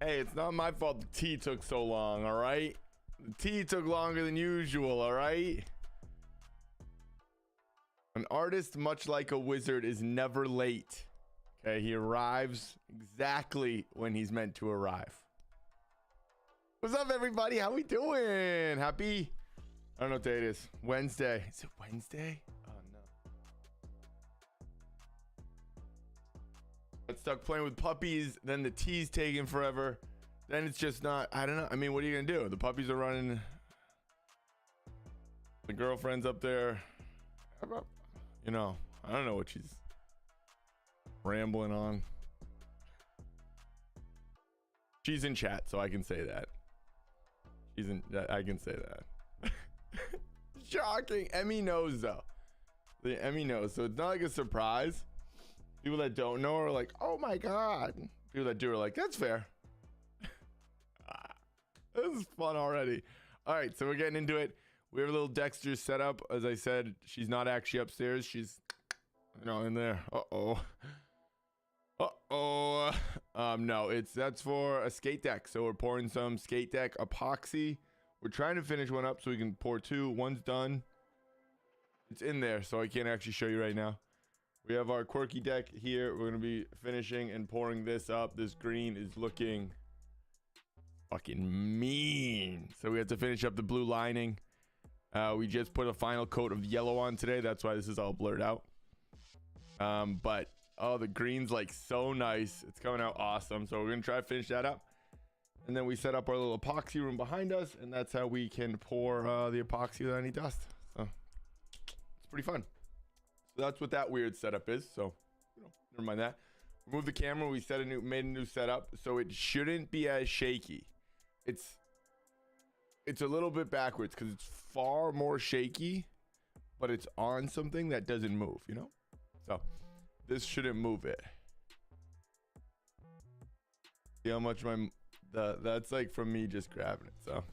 Hey, it's not my fault the tea took so long, all right? The tea took longer than usual, all right? An artist, much like a wizard, is never late. Okay, he arrives exactly when he's meant to arrive. What's up, everybody? How we doing? Happy? I don't know what day it is. Wednesday. Is it Wednesday? Oh, no. Got stuck playing with puppies. Then the tea's taking forever. Then it's just not, I don't know. I mean, what are you going to do? The puppies are running. The girlfriend's up there. You know, I don't know what she's rambling on. She's in chat, so I can say that. I can say that. Shocking. Emmy knows, though. The Emmy knows, so it's not like a surprise. People that don't know are like, oh my god. People that do are like, that's fair. This is fun already. All right, so we're getting into it. We have a little Dexter set up. As I said, she's not actually upstairs. She's, you know, in there. Uh-oh. No, that's for a skate deck. So we're pouring some skate deck epoxy. We're trying to finish one up so we can pour two. One's done. It's in there, so I can't actually show you right now. We have our quirky deck here. We're gonna be finishing and pouring this up. This green is looking fucking mean. So we have to finish up the blue lining. We just put a final coat of yellow on today. That's why this is all blurred out. But oh, the green's like so nice. It's coming out awesome. So we're gonna try to finish that up. And then we set up our little epoxy room behind us, and that's how we can pour the epoxy without any dust. So it's pretty fun. So that's what that weird setup is. So, you know, never mind that. Remove the camera. We made a new setup, so it shouldn't be as shaky. It's a little bit backwards because it's far more shaky, but it's on something that doesn't move, you know? So this shouldn't move it. See how much that's like from me just grabbing it. So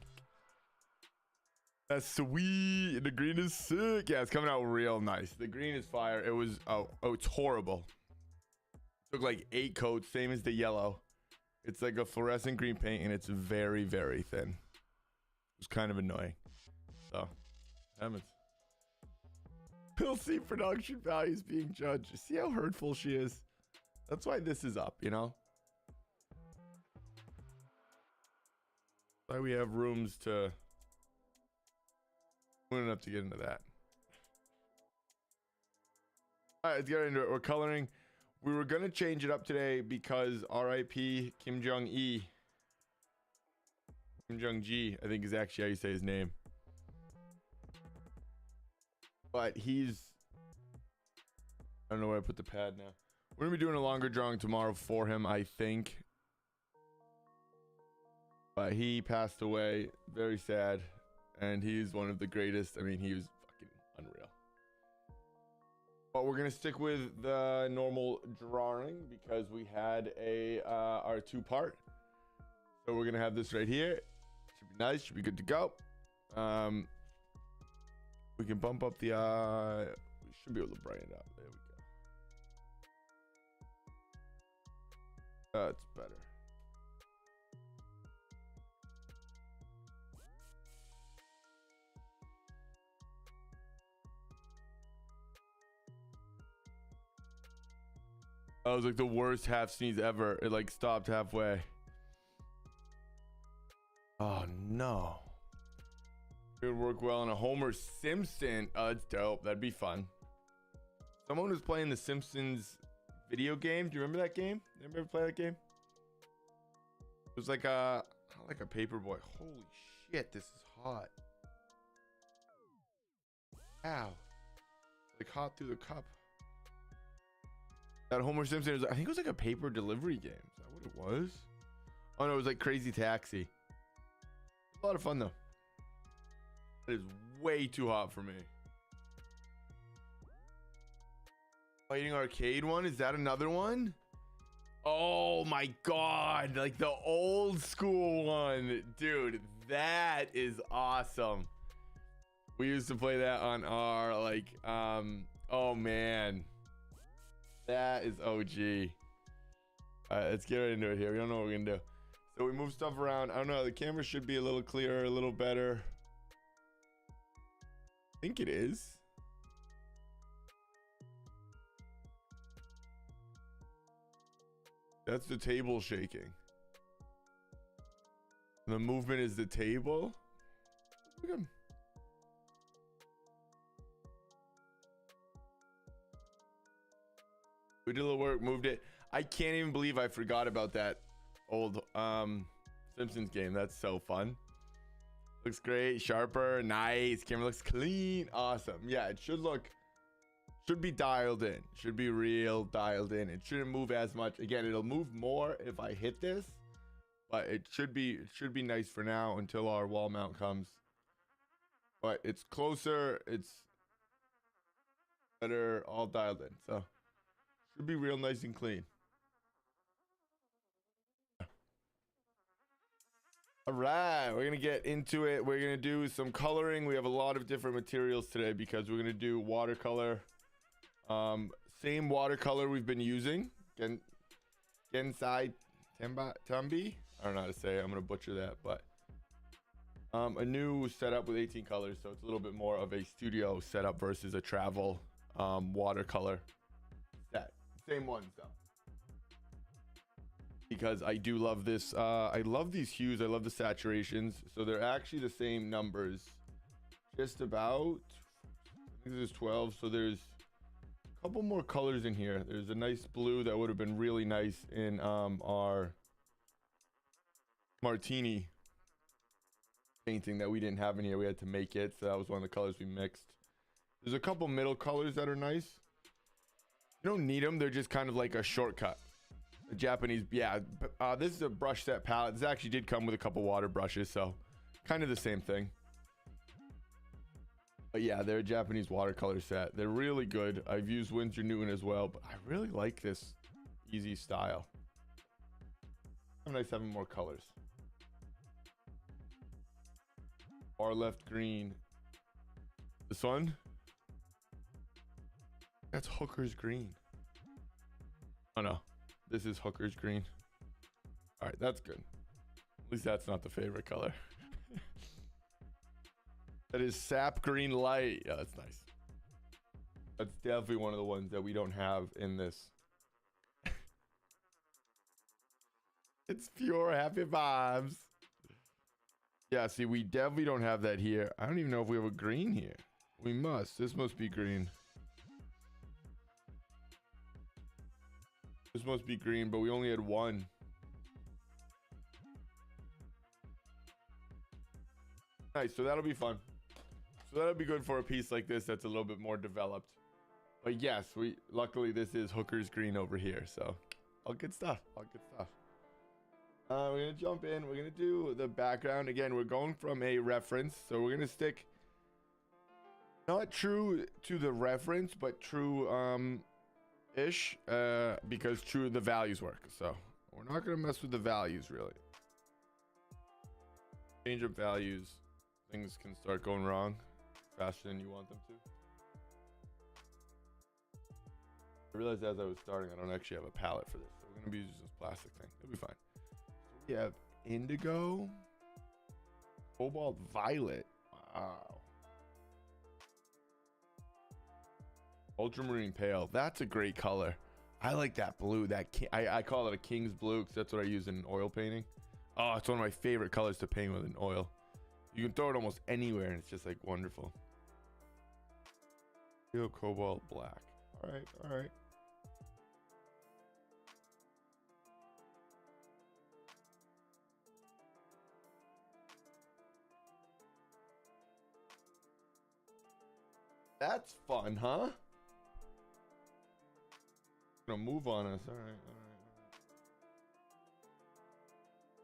that's sweet. The green is sick. Yeah, it's coming out real nice. The green is fire. It was it's horrible. It took like 8 coats, same as the yellow. It's like a fluorescent green paint, and it's very, very thin. It was kind of annoying. So happens. We'll see production values being judged. See how hurtful she is? That's why this is up, you know? Why we have rooms to... We don't have to get into that. All right, let's get into it. We're coloring. We were going to change it up today because RIP Kim Jong-il. Kim Jong-ji, I think is actually how you say his name. But he's... I don't know where I put the pad now. We're going to be doing a longer drawing tomorrow for him, I think. But he passed away. Very sad. And he's one of the greatest. I mean, he was fucking unreal. But we're going to stick with the normal drawing because we had our 2-part. So we're going to have this right here. Should be nice. Should be good to go. We can bump up the... we should be able to brighten it up. There we go. That's better. That was like the worst half sneeze ever. It like stopped halfway. Oh no. It would work well on a Homer Simpson. Oh, that's dope. That'd be fun. Someone was playing the Simpsons video game. Do you remember that game? Anybody ever play that game? It was like a paperboy. Holy shit, this is hot. Ow. Like hot through the cup. That Homer Simpson I think it was like a paper delivery game. Is that what it was? Oh no, it was like Crazy Taxi. A lot of fun though. It is way too hot for me. Fighting Arcade one? Is that another one? Oh my god, like the old school one. Dude, that is awesome. We used to play that on our like oh man. That is OG. All right, let's get right into it here. We don't know what we're gonna do. So we move stuff around. I don't know. The camera should be a little clearer, a little better. I think it is. That's the table shaking. The movement is the table. Look at him. We did a little work, moved it. I can't even believe I forgot about that old Simpsons game. That's so fun. Looks great, sharper, nice. Camera looks clean, awesome. Yeah, it should be dialed in. Should be real dialed in. It shouldn't move as much. Again, it'll move more if I hit this, but it should be nice for now until our wall mount comes. But it's closer, it's better, all dialed in. So should be real nice and clean. All right, we're gonna get into it. We're gonna do some coloring. We have a lot of different materials today because we're gonna do watercolor. Same watercolor we've been using. Gensai Tambi. I don't know how to say it. I'm gonna butcher that, but a new setup with 18 colors, so it's a little bit more of a studio setup versus a travel watercolor set. Same ones though. Because I do love this. I love these hues. I love the saturations. So they're actually the same numbers. Just about. I think this is 12. So there's a couple more colors in here. There's a nice blue that would have been really nice in our martini painting that we didn't have in here. We had to make it. So that was one of the colors we mixed. There's a couple middle colors that are nice. You don't need them. They're just kind of like a shortcut. A Japanese, yeah. This is a brush set palette. This actually did come with a couple water brushes, so kind of the same thing. But yeah, they're a Japanese watercolor set. They're really good. I've used Winsor Newton as well, but I really like this easy style. Nice having more colors. Far left green. This one? That's Hooker's green. Oh no. This is Hooker's green. All right, that's good. At least that's not the favorite color. That is sap green light. Yeah, that's nice. That's definitely one of the ones that we don't have in this. It's pure happy vibes. Yeah, see, we definitely don't have that here. I don't even know if we have a green here. We must. This must be green. This must be green, but we only had one. Nice, so that'll be fun. So that'll be good for a piece like this that's a little bit more developed. But yes, luckily this is Hooker's green over here, so all good stuff, all good stuff. We're gonna jump in, we're gonna do the background. Again, we're going from a reference, so we're gonna stick not true to the reference, but true ish, because true the values work. So we're not gonna mess with the values really. Change up values, things can start going wrong faster than you want them to. I realized as I was starting I don't actually have a palette for this, so we're gonna be using this plastic thing. It'll be fine. So we have indigo, cobalt violet. Wow. Ultramarine pale. That's a great color. I like that blue. I call it a king's blue because that's what I use in oil painting. Oh, it's one of my favorite colors to paint with in oil. You can throw it almost anywhere and it's just like wonderful. Teal cobalt black. All right, all right. That's fun, huh? Gonna move on us. All right,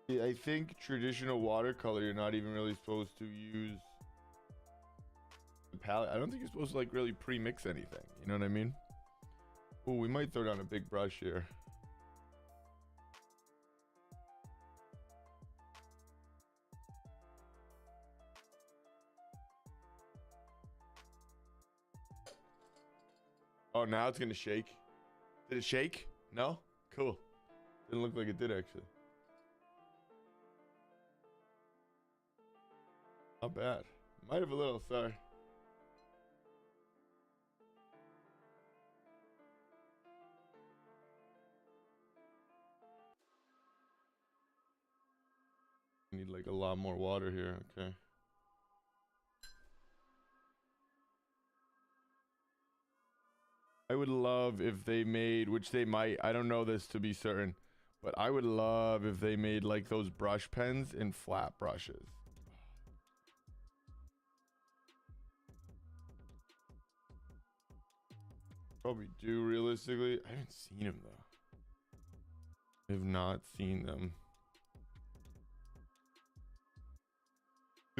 all right. I think traditional watercolor, you're not even really supposed to use the palette. I don't think you're supposed to like really pre-mix anything. You know what I mean? Oh, we might throw down a big brush here. Oh, now it's gonna shake. Did it shake? No? Cool. Didn't look like it did actually. Not bad. Might have a little, sorry. Need like a lot more water here. Okay. I would love if they made, which they might, I don't know this to be certain, but I would love if they made like those brush pens in flat brushes. Probably do realistically. I haven't seen them though. I have not seen them.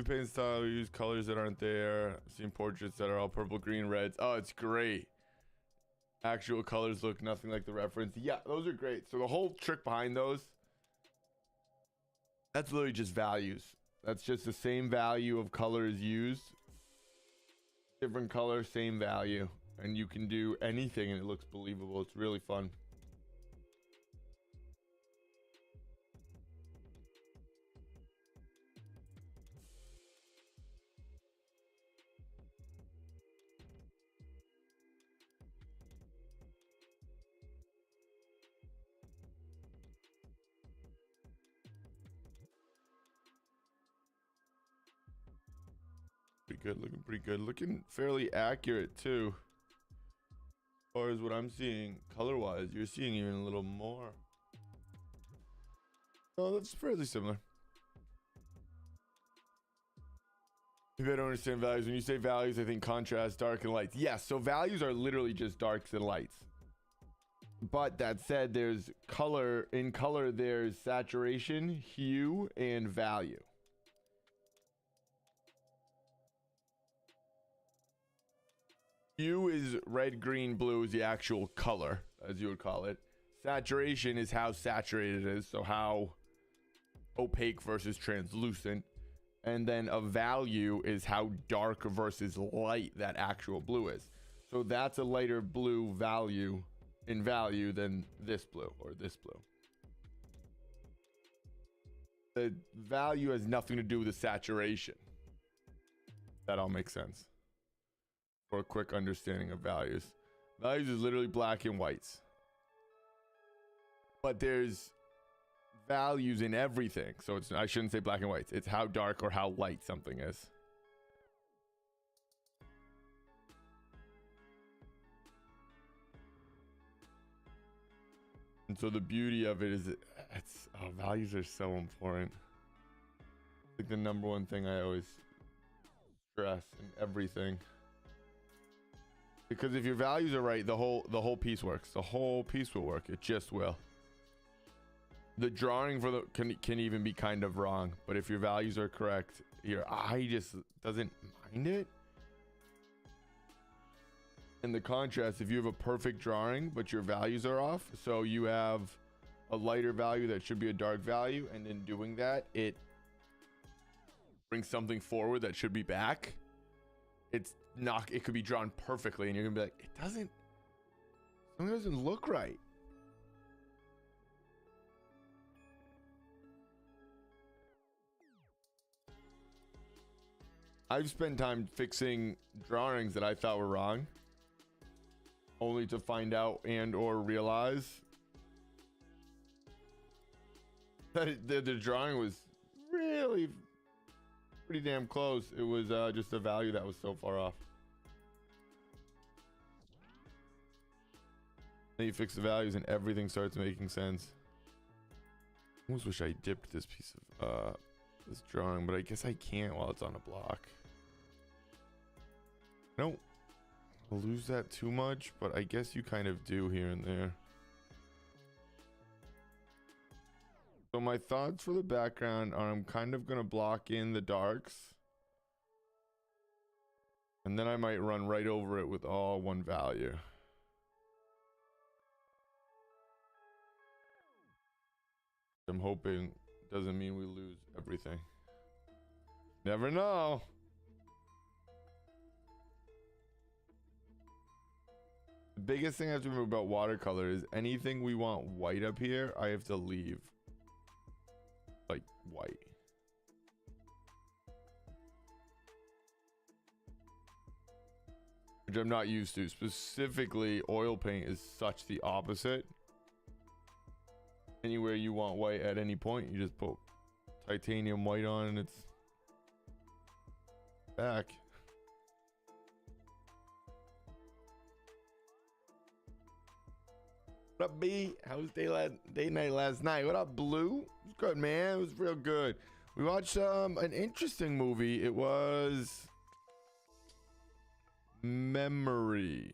Paint style, use colors that aren't there. Seen portraits that are all purple, green, reds. Oh, it's great. Actual colors look nothing like the reference. Yeah, those are great. So the whole trick behind those, that's literally just values. That's just the same value of colors used. Different color, same value. And you can do anything and it looks believable. It's really fun. Pretty good, looking pretty good. Looking fairly accurate too. As far as what I'm seeing color-wise, you're seeing even a little more. Oh, that's fairly similar. Maybe I don't understand values. When you say values, I think contrast, dark, and lights. Yes, so values are literally just darks and lights. But that said, there's color. In color, there's saturation, hue, and value. Hue is red, green, blue is the actual color, as you would call it. Saturation is how saturated it is, so how opaque versus translucent. And then a value is how dark versus light that actual blue is. So that's a lighter blue value in value than this blue or this blue. The value has nothing to do with the saturation. That all makes sense. For a quick understanding of values. Values is literally black and whites. But there's values in everything. So it's, I shouldn't say black and whites. It's how dark or how light something is. And so the beauty of it is values are so important. Like the number one thing I always stress in everything. Because if your values are right, the whole piece works. The whole piece will work. It just will. The drawing for the can even be kind of wrong, but if your values are correct, your eye just doesn't mind it. And the contrast, if you have a perfect drawing but your values are off, so you have a lighter value that should be a dark value, and in doing that, it brings something forward that should be back. It's not, it could be drawn perfectly and you're gonna be like, something doesn't look right. I've spent time fixing drawings that I thought were wrong, only to find out and or realize that the drawing was really pretty damn close. It was just a value that was so far off. Then you fix the values and everything starts making sense. I almost wish I dipped this piece of this drawing, but I guess I can't while it's on a block. I don't lose that too much, but I guess you kind of do here and there. So my thoughts for the background are I'm kind of gonna block in the darks, and then I might run right over it with all one value. I'm hoping doesn't mean we lose everything. Never know. The biggest thing I have to remember about watercolor is anything we want white up here, I have to leave like white. which I'm not used to. Specifically, oil paint is such the opposite. Anywhere you want white at any point, you just put titanium white on and it's back. What up, B? How was day night last night? What up, Blue? It was good, man. It was real good. We watched an interesting movie. It was Memory.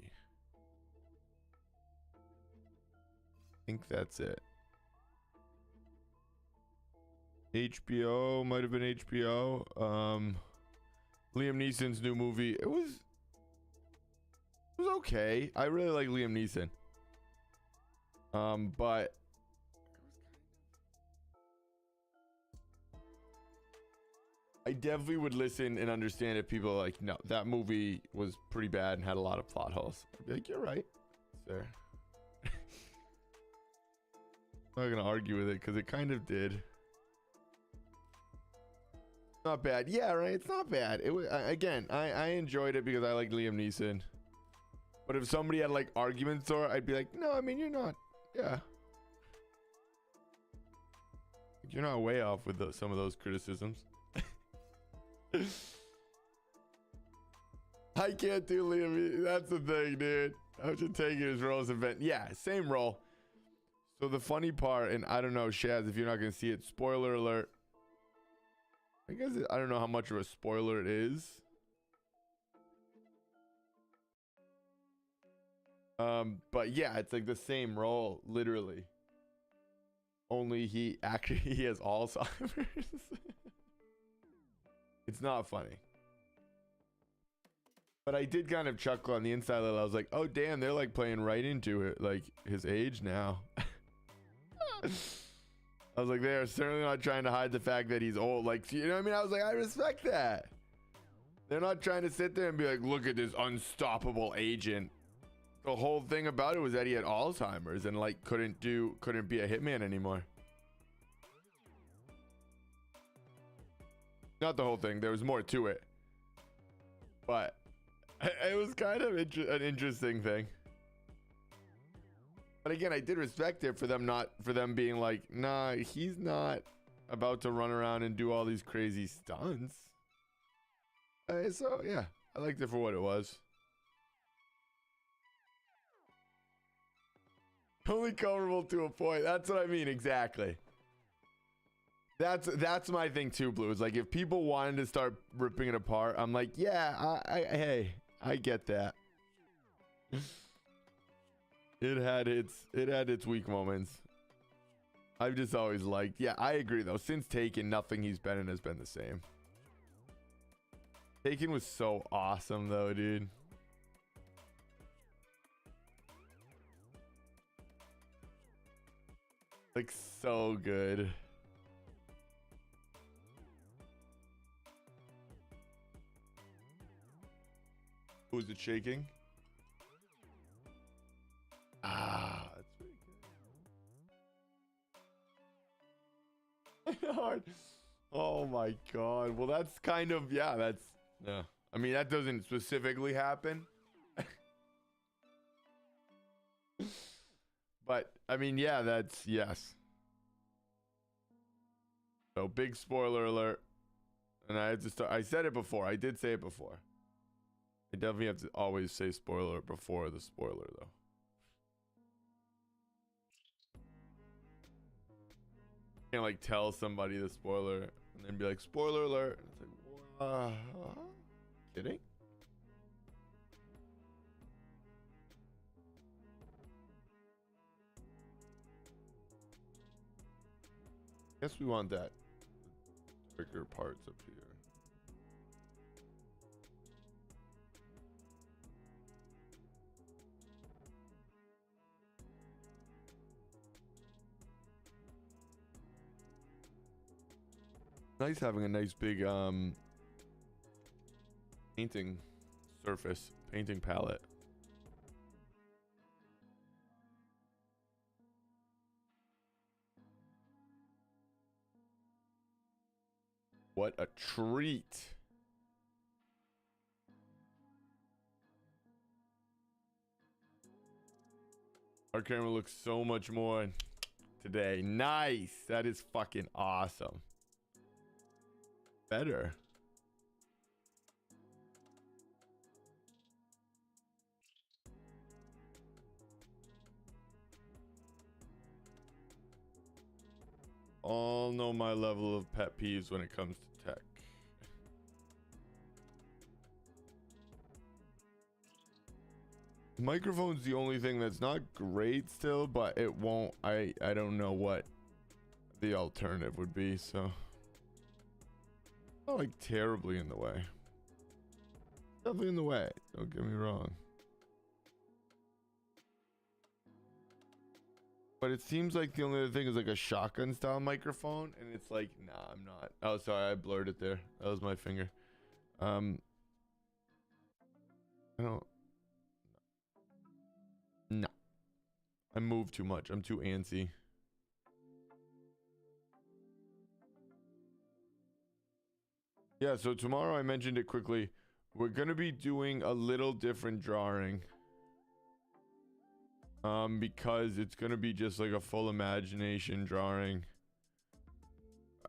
I think that's it. HBO, might have been HBO. Liam Neeson's new movie. It was okay. I really like Liam Neeson. But I definitely would listen and understand if people are like, no, that movie was pretty bad and had a lot of plot holes. I'd be like, you're right, sir. I'm not gonna argue with it because it kind of did. Not bad. Yeah, right. It's not bad. It was, again, I enjoyed it because I like Liam Neeson. But if somebody had like arguments or I'd be like, no, I mean, you're not. Yeah. You're not way off with some of those criticisms. I can't do Liam. That's the thing, dude. I should take his role as event. Yeah, same role. So the funny part, and I don't know, Shaz, if you're not going to see it, spoiler alert. I guess I don't know how much of a spoiler it is. But yeah, it's like the same role, literally. Only he has Alzheimer's. It's not funny. But I did kind of chuckle on the inside a little. I was like, oh damn, they're like playing right into it, like his age now. I was like, they are certainly not trying to hide the fact that he's old. Like, you know what I mean? I was like, I respect that. They're not trying to sit there and be like, look at this unstoppable agent. The whole thing about it was that he had Alzheimer's and like couldn't be a hitman anymore. Not the whole thing. There was more to it. But it was kind of an interesting thing. But again, I did respect it for them being like, nah, he's not about to run around and do all these crazy stunts. So yeah, I liked it for what it was. Only coverable to a point. That's what I mean, exactly. That's my thing too, Blue. It's like if people wanted to start ripping it apart, I'm like, yeah, hey, I get that. It had its weak moments. I've just always liked. Yeah, I agree though. Since Taken, nothing he's been in has been the same. Taken was so awesome though, dude. Like so good. Was it shaking? Ah, that's pretty good. Hard. Oh my god. Well, that's kind of, yeah. I mean, that doesn't specifically happen. But I mean, yeah, that's yes. So big spoiler alert. And I had to start. I said it before. I did say it before. I definitely have to always say spoiler before the spoiler, though. Can't like tell somebody the spoiler and then be like, spoiler alert. And it's like, kidding? Guess we want that thicker parts up here. Nice having a nice big painting surface, painting palette. What a treat. Our camera looks so much more today. Nice. That is fucking awesome. Better. All know my level of pet peeves when it comes to tech. Microphone's the only thing that's not great still, but it won't. I don't know what the alternative would be, so not like terribly in the way. Definitely in the way, don't get me wrong. But it seems like the only other thing is like a shotgun style microphone, and it's like, nah, I'm not. Oh, sorry, I blurred it there. That was my finger. I don't. No. I move too much. I'm too antsy. Yeah, so tomorrow I mentioned it quickly. We're gonna be doing a little different drawing. Because it's gonna be just like a full imagination drawing.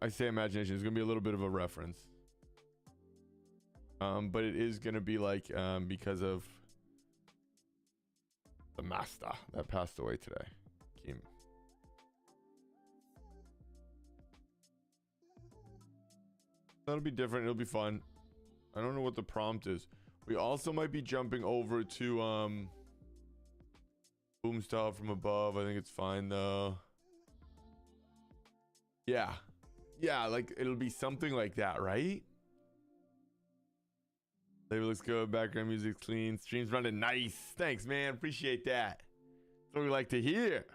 I say imagination, it's gonna be a little bit of a reference. But it is gonna be like because of the master that passed away today, Kim. That'll be different. It'll be fun. I don't know what the prompt is. We also might be jumping over to boom style from above. I think it's fine though. Yeah, like it'll be something like that, right? Label looks good, background music's clean, streams running nice. Thanks, man, appreciate that. That's what we like to hear.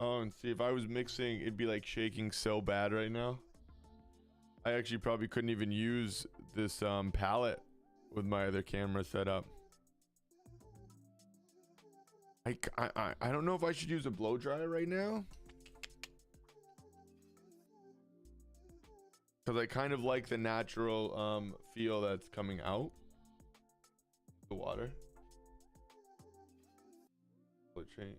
Oh, and see, if I was mixing, it'd be like shaking so bad right now. I actually probably couldn't even use this palette with my other camera set up. I don't know if I should use a blow dryer right now, because I kind of like the natural feel that's coming out the water. Change.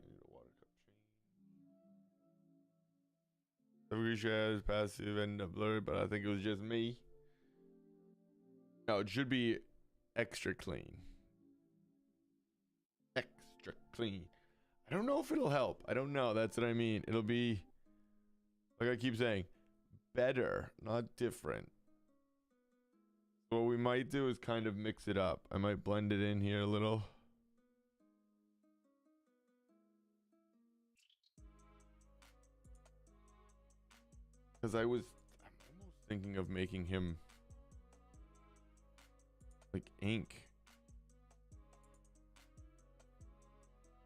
Every share is passive and blurry, but I think it was just me. No, it should be extra clean. Extra clean. I don't know if it'll help. I don't know. That's what I mean. It'll be, like I keep saying, better, not different. So what we might do is kind of mix it up. I might blend it in here a little. Because I'm almost thinking of making him like ink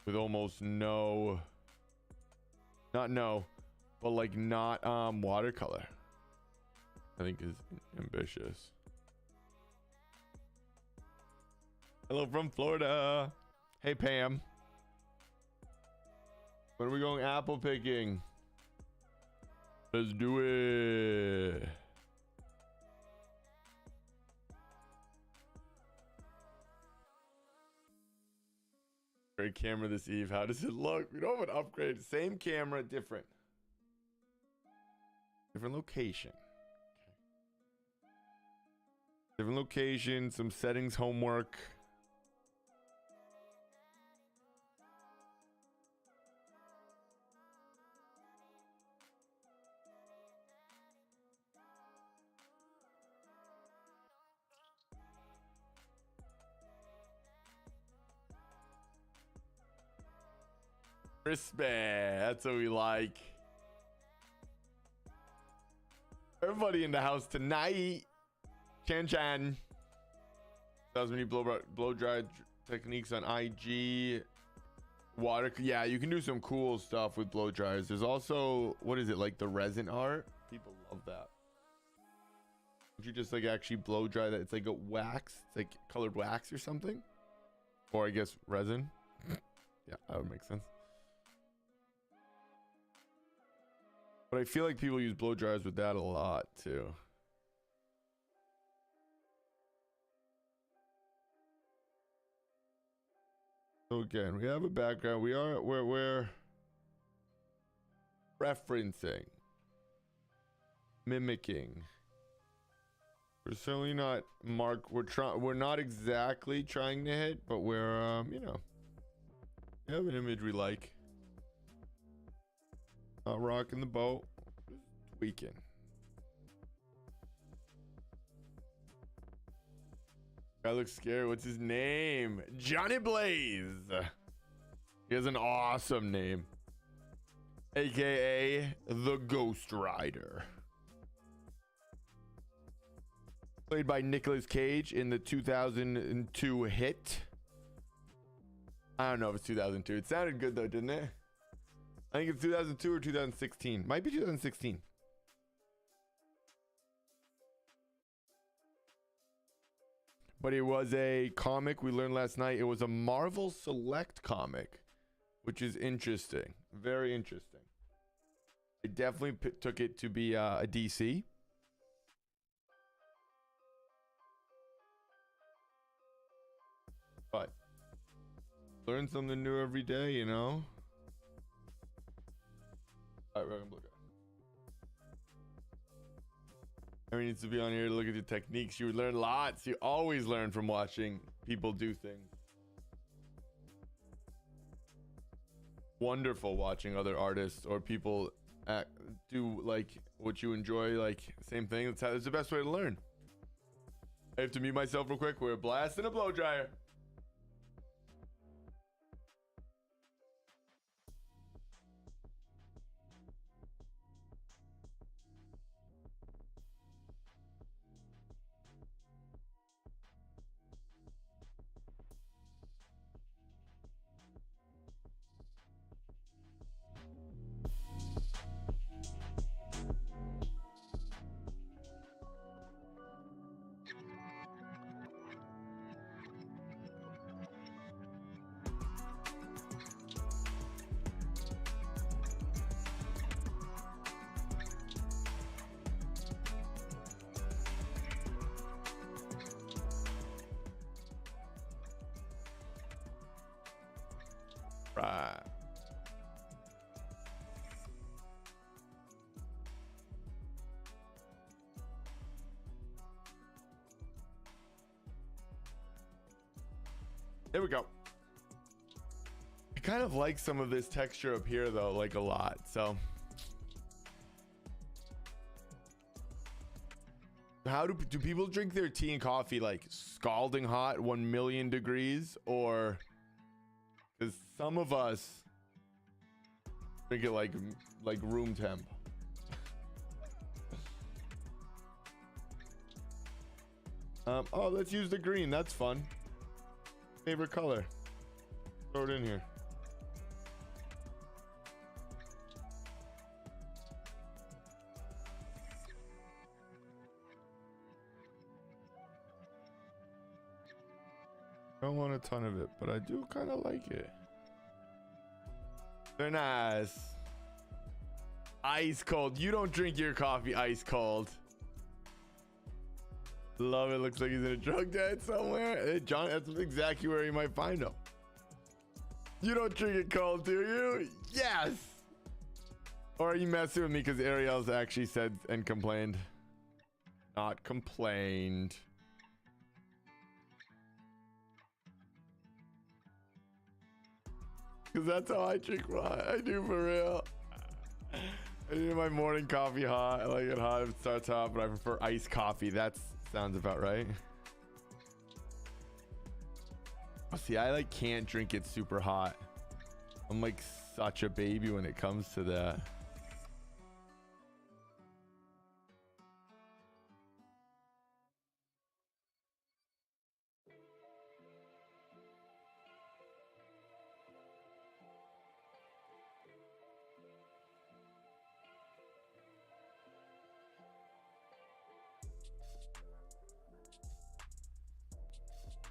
with almost no, not no, but like not watercolor. I think is ambitious. Hello from Florida. Hey Pam. When are we going apple picking? Let's do it. Great camera this eve. How does it look? We don't have an upgrade. Same camera, different location. Different location, some settings, homework. Respect. That's what we like. Everybody in the house tonight. Chan Chan. That was when you blow dry techniques on IG. Water. Yeah, you can do some cool stuff with blow dryers. There's also, what is it, like the resin art? People love that. Would you just like actually blow dry that? It's like a wax. It's like colored wax or something. Or I guess resin. Yeah, that would make sense. But I feel like people use blow dryers with that a lot too. So again, we have a background. We're referencing, mimicking. We're certainly not we're not exactly trying to hit, but we're you know, we have an image we like. Not rocking the boat, just tweaking. Guy looks scary. What's his name? Johnny Blaze. He has an awesome name, aka the Ghost Rider. Played by Nicolas Cage in the 2002 hit. I don't know if it's 2002. It sounded good though, didn't it? I think it's 2002 or 2016. Might be 2016. But it was a comic we learned last night. It was a Marvel Select comic, which is interesting. Very interesting. I definitely took it to be a DC. But learn something new every day, you know? Alright, we're gonna look at it. Harry needs to be on here to look at the techniques. You learn lots. You always learn from watching people do things. Wonderful watching other artists or people do like what you enjoy, like same thing. That's the best way to learn. I have to mute myself real quick. We're blasting a blow dryer. Right. There we go. I kind of like some of this texture up here though, like a lot. So how do people drink their tea and coffee like scalding hot 1,000,000 degrees, or because some of us drink it like room temp? Oh, let's use the green. That's fun. Favorite color. Throw it in here. Don't want a ton of it, but I do kind of like it. They're nice. Ice cold. You don't drink your coffee ice cold. Love it. Looks like he's in a drug den somewhere. Hey, John, that's exactly where you might find him. You don't drink it cold, do you? Yes. Or are you messing with me because Ariel's actually said and complained? Not complained. Because that's how I drink mine. I do, for real. I do my morning coffee hot. I like it hot. It starts hot, but I prefer iced coffee. That sounds about right. Oh, see, I like can't drink it super hot. I'm like such a baby when it comes to that.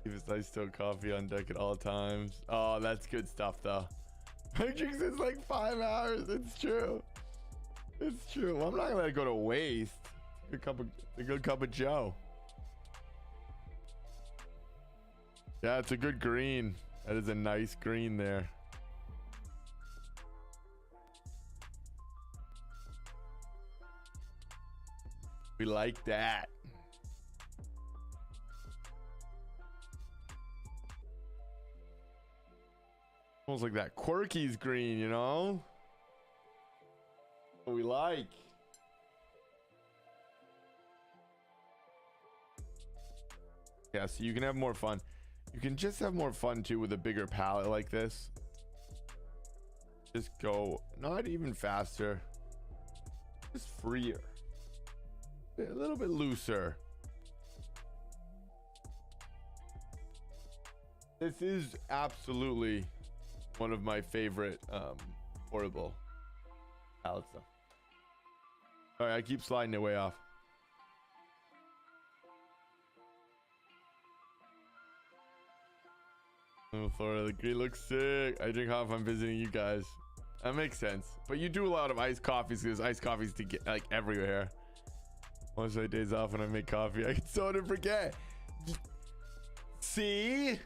Keep his nice still coffee on deck at all times. Oh, that's good stuff though. I drink this like 5 hours. It's true. It's true. Well, I'm not gonna let it go to waste. A good cup of Joe. Yeah, it's a good green. That is a nice green there. We like that. Almost like that Quirky's green, you know? What we like. Yeah, so you can have more fun. You can just have more fun too with a bigger palette like this. Just go not even faster, just freer, a little bit looser. This is absolutely one of my favorite portable palettes though. All right, I keep sliding it way off. Florida, the green looks sick. I drink coffee if I'm visiting you guys. That makes sense. But you do a lot of iced coffees because iced coffees to get like everywhere. Most of my days off when I make coffee, I can sort of forget. See,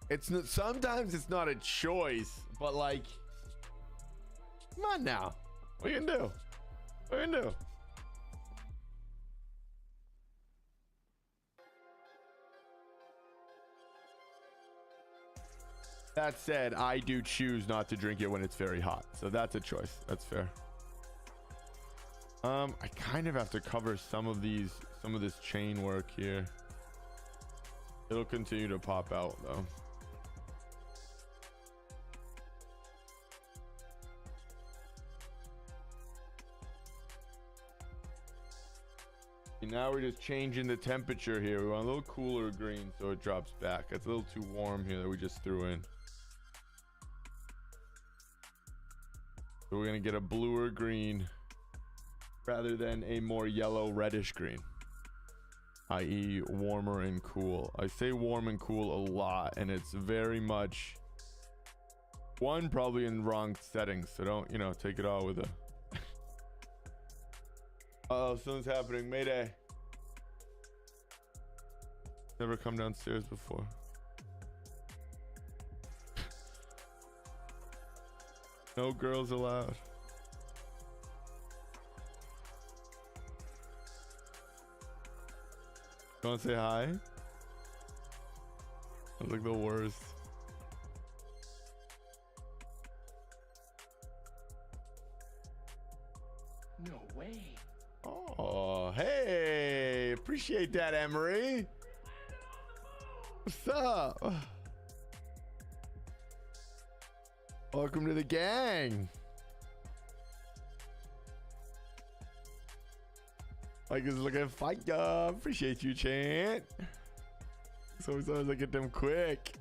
it's not, sometimes it's not a choice, but like, come on now. What you gonna do? What you gonna do? That said, I do choose not to drink it when it's very hot, so that's a choice. That's fair. I kind of have to cover some of this chain work here. It'll continue to pop out though. Now we're just changing the temperature here. We want a little cooler green so it drops back. It's a little too warm here that we just threw in. So we're gonna get a bluer green rather than a more yellow reddish green, i.e. warmer and cool. I say warm and cool a lot, and it's very much one probably in wrong settings, so don't, you know, take it all with a oh, something's happening. Mayday. Never come downstairs before. No girls allowed. You want to say hi? That's like the worst. No way. Oh, hey. Appreciate that, Emery. What's up? Welcome to the gang. Mike is looking fight up. Appreciate you, Chant. Sometimes I get them quick.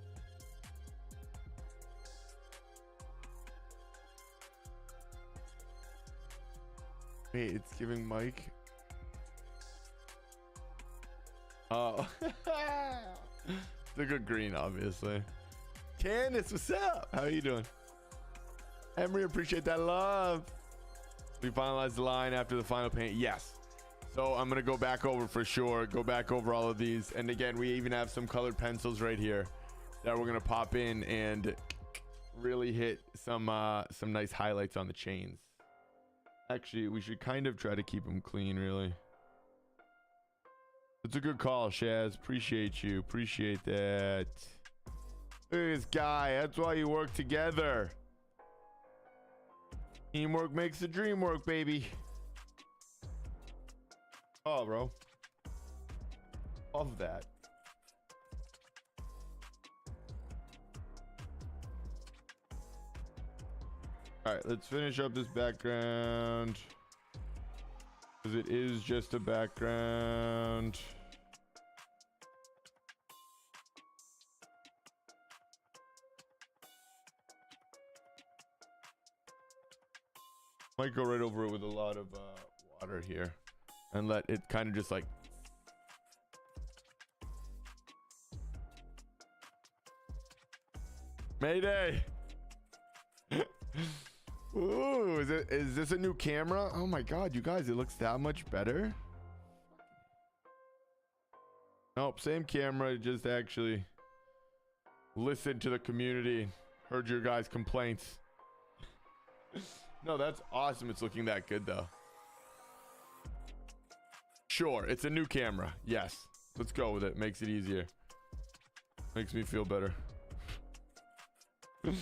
Wait, it's giving Mike. Oh. It's a good green, obviously. Candace, what's up? How are you doing? Emery, appreciate that love. We finalized the line after the final paint. Yes. So I'm going to go back over for sure. Go back over all of these. And again, we even have some colored pencils right here that we're going to pop in and really hit some nice highlights on the chains. Actually, we should kind of try to keep them clean, really. It's a good call, Shaz. Appreciate you. Appreciate that. Look at this guy. That's why you work together. Teamwork makes the dream work, baby. Oh, bro. Love that. All right, let's finish up this background. Because it is just a background. Might go right over it with a lot of water here. And let it kind of just like Mayday. Ooh, is this a new camera? Oh my god, you guys, it looks that much better. Nope, same camera, just actually listened to the community, heard your guys' complaints. No, that's awesome. It's looking that good though. Sure, it's a new camera. Yes, let's go with it. Makes it easier. Makes me feel better. I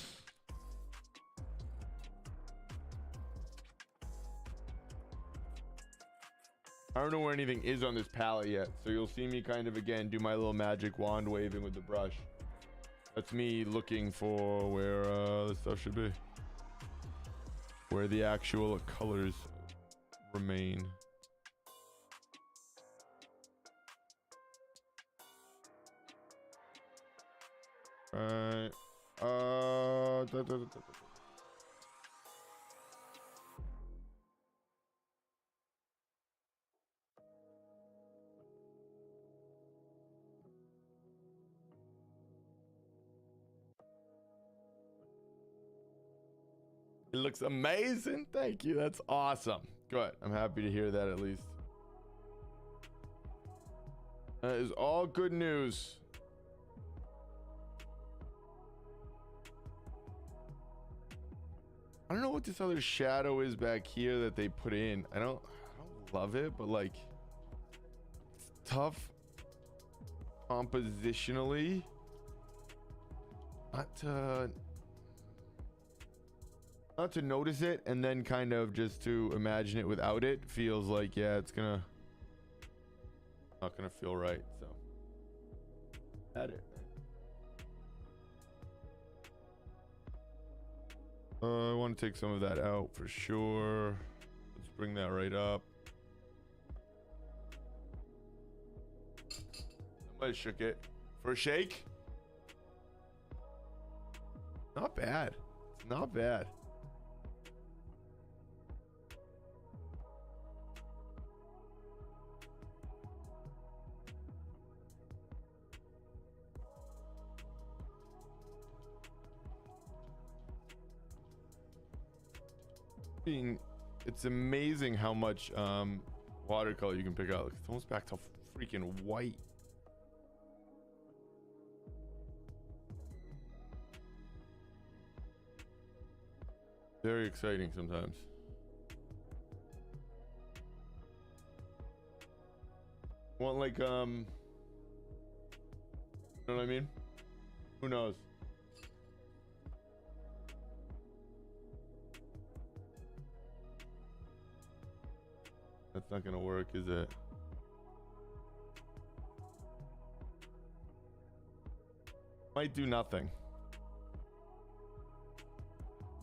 don't know where anything is on this palette yet, so you'll see me kind of again do my little magic wand waving with the brush. That's me looking for where the stuff should be, where the actual colors remain. Alright. It looks amazing. Thank you. That's awesome. Good. I'm happy to hear that at least. That is all good news. I don't know what this other shadow is back here that they put in. I don't love it, but like it's tough compositionally. Not to notice it and then kind of just to imagine it without it feels like, yeah, it's not gonna feel right. So add it. I want to take some of that out for sure. Let's bring that right up. Somebody shook it. For a shake? Not bad. It's not bad. It's amazing how much watercolor you can pick out. It's almost back to freaking white. Very exciting sometimes. Want like you know what I mean? Who knows? That's not gonna work, is it? Might do nothing.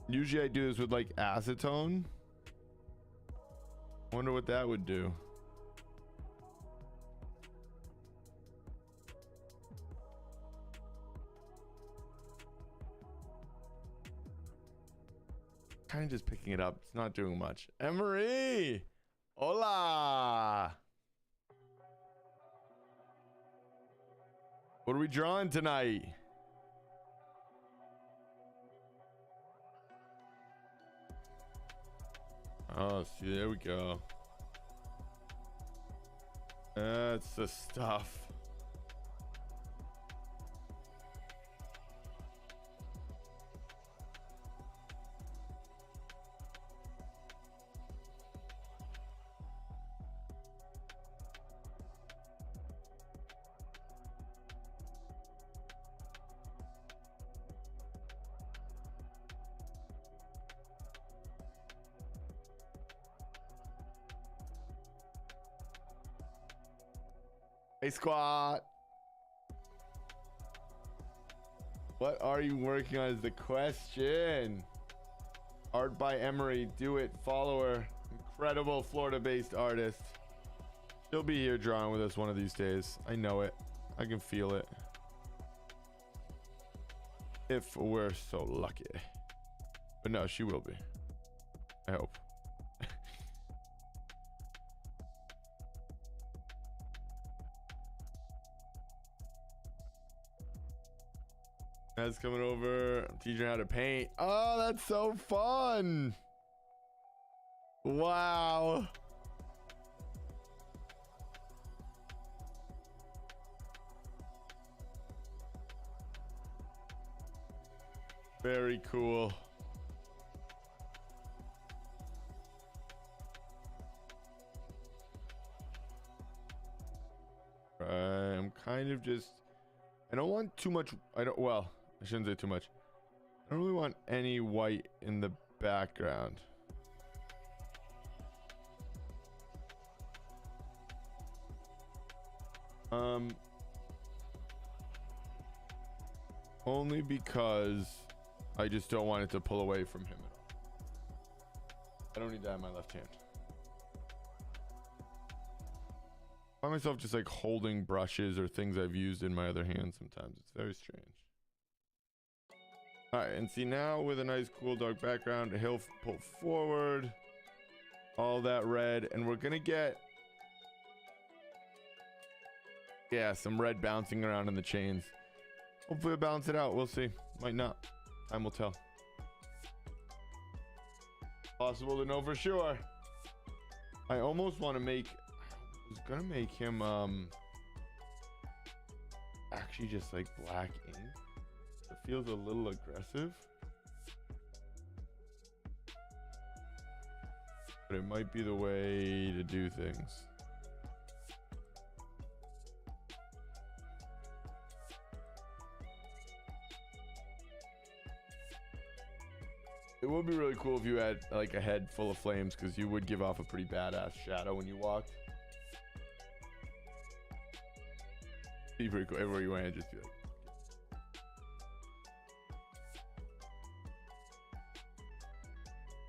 Usually I do this with like acetone. Wonder what that would do. Kind of just picking it up. It's not doing much. Emery! Hola! What are we drawing tonight? Oh, see, there we go. That's the stuff. Hey, squad. What are you working on is the question. Art by Emery. Do it. Follow her. Incredible Florida-based artist. She'll be here drawing with us one of these days. I know it. I can feel it. If we're so lucky. But no, she will be. I hope. That's coming over. I'm teaching her how to paint. Oh, that's so fun. Wow. Very cool. I'm kind of just, I don't want too much. Well, I shouldn't say too much. I don't really want any white in the background. Only because I just don't want it to pull away from him at all. I don't need that in my left hand. I find myself just like holding brushes or things I've used in my other hand sometimes. It's very strange. All right, and see now with a nice cool dark background, he'll pull forward all that red, and we're gonna get, yeah, some red bouncing around in the chains. Hopefully we'll balance it out. We'll see. Might not. Time will tell. Possible to know for sure. I almost want to make, I was gonna make him actually just like black ink. It feels a little aggressive, but it might be the way to do things. It would be really cool if you had like a head full of flames, because you would give off a pretty badass shadow when you walked. Be pretty cool. Everywhere you went, just be like.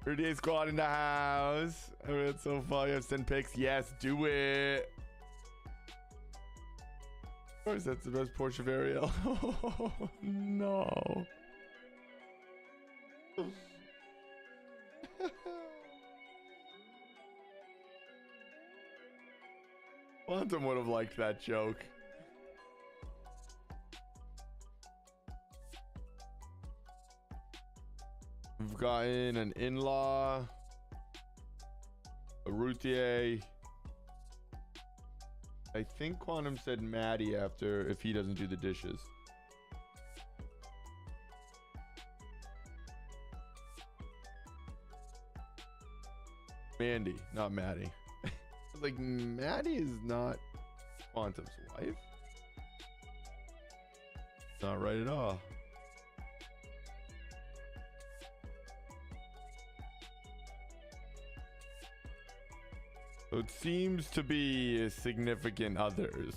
Birthday squad in the house. I mean, it's so far. You have send pics. Yes, do it. Of course, that's the best Porsche of Ariel. Oh, no. Quantum would have liked that joke. We've gotten an in-law, a routier. I think Quantum said Maddie after if he doesn't do the dishes. Mandy, not Maddie. Like, Maddie is not Quantum's wife. Not right at all. So it seems to be significant others.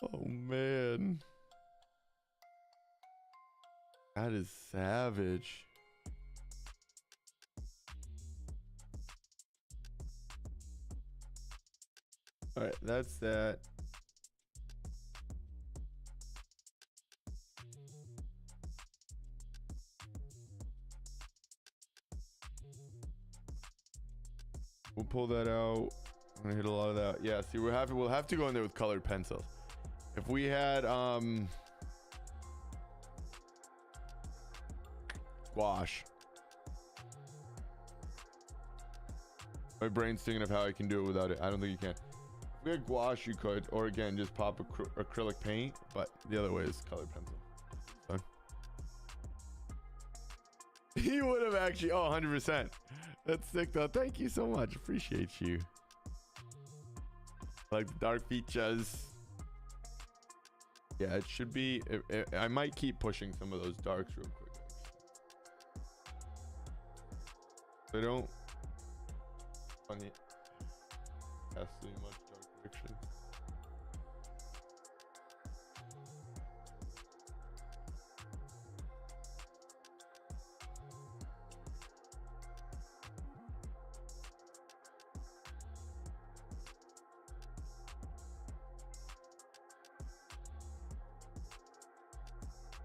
Oh man. That is savage. All right, that's that. We'll pull that out. I'm gonna hit a lot of that. Yeah, see, we'll have to go in there with colored pencils. If we had gouache. My brain's thinking of how I can do it without it. I don't think you can. If we had gouache, you could, or again, just pop acrylic paint, but the other way is colored pencil. Fine. He would have actually, oh, 100%. That's sick though. Thank you so much. Appreciate you. Like the dark features. Yeah, it should be. I might keep pushing some of those darks real quick. I don't want it has to be much dark fiction.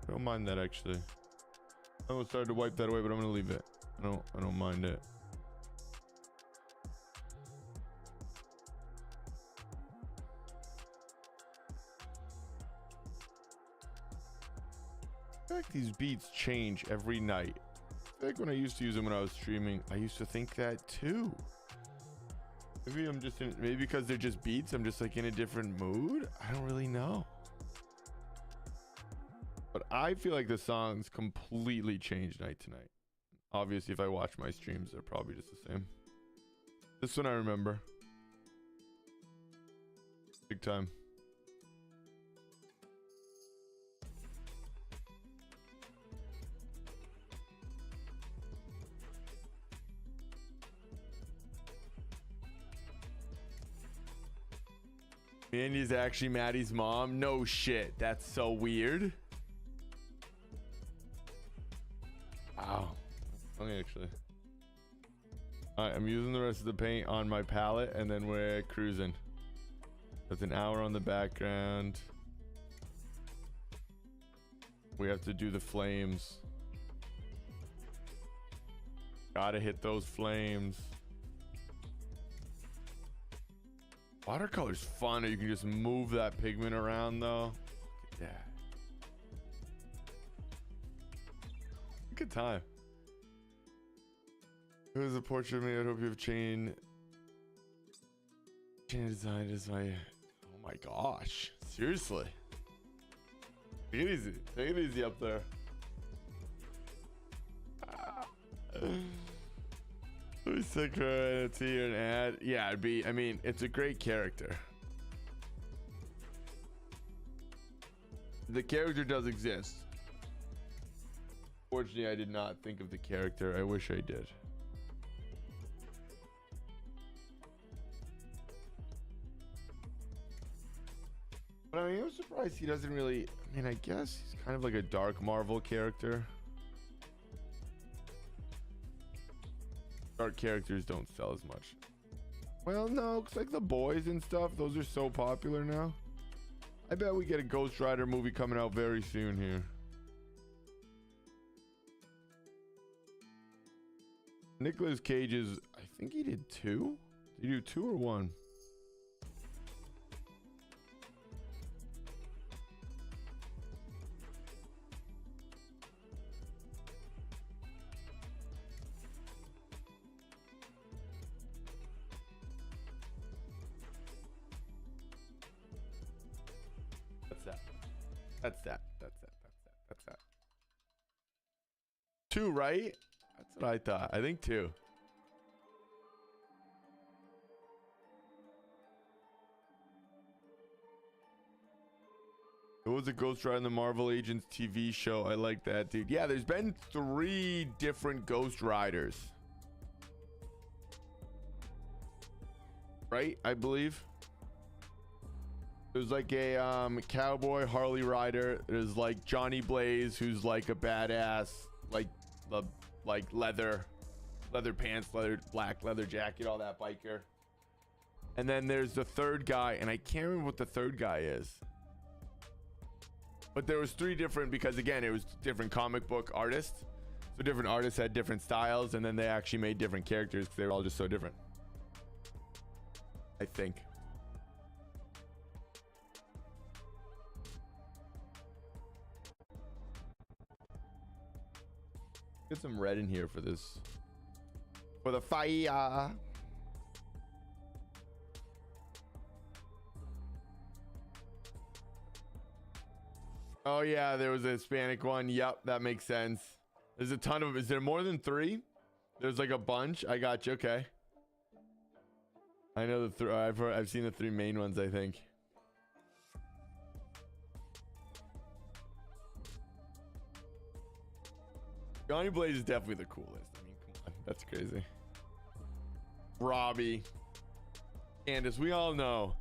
I don't mind that actually. I almost started to wipe that away, but I'm gonna leave it. I don't mind it. like these beats change every night. I feel like when I used to use them when I was streaming, I used to think that too. Maybe I'm just in, maybe because they're just beats, I'm just like in a different mood. I don't really know. But I feel like the songs completely change night to night. Obviously, if I watch my streams, they're probably just the same. This one I remember. Big time. Mandy's actually Maddie's mom. No shit. That's so weird. Wow. Funny actually. Alright, I'm using the rest of the paint on my palette and then we're cruising. That's an hour on the background. We have to do the flames. Gotta hit those flames. Watercolor's fun. You can just move that pigment around though. Yeah. Good time. It was a portrait of me. I hope you have chain design is my. Oh my gosh. Seriously. Take it easy. Take it easy up there. We stick her to an ad. Yeah, it'd be. I mean, it's a great character. The character does exist. Fortunately, I did not think of the character. I wish I did. But I mean, I'm surprised he doesn't really. I mean, I guess he's kind of like a dark Marvel character. Dark characters don't sell as much. Well, no, it's like the boys and stuff. Those are so popular now. I bet we get a Ghost Rider movie coming out very soon here. Nicolas Cage is, I think he did 2. Did he do 2 or 1? That's that. 2, right? That's what I thought. I think 2. It was a Ghost Rider in the Marvel Agents TV show. I like that, dude. Yeah, there's been 3 different Ghost Riders. Right? I believe. There's like a cowboy Harley rider. There's like Johnny Blaze, who's like a badass, like leather pants, black leather jacket, all that biker. And then there's the third guy, and I can't remember what the third guy is. But there was 3 different, because again, it was different comic book artists. So different artists had different styles, and then they actually made different characters because they were all just so different. I think. Get some red in here for this. For the fire. Oh yeah, there was a Hispanic one. Yep, that makes sense. There's a ton of them. Is there more than 3? There's like a bunch. I got you. Okay. I know the I've seen the 3 main ones, I think. Johnny Blaze is definitely the coolest. I mean, come on. That's crazy. Robbie. Candace, we all know.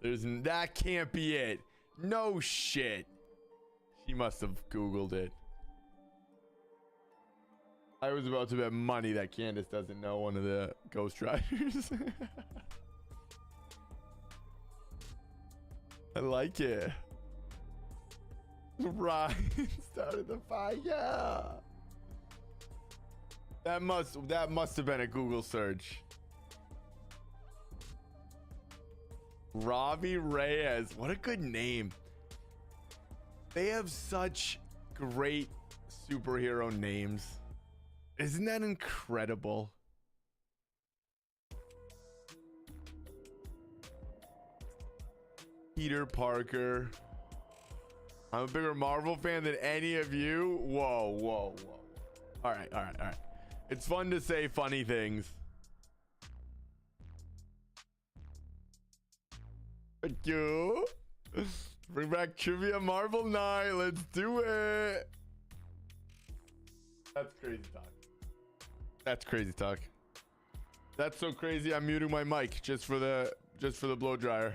That can't be it. No shit. She must have Googled it. I was about to bet money that Candace doesn't know one of the Ghost Riders. I like it. Ryan started the fire. That must have been a Google search. Robbie Reyes. What a good name. They have such great superhero names. Isn't that incredible? Peter Parker. I'm a bigger Marvel fan than any of you. Whoa, whoa, whoa. All right, all right, all right. It's fun to say funny things. Thank you. Bring back Trivia Marvel Night. Let's do it. That's crazy talk. That's crazy talk. That's so crazy. I'm muting my mic just for the blow dryer.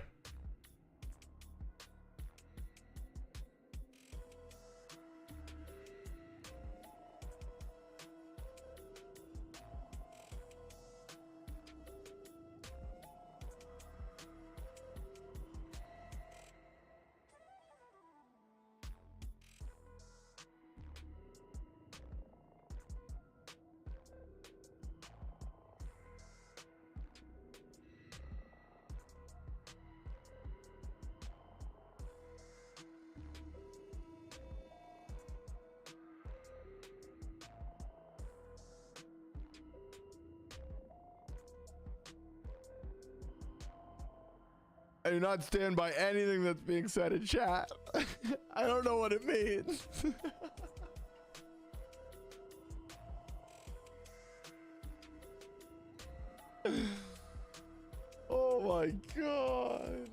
I do not stand by anything that's being said in chat. I don't know what it means. Oh my god.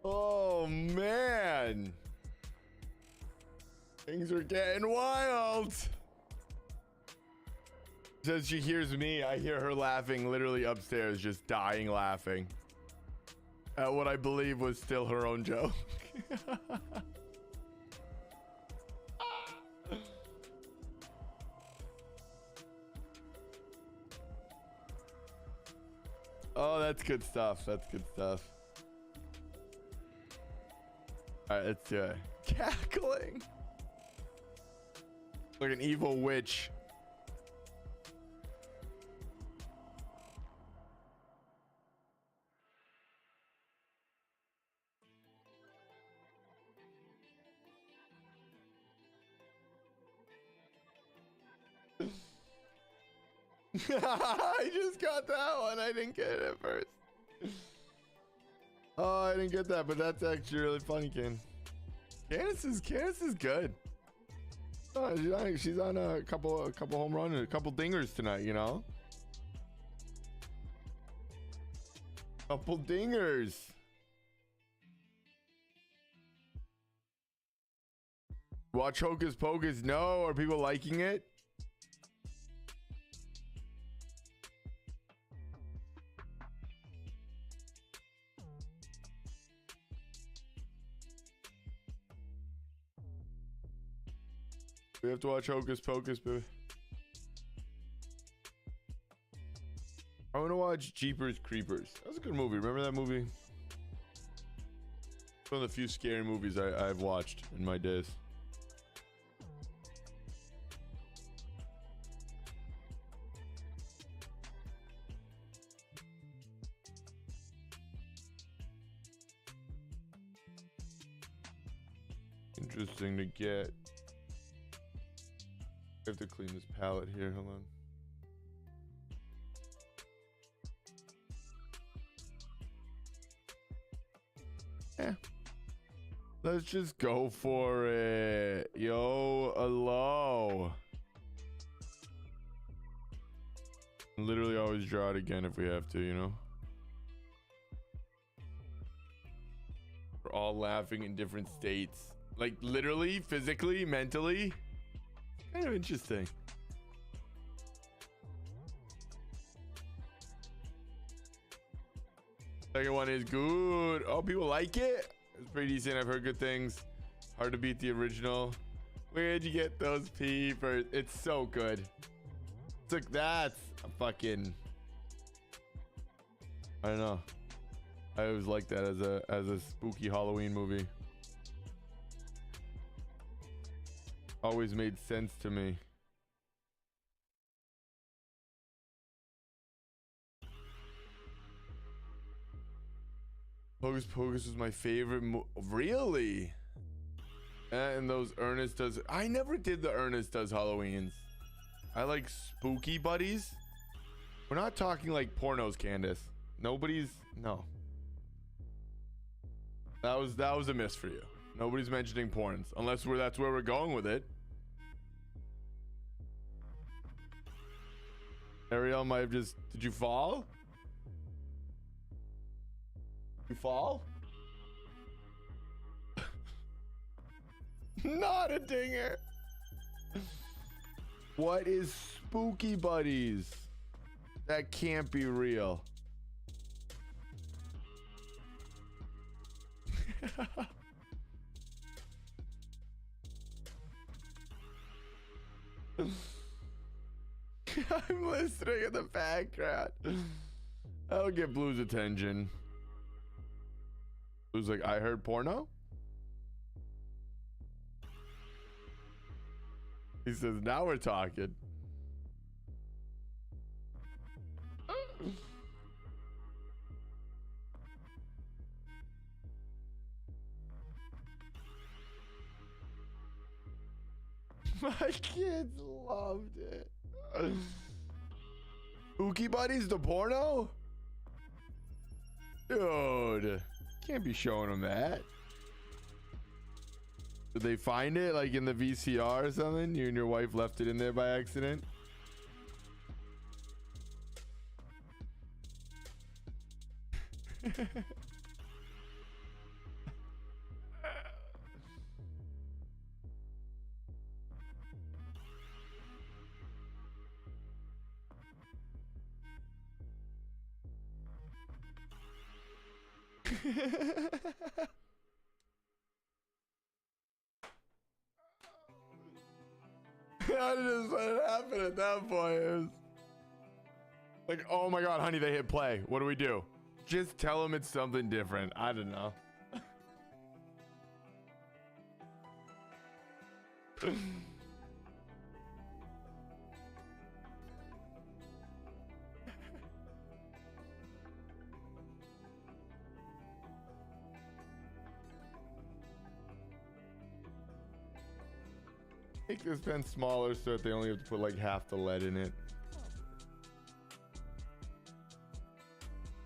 Oh man. Things are getting wild. Says she hears me. I hear her laughing literally upstairs, just dying laughing at what I believe was still her own joke. Oh, that's good stuff. That's good stuff. All right, let's do it. Cackling like an evil witch. I just got that one. I didn't get it at first. Oh, I didn't get that, but that's actually really funny, Ken. Candace is good. Oh, she's on a couple home runs and a couple dingers tonight, you know? Couple dingers. Watch Hocus Pocus. No, are people liking it? We have to watch Hocus Pocus, baby. I want to watch Jeepers Creepers. That was a good movie. Remember that movie? One of the few scary movies I've watched in my days. Interesting to get. I have to clean this palette here. Hold on. Yeah. Let's just go for it. Yo, hello. Literally always draw it again if we have to, you know? We're all laughing in different states. Like literally, physically, mentally. Kind of interesting. Second one is good. Oh, people like it? It's pretty decent. I've heard good things. Hard to beat the original. Where'd you get those peepers? It's so good. Look, that's a fucking... I don't know. I always like that as a spooky Halloween movie. Always made sense to me. Hocus Pocus was my favorite really? And those Ernest Does... I never did the Ernest Does Halloweens. I like spooky buddies. We're not talking like pornos, Candace. Nobody's... No. That was a miss for you. Nobody's mentioning porns. Unless that's where we're going with it. Ariel might have just... Did you fall? You fall? Not a dinger. What is spooky buddies? That can't be real. I'm listening in the background. I'll get Blue's attention. Blue's like, I heard porno? He says, now we're talking. My kids loved it. Spooky Buddies, the porno? Dude, can't be showing them that. Did they find it like in the VCR or something? You and your wife left it in there by accident? I just let it happen at that point. It was like, oh my god, honey, they hit play. What do we do? Just tell them it's something different. I don't know. Make this pen smaller so that they only have to put like half the lead in it.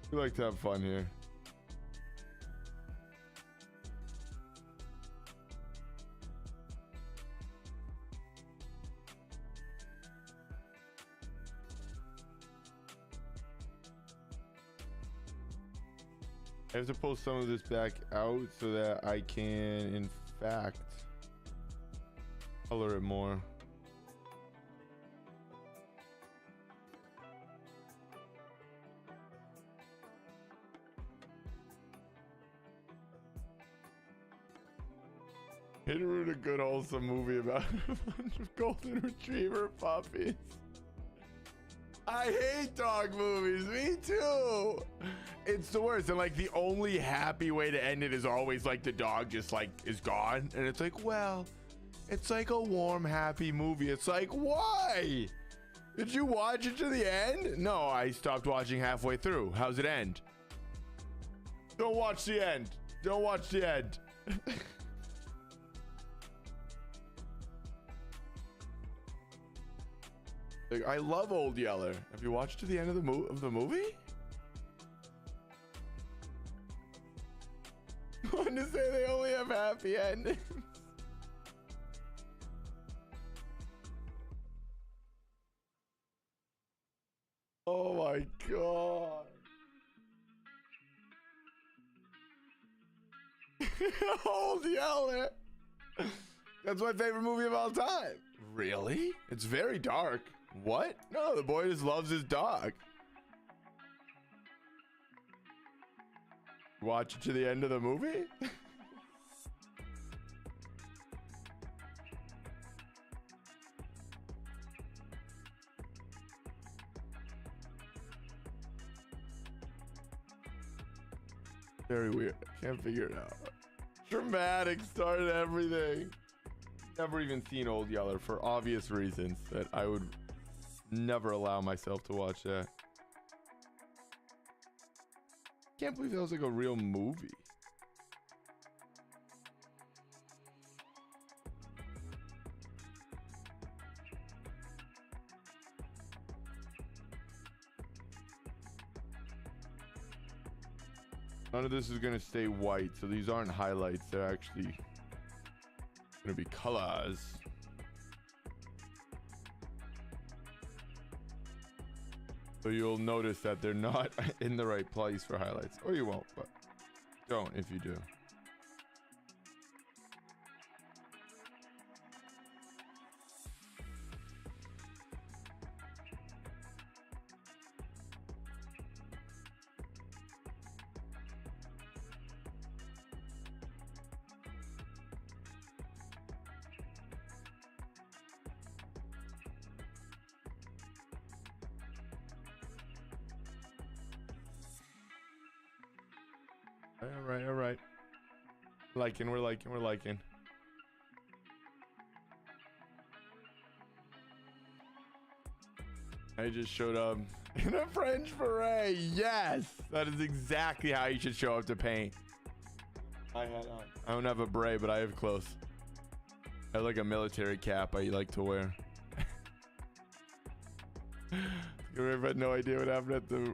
We like to have fun here. I have to pull some of this back out so that I can, in fact, color it more. Hit a good wholesome movie about a bunch of golden retriever puppies. I hate dog movies. Me too. It's the worst. And like the only happy way to end it is always like the dog just like is gone. And it's like, well, it's like a warm, happy movie. It's like, why? Did you watch it to the end? No, I stopped watching halfway through. How's it end? Don't watch the end. Don't watch the end. Like, I love Old Yeller. Have you watched to the end of the movie? I want to say they only have happy endings. Oh my god. Old Yeller. That's my favorite movie of all time. Really? It's very dark. What? No, the boy just loves his dog. Watch it to the end of the movie? Very weird. Can't figure it out. Dramatic started everything. Never even seen Old Yeller for obvious reasons that I would never allow myself to watch that. Can't believe that was like a real movie. None of this is going to stay white, so these aren't highlights. They're actually going to be colors. So you'll notice that they're not in the right place for highlights. Or you won't, but don't if you do. All right. We're liking. I just showed up in a French beret. Yes, that is exactly how you should show up to paint. I don't have a beret, but I have clothes. I have like a military cap I like to wear. I've had no idea what happened at the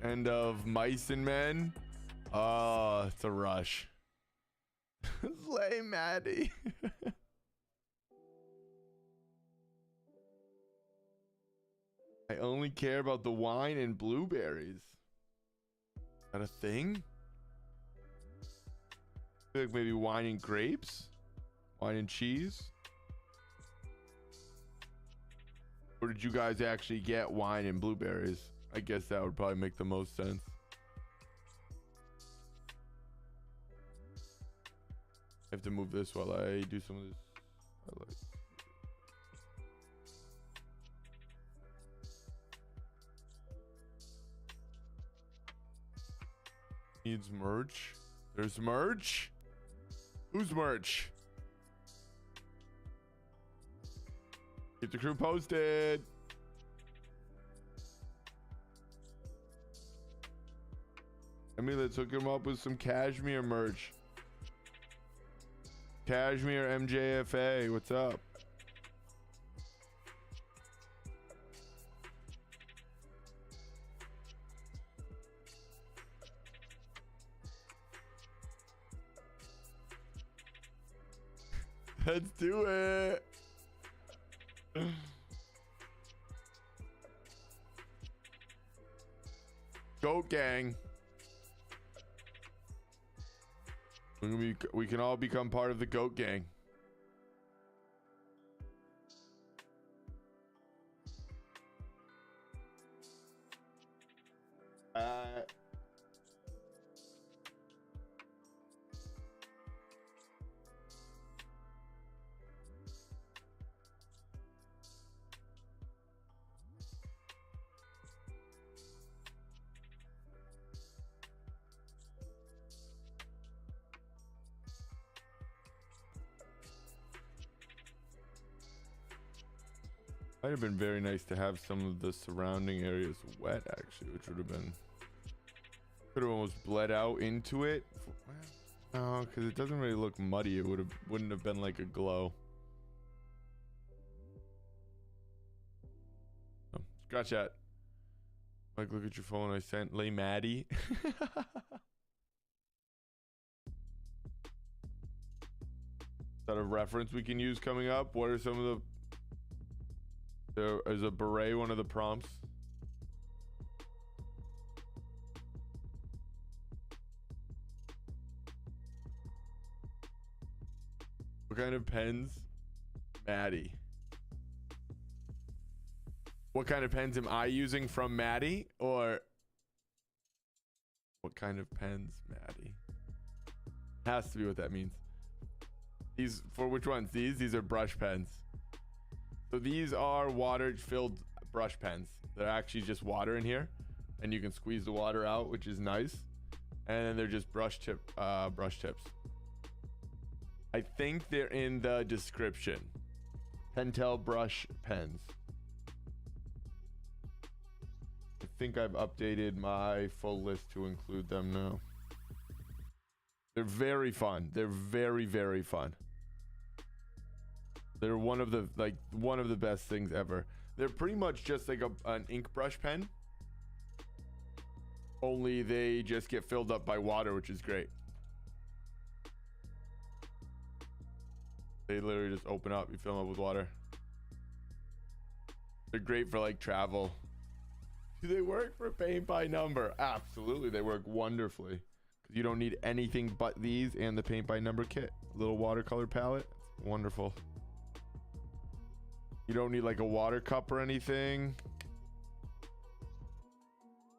end of Mice and Men. Oh, it's a rush. Slay Maddie. I only care about the wine and blueberries. Is that a thing? I feel like maybe wine and grapes? Wine and cheese? Or did you guys actually get wine and blueberries? I guess that would probably make the most sense. I have to move this while I do some of this. Needs merch. There's merch. Who's merch? Keep the crew posted. I mean, let's hook him up with some cashmere merch. Cashmere MJFA, what's up? Let's do it. Goat gang. We can all become part of the goat gang. Might have been very nice to have some of the surrounding areas wet, actually, which would have been, could have almost bled out into it. No, because it doesn't really look muddy. It wouldn't have been like a glow. Oh, scratch that. Like, look at your phone. I sent Lay Maddie. Is that a reference we can use coming up? What are some of the... Is a beret one of the prompts? What kind of pens? Maddie. What kind of pens am I using from Maddie? Or what kind of pens, Maddie? Has to be what that means. These, for which ones? These are brush pens. So these are water-filled brush pens. They're actually just water in here, and you can squeeze the water out, which is nice. And then they're just brush tips. I think they're in the description. Pentel brush pens. I think I've updated my full list to include them now. They're very fun. They're very, very fun. They're one of the best things ever. They're pretty much just like an ink brush pen. Only they just get filled up by water, which is great. They literally just open up. You fill them up with water. They're great for like travel. Do they work for paint by number? Absolutely, they work wonderfully. Because you don't need anything but these and the paint by number kit. A little watercolor palette. It's wonderful. You don't need like a water cup or anything.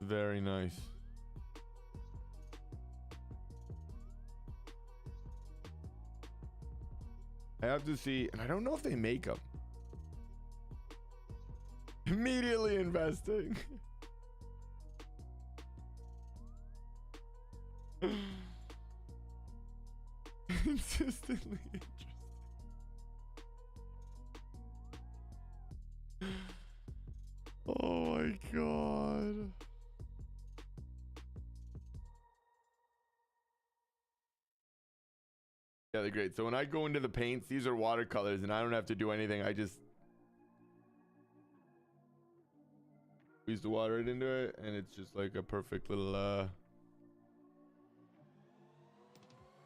Very nice. I have to see, and I don't know if they make them. Immediately investing. Consistently interesting. Oh my god. Yeah, they're great. So when I go into the paints, these are watercolors and I don't have to do anything. I just squeeze the water right into it and it's just like a perfect little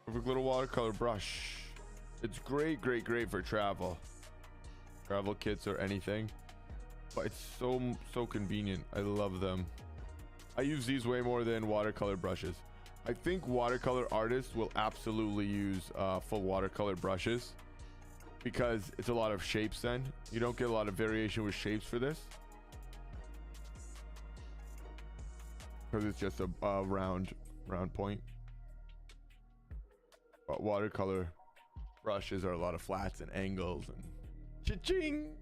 watercolor brush. It's great for travel kits or anything, but it's so convenient. I love them. I use these way more than watercolor brushes. I think watercolor artists will absolutely use full watercolor brushes because it's a lot of shapes. Then you don't get a lot of variation with shapes for this because it's just a round point. But watercolor brushes are a lot of flats and angles and cha-ching.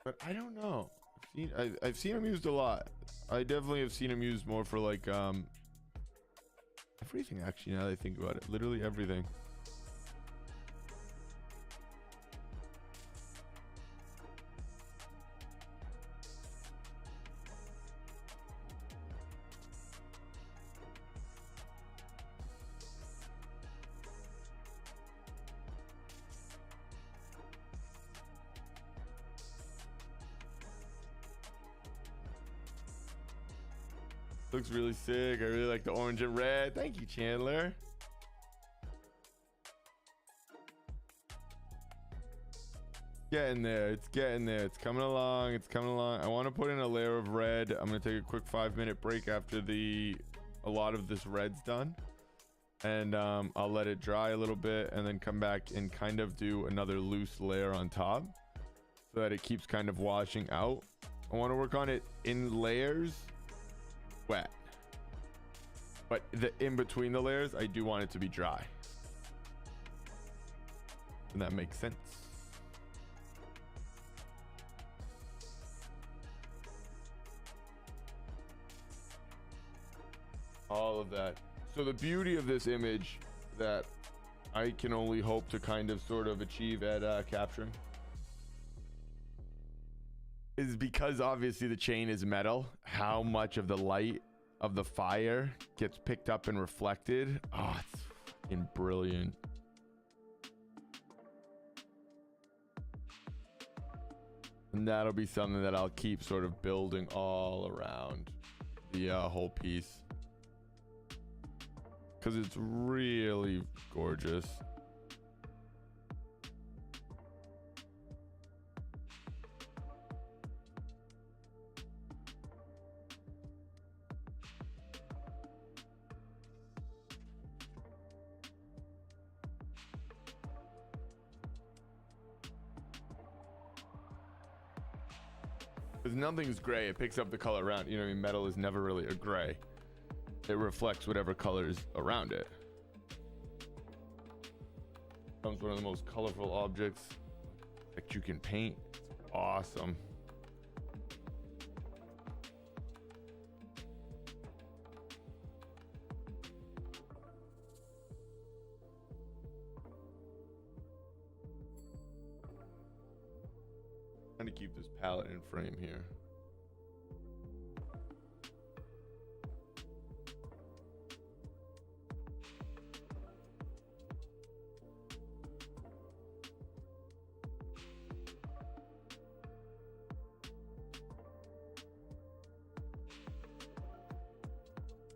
But I don't know. I've seen them used a lot. I definitely have seen them used more for like everything actually, now that I think about it. Literally everything. Looks really sick. I really like the orange and red. Thank you, Chandler. Getting there. It's getting there. It's coming along. It's coming along. I want to put in a layer of red. I'm going to take a quick 5-minute break after a lot of this red's done. And I'll let it dry a little bit and then come back and kind of do another loose layer on top so that it keeps kind of washing out. I want to work on it in layers. Wet, but in between the layers I do want it to be dry, and that makes sense. All of that. So the beauty of this image that I can only hope to kind of sort of achieve at capturing is because obviously the chain is metal, how much of the light of the fire gets picked up and reflected. Oh, it's fucking brilliant. And that'll be something that I'll keep sort of building all around the whole piece because it's really gorgeous. Because nothing's gray, it picks up the color around. You know what I mean? Metal is never really a gray. It reflects whatever color is around it. Becomes one of the most colorful objects that you can paint. Awesome. Trying to keep this palette in frame here.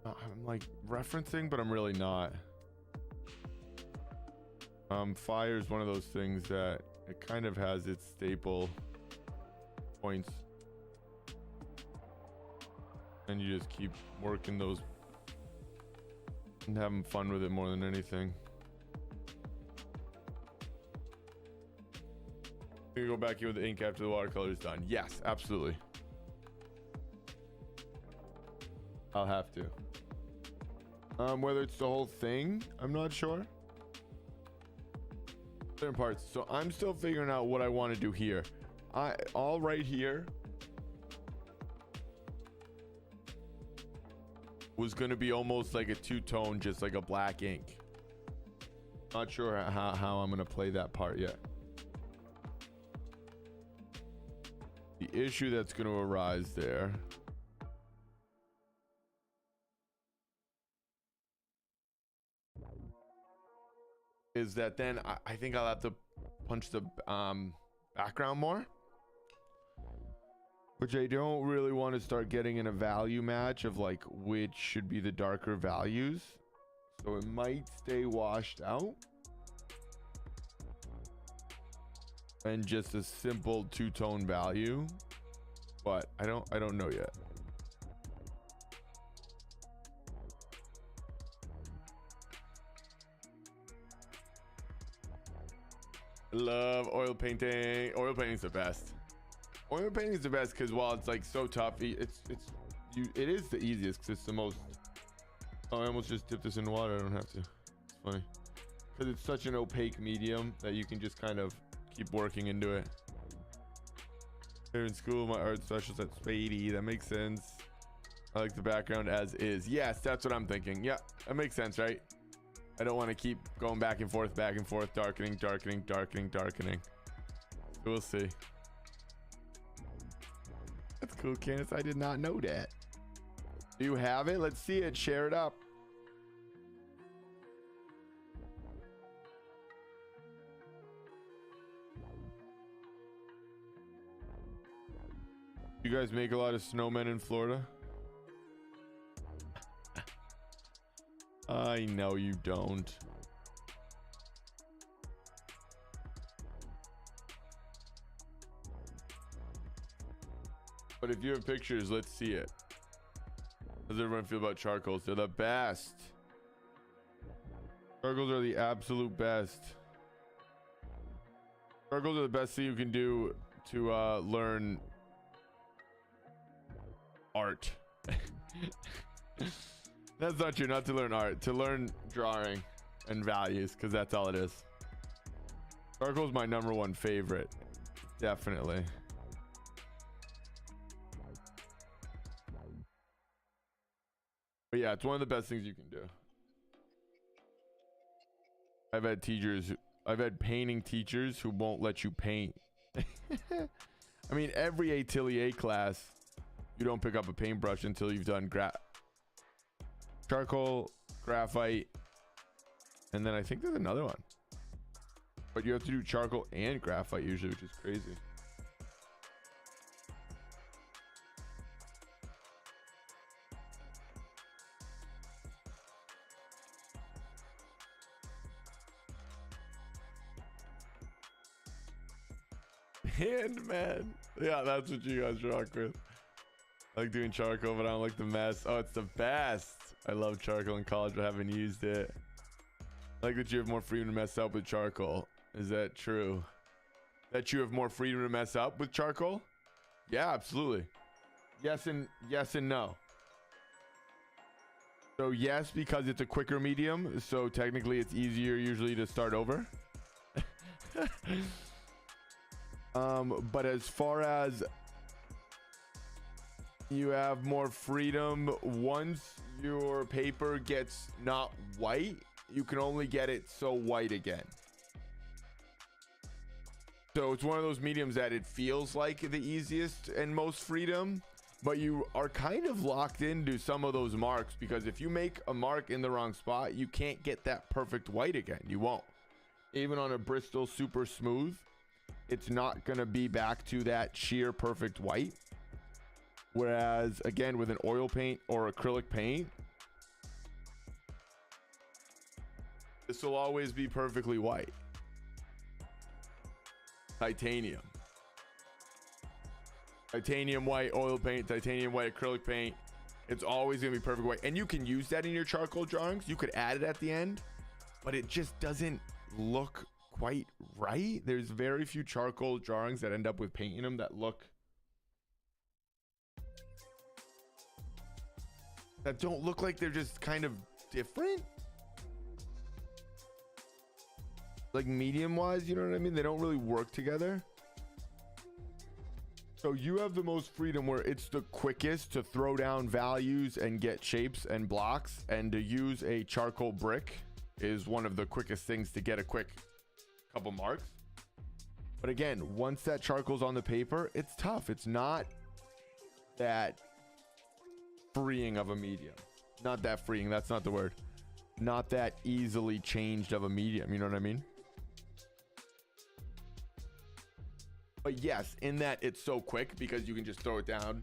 I'm like referencing, but I'm really not. Fire is one of those things that it kind of has its staple points, and you just keep working those and having fun with it more than anything. You go back in with the ink after the watercolor is done. Yes, absolutely. I'll have to. Whether it's the whole thing, I'm not sure. Certain parts. So I'm still figuring out what I want to do here. All right here was going to be almost like a two-tone, just like a black ink. Not sure how I'm going to play that part yet. The issue that's going to arise there is that then I think I'll have to punch the background more, which I don't really want to start getting in a value match of like which should be the darker values. So it might stay washed out and just a simple two-tone value, but I don't know yet. Love oil painting. Oil painting's the best. Oil painting is the best because while it's like so tough, it is the easiest because it's the most. Oh, I almost just dipped this in water. I don't have to. It's funny because it's such an opaque medium that you can just kind of keep working into it. Here in school, my art special's at Spady. That makes sense. I like the background as is. Yes, that's what I'm thinking. Yeah, that makes sense, right? I don't want to keep going back and forth, darkening. We'll see. That's cool, Candace. I did not know that. Do you have it? Let's see it. Share it up. You guys make a lot of snowmen in Florida? I know you don't. But if you have pictures, let's see it. How does everyone feel about charcoals? They're the best. Charcoals are the absolute best. Charcoals are the best thing you can do to learn art. That's not true. Not to learn art, to learn drawing and values, because that's all it is. Charcoal is my #1 favorite, definitely. But yeah, it's one of the best things you can do. I've had painting teachers who won't let you paint. I mean, every atelier class, you don't pick up a paintbrush until you've done charcoal, graphite, and then I think there's another one. But you have to do charcoal and graphite usually, which is crazy. Handman. Yeah, that's what you guys rock with. I like doing charcoal, but I don't like the mess. Oh, it's the best. I love charcoal in college, but haven't used it. I like that you have more freedom to mess up with charcoal. Is that true? That you have more freedom to mess up with charcoal? Yeah, absolutely. Yes and no. So yes, because it's a quicker medium, so technically it's easier usually to start over. But as far as you have more freedom, once your paper gets not white, you can only get it so white again. So it's one of those mediums that it feels like the easiest and most freedom, but you are kind of locked into some of those marks, because if you make a mark in the wrong spot, you can't get that perfect white again. You won't. Even on a Bristol super smooth, it's not going to be back to that sheer perfect white. Whereas again, with an oil paint or acrylic paint, this will always be perfectly white. Titanium white oil paint, titanium white acrylic paint, it's always gonna be perfect white. And you can use that in your charcoal drawings. You could add it at the end, but it just doesn't look quite right. There's very few charcoal drawings that end up with paint in them that don't look like they're just kind of different, like medium wise, you know what I mean? They don't really work together. So you have the most freedom where it's the quickest to throw down values and get shapes and blocks, and to use a charcoal brick is one of the quickest things to get a quick couple marks. But again, once that charcoal's on the paper, it's tough. It's not that freeing of a medium. Not that freeing, that's not the word. Not that easily changed of a medium, you know what I mean? But yes, in that it's so quick because you can just throw it down.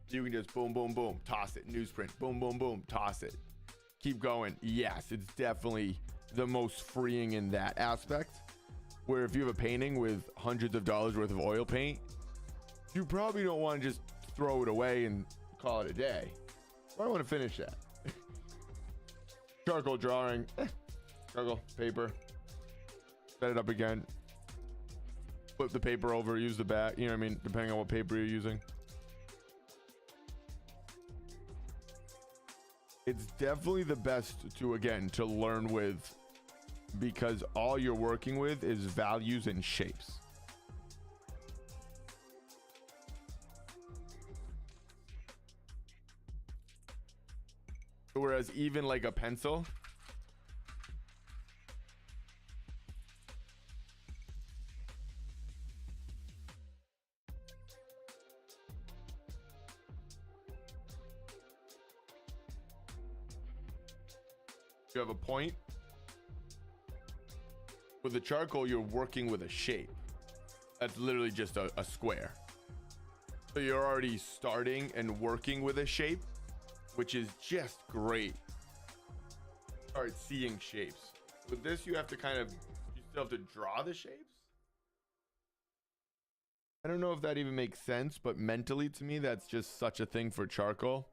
You can just boom, boom, boom, toss it, newsprint, boom, boom, boom, toss it. Keep going. Yes, it's definitely the most freeing in that aspect. Where if you have a painting with hundreds of dollars worth of oil paint, you probably don't want to just throw it away and call it a day. I want to finish that. Charcoal drawing, charcoal paper, set it up again, flip the paper over, use the back, you know what I mean, depending on what paper you're using. It's definitely the best to learn with, because all you're working with is values and shapes. Whereas even like a pencil, you have a point. With the charcoal, you're working with a shape. That's literally just a square. So you're already starting and working with a shape, which is just great. Start seeing shapes. With this, you still have to draw the shapes. I don't know if that even makes sense, but mentally to me, that's just such a thing for charcoal.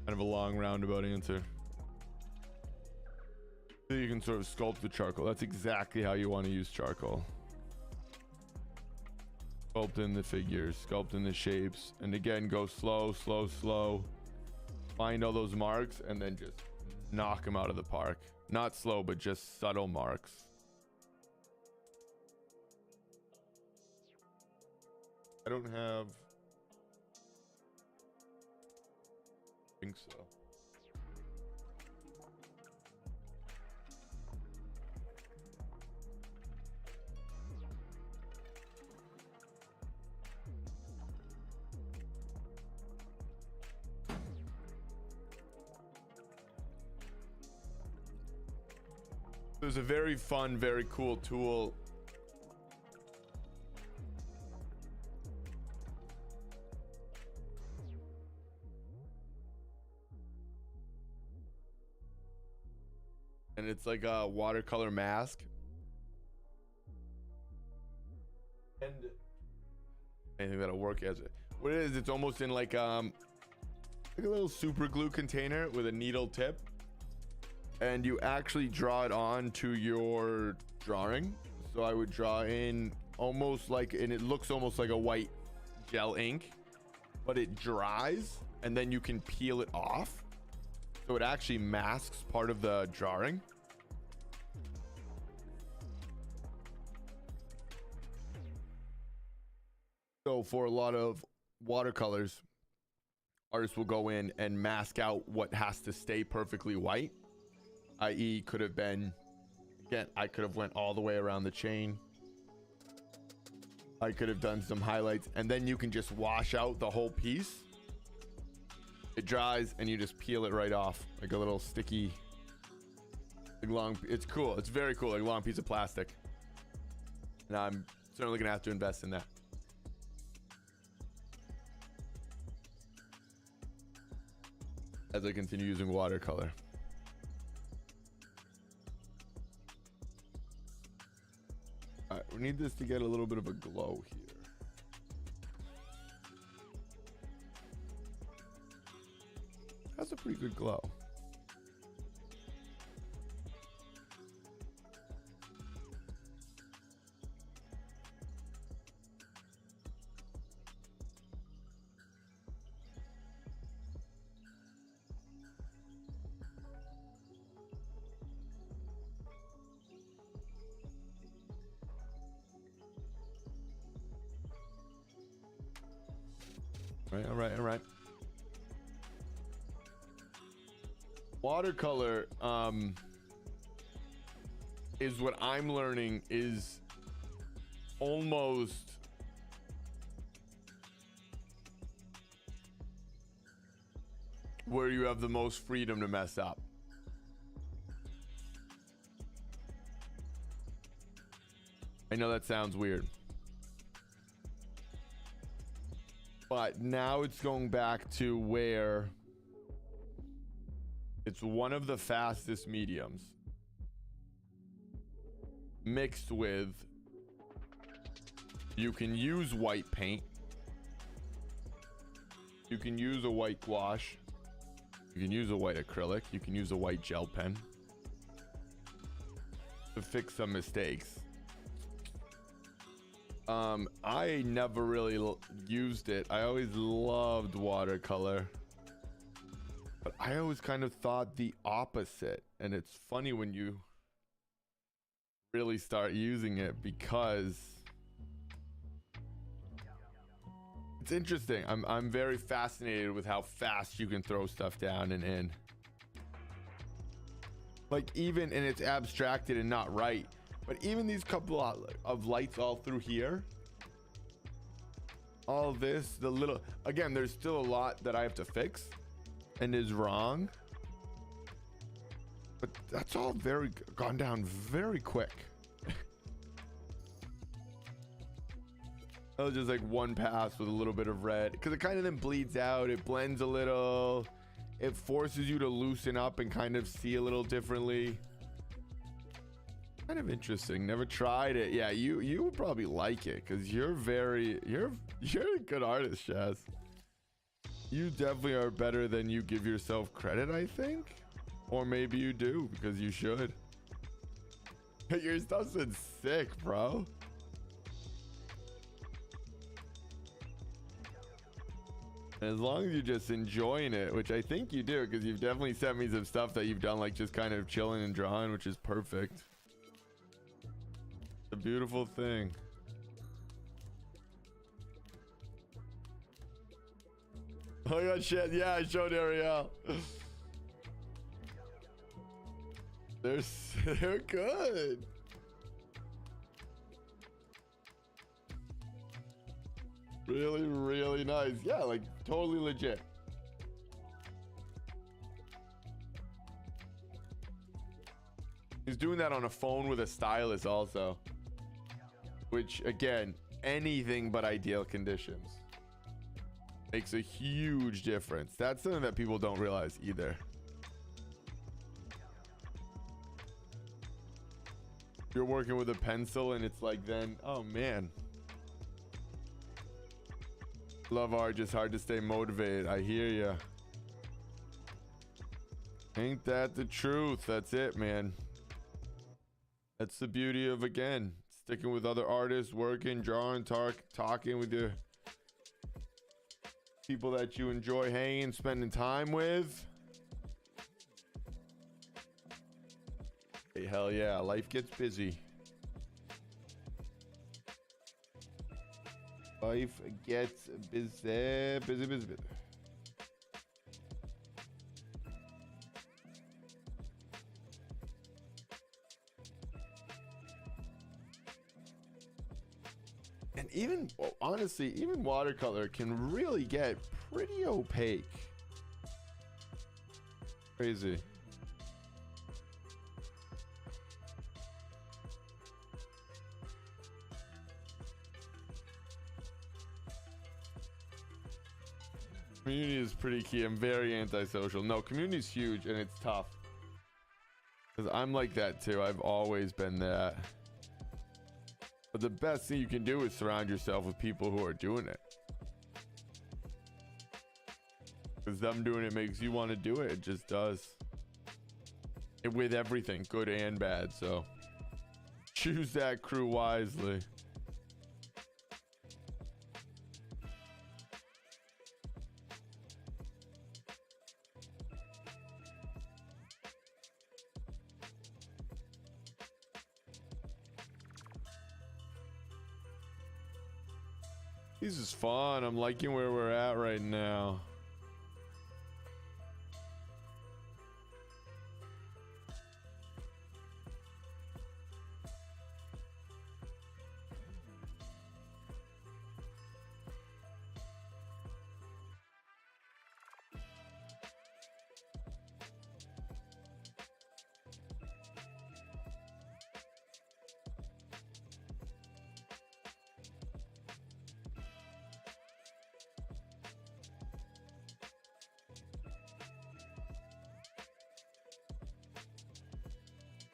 Kind of a long roundabout answer. So you can sort of sculpt the charcoal. That's exactly how you want to use charcoal. Sculpt in the figures, sculpt in the shapes, and again, go slow, slow, slow. Find all those marks and then just knock them out of the park. Not slow, but just subtle marks. I don't have... I think so. There's a very fun, very cool tool. And it's like a watercolor mask. And I think that'll work as it. What it is, it's almost in like a little super glue container with a needle tip. And you actually draw it onto your drawing. So I would draw in almost like, and it looks almost like a white gel ink, but it dries and then you can peel it off. So it actually masks part of the drawing. So for a lot of watercolors, artists will go in and mask out what has to stay perfectly white, i.e. could have been, again, I could have went all the way around the chain. I could have done some highlights, and then you can just wash out the whole piece. It dries and you just peel it right off like a little sticky, like long. It's cool. It's very cool, like a long piece of plastic. And I'm certainly gonna have to invest in that. As I continue using watercolor. All right, we need this to get a little bit of a glow here. That's a pretty good glow. All right. Watercolor is what I'm learning is almost where you have the most freedom to mess up. I know that sounds weird. But now it's going back to where it's one of the fastest mediums mixed with you can use white paint, you can use a white gouache, you can use a white acrylic, you can use a white gel pen to fix some mistakes. I never really used it. I always loved watercolor, but I always kind of thought the opposite. And it's funny when you really start using it because it's interesting. I'm very fascinated with how fast you can throw stuff down and in. Like even, and it's abstracted and not right. But even these couple of lights all through here, all this, the little, again, there's still a lot that I have to fix and is wrong. But that's all gone down very quick. That was just like one pass with a little bit of red because it kind of then bleeds out. It blends a little. It forces you to loosen up and kind of see a little differently. Kind of interesting. Never tried it. Yeah, you would probably like it because you're a good artist, Chaz. You definitely are better than you give yourself credit, I think. Or maybe you do because you should. Your stuff's been sick, bro. As long as you're just enjoying it, which I think you do because you've definitely sent me some stuff that you've done like just kind of chilling and drawing, which is perfect. A beautiful thing. Oh my god, shit. Yeah, I showed Ariel. They're good. Really, really nice. Yeah, like totally legit. He's doing that on a phone with a stylus also. Which, again, anything but ideal conditions makes a huge difference. That's something that people don't realize either. You're working with a pencil and it's like then, oh man. Love art, just hard to stay motivated. I hear ya. Ain't that the truth? That's it, man. That's the beauty of, again, sticking with other artists, working, drawing, talking with your people that you enjoy hanging, spending time with. day. Hell yeah, life gets busy. Life gets busy, busy, busy, busy. And even, well, honestly, even watercolor can really get pretty opaque. Crazy. Community is pretty key. I'm very antisocial. No, community is huge and it's tough. Because I'm like that too. I've always been that. But the best thing you can do is surround yourself with people who are doing it. Because them doing it makes you want to do it. It just does. With everything, good and bad. So choose that crew wisely. This is fun. I'm liking where we're at right now.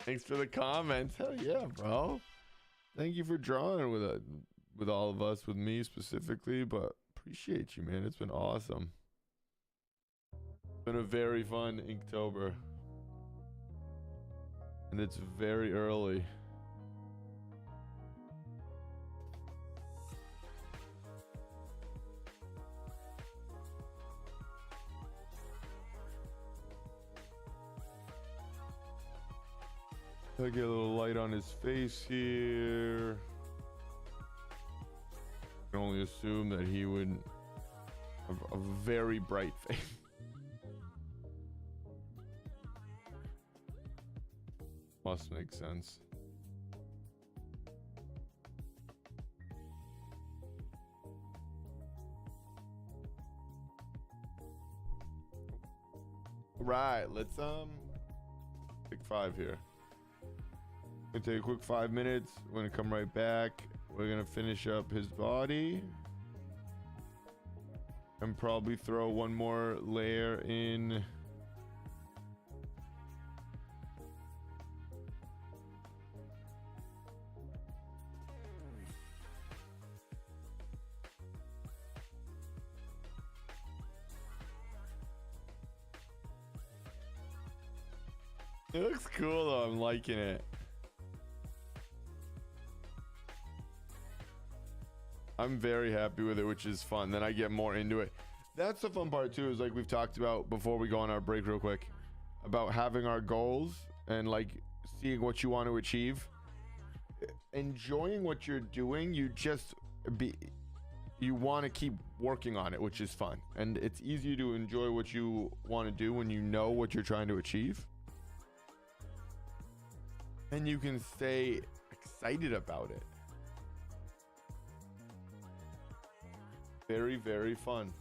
Thanks for the comments. Hell yeah, bro. Thank you for drawing with all of us, with me specifically, but appreciate you, man. It's been awesome. It's been a very fun Inktober. And it's very early. I get a little light on his face here. I can only assume that he would have a very bright face. Must make sense. Right, let's pick 5 here. We're gonna take a quick 5 minutes. We're gonna come right back. We're gonna finish up his body and probably throw one more layer in. It looks cool though. I'm liking it. I'm very happy with it, which is fun. Then I get more into it. That's the fun part too, is like we've talked about before we go on our break real quick, about having our goals and like seeing what you want to achieve. Enjoying what you're doing, you want to keep working on it, which is fun. And it's easier to enjoy what you want to do when you know what you're trying to achieve. And you can stay excited about it. Very, very fun.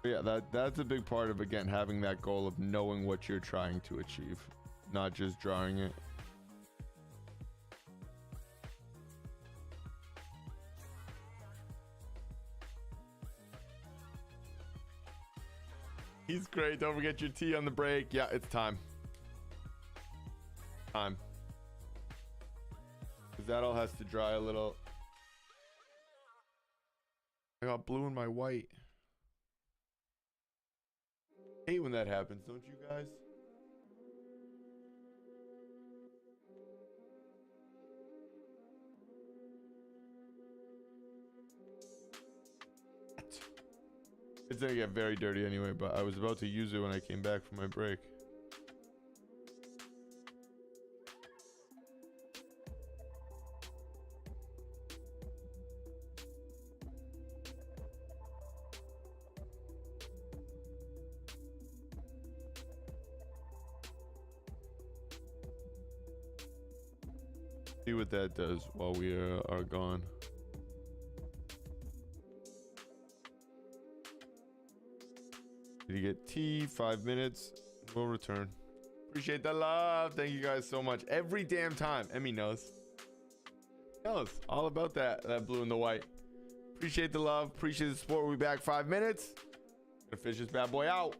But yeah, that's a big part of, again, having that goal of knowing what you're trying to achieve, not just drawing it. He's great. Don't forget your tea on the break. Yeah, it's time. Time. Because that all has to dry a little. I got blue in my white. Hate when that happens, don't you guys? It's gonna get very dirty anyway, but I was about to use it when I came back from my break. See what that does while we are gone. Did you get tea? 5 minutes. We'll return. Appreciate the love. Thank you guys so much. Every damn time. Emmy knows. Knows all about that blue and the white. Appreciate the love. Appreciate the support. We'll be back 5 minutes. Gonna fish this bad boy out.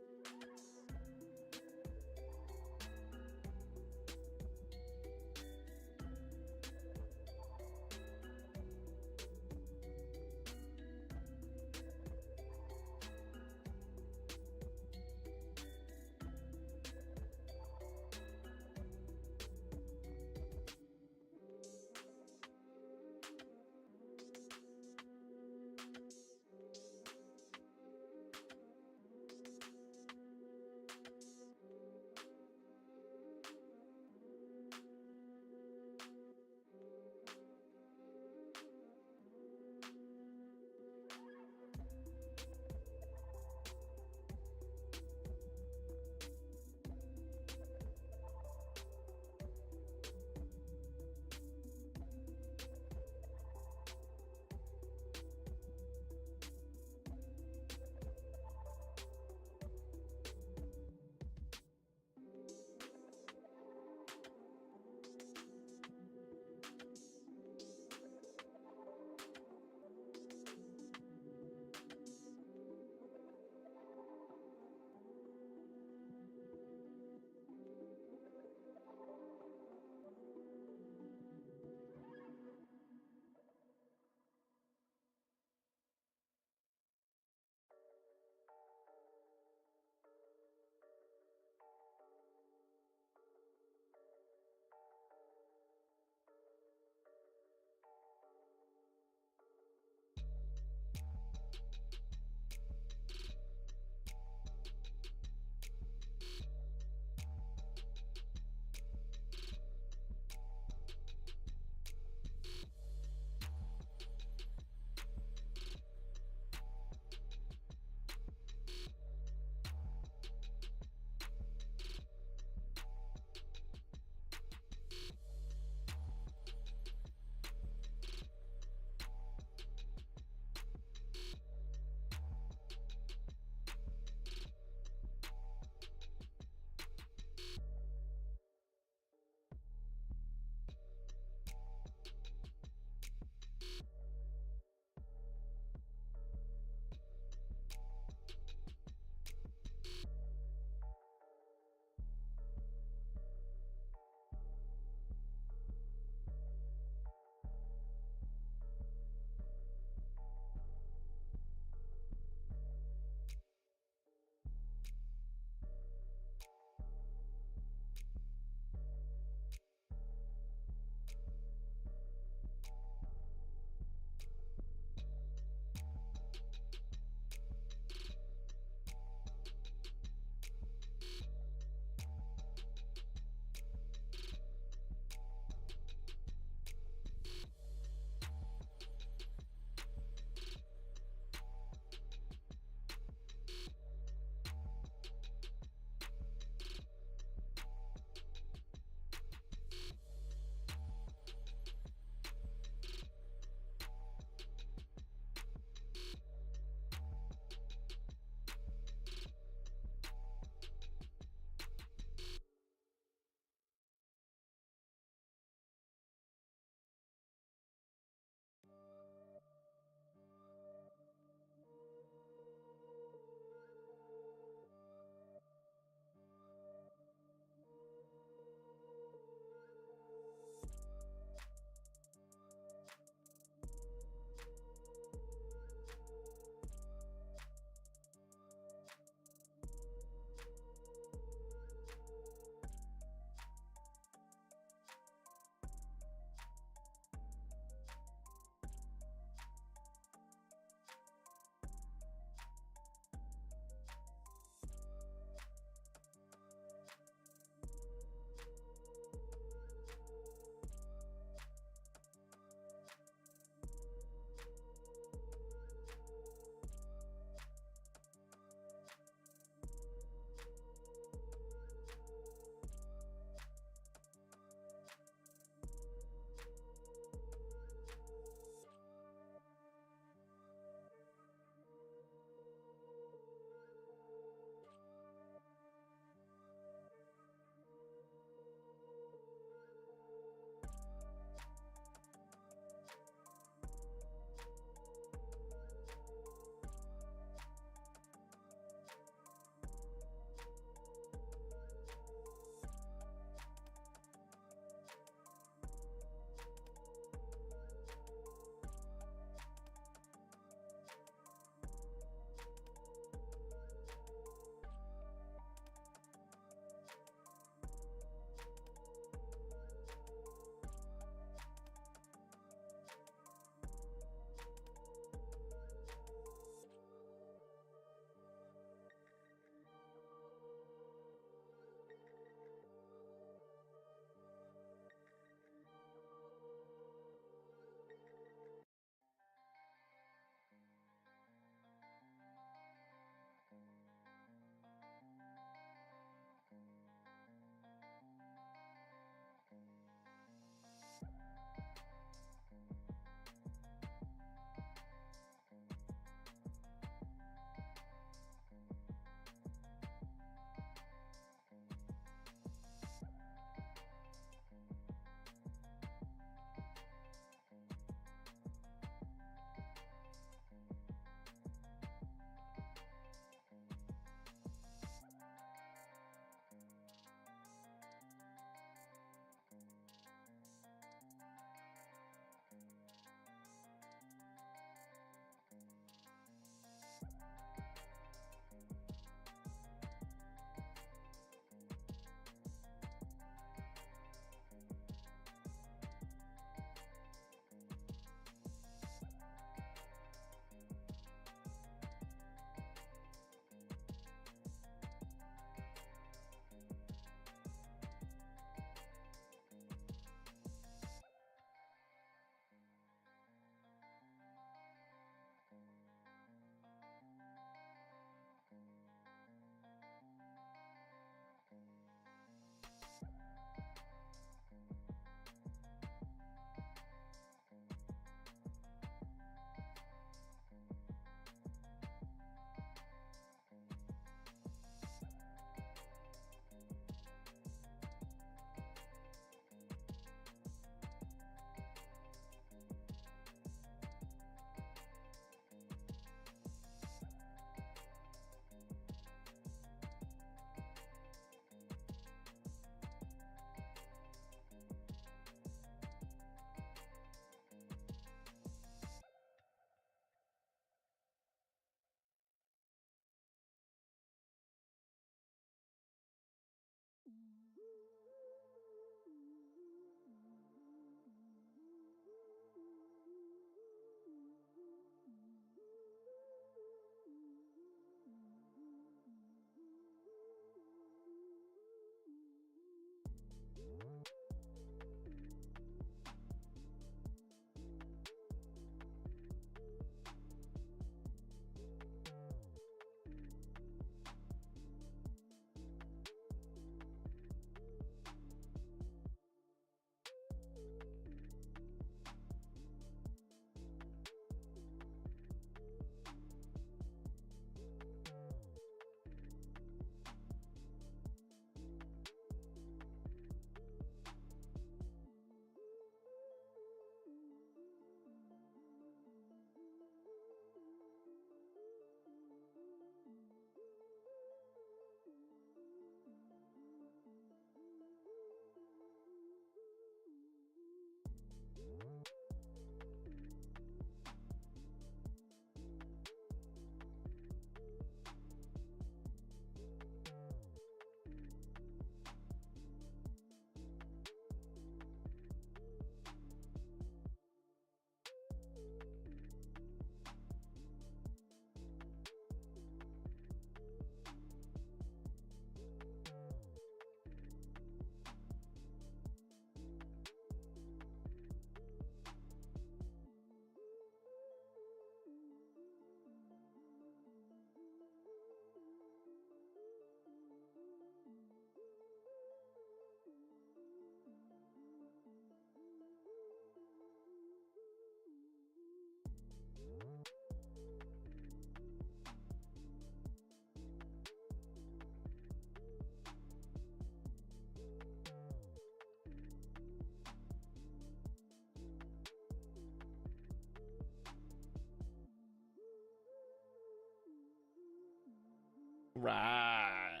Right.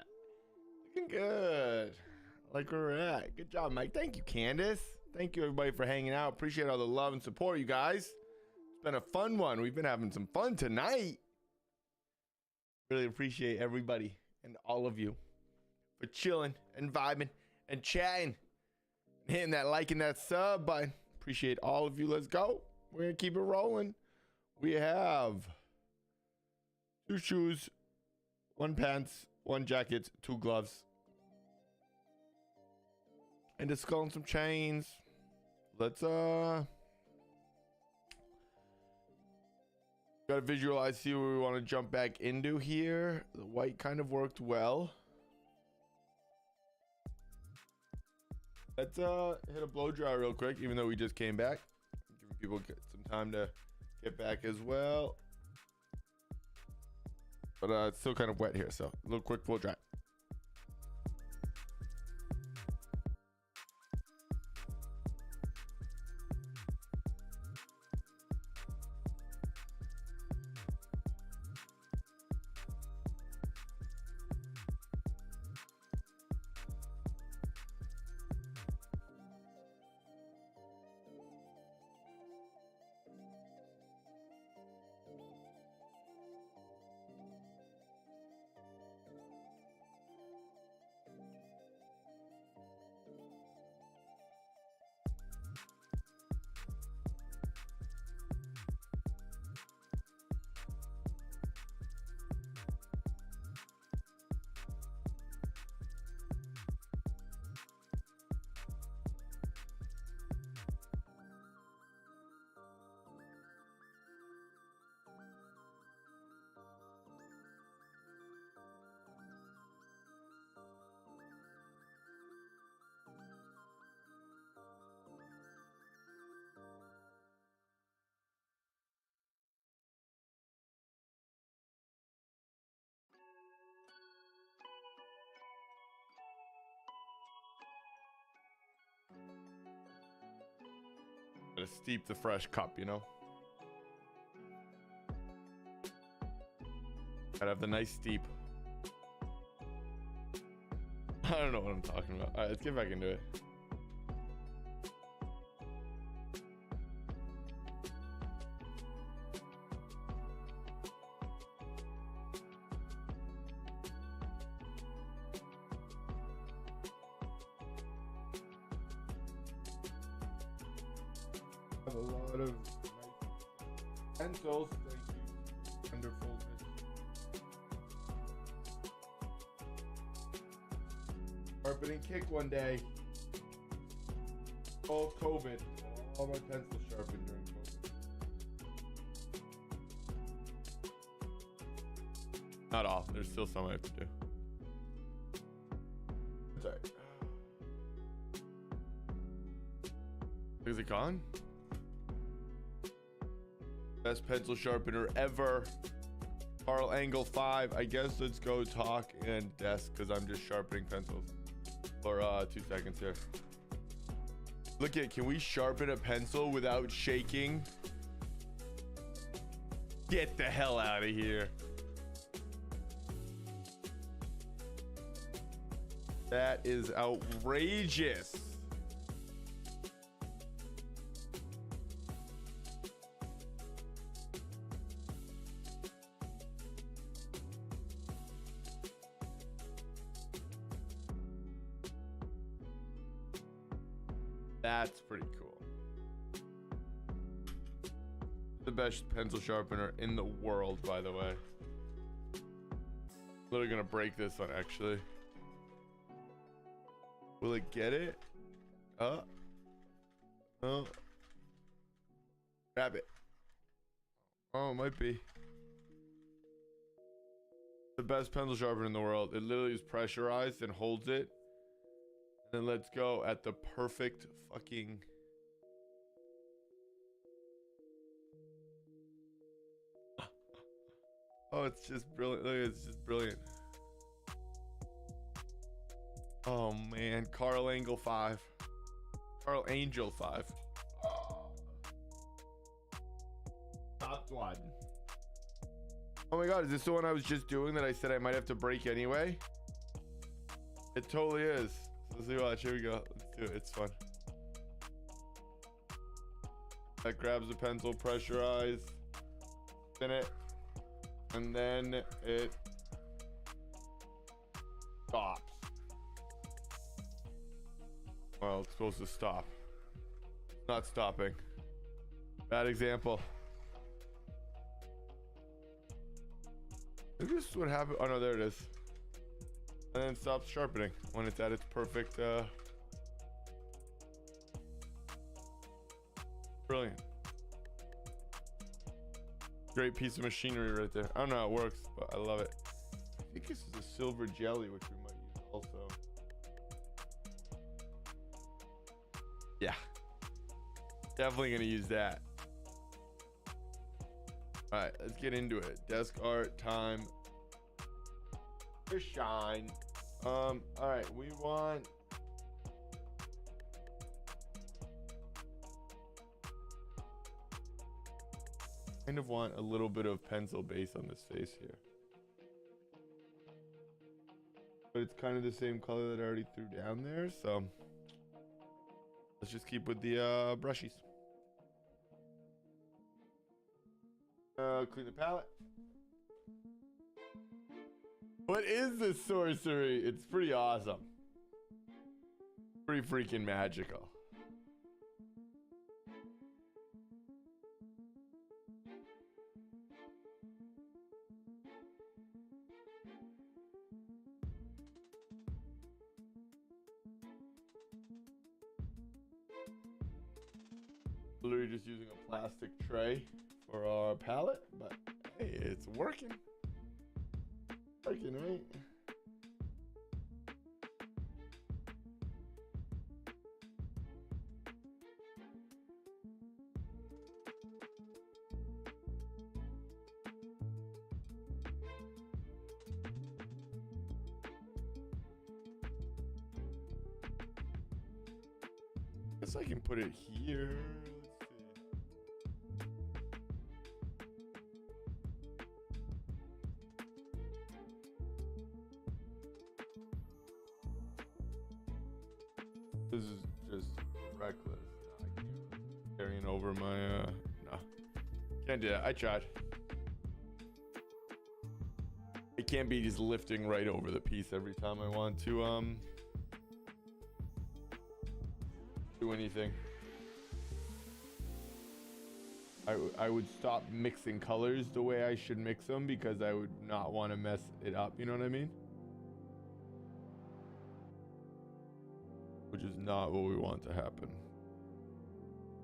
Looking good. Like where we're at. Good job, Mike. Thank you, Candace. Thank you, everybody, for hanging out. Appreciate all the love and support, you guys. It's been a fun one. We've been having some fun tonight. Really appreciate everybody and all of you for chilling and vibing and chatting and hitting that like and that sub button. Appreciate all of you. Let's go. We're going to keep it rolling. We have 2 shoes, 1 pants, 1 jacket, 2 gloves, and a skull and some chains. Let's gotta visualize, see where we want to jump back into here. The white kind of worked well. Let's hit a blow dry real quick, even though we just came back. Giving people some time to get back as well. But it's still kind of wet here, so a little quick blow dry. Gotta steep the fresh cup, you know? Gotta have the nice steep. I don't know what I'm talking about. All right, let's get back into it. A lot of pencils. Thank you. Wonderful. Sharpening kick one day. All COVID. All my pencils sharpened during COVID. Not all. There's still some I have to do. Sorry. Is it gone? Best pencil sharpener ever. Carl Angle 5. I guess let's go talk and desk because I'm just sharpening pencils for 2 seconds here. Look at, can we sharpen a pencil without shaking? Get the hell out of here. That is outrageous. That's pretty cool. The best pencil sharpener in the world, by the way. Literally gonna break this one, actually. Will it get it? Oh. Grab it. Oh, it might be. The best pencil sharpener in the world. It literally is pressurized and holds it. Then let's go at the perfect fucking... Oh, it's just brilliant. Look, it's just brilliant. Oh man, Carl Angle 5. Carl Angel 5. Oh. Top one. Oh my god, is this the one I was just doing that I said I might have to break anyway? It totally is. Let's see, watch. Here we go. Let's do it. It's fun. That grabs the pencil, pressurize, spin it, and then it stops. Well, it's supposed to stop. It's not stopping. Bad example. Maybe this is what happened. Oh no, there it is. And then stops sharpening when it's at its perfect. Brilliant. Great piece of machinery right there. I don't know how it works, but I love it. I think this is a silver jelly, which we might use also. Yeah. Definitely gonna use that. All right, let's get into it. Desk art time to shine. All right, we want kind of want a little bit of pencil base on this face here, but it's kind of the same color that I already threw down there, so let's just keep with the brushies. Clean the palette. What is this sorcery? It's pretty awesome. Pretty freaking magical. Literally just using a plastic tray for our palette, but hey, it's working. Working, right? Guess I can put it here. This is just reckless. No, I can't. Carrying over my no. Can't do that. I tried. It can't be just lifting right over the piece every time I want to do anything. I would stop mixing colors the way I should mix them because I would not want to mess it up, you know what I mean? Which is not what we want to happen.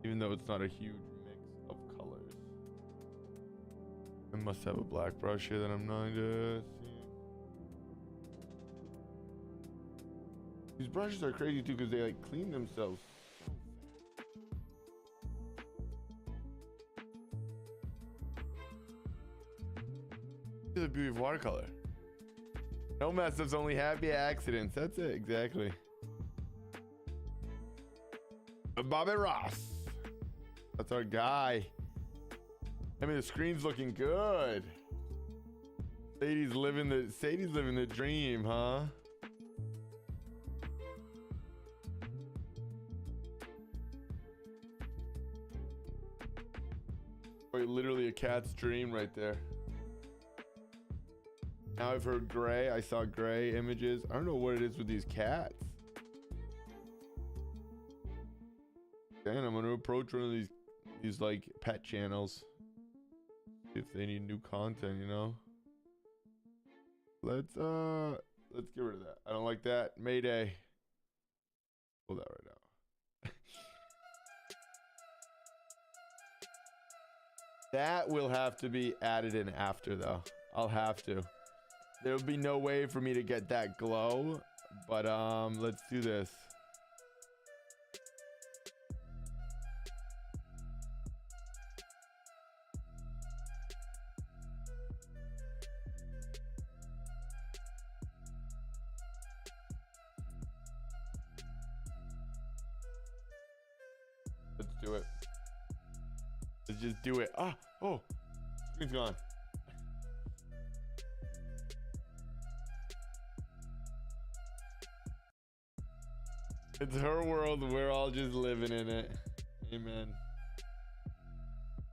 Even though it's not a huge mix of colors. I must have a black brush here that I'm not seeing. These brushes are crazy too because they like clean themselves. The beauty of watercolor. No mess ups, only happy accidents. That's it, exactly. Bobby Ross. That's our guy. I mean, the screen's looking good. Sadie's living the dream, huh? Wait, literally a cat's dream right there. Now I've heard gray. I saw gray images. I don't know what it is with these cats. And I'm gonna approach one of these like pet channels. See if they need new content, you know. Let's get rid of that. I don't like that. Mayday. Pull that right out. That will have to be added in after though. I'll have to. There'll be no way for me to get that glow, but let's do this. Let's do it. Let's just do it. Ah, oh, screen's gone. It's her world. We're all just living in it. Amen.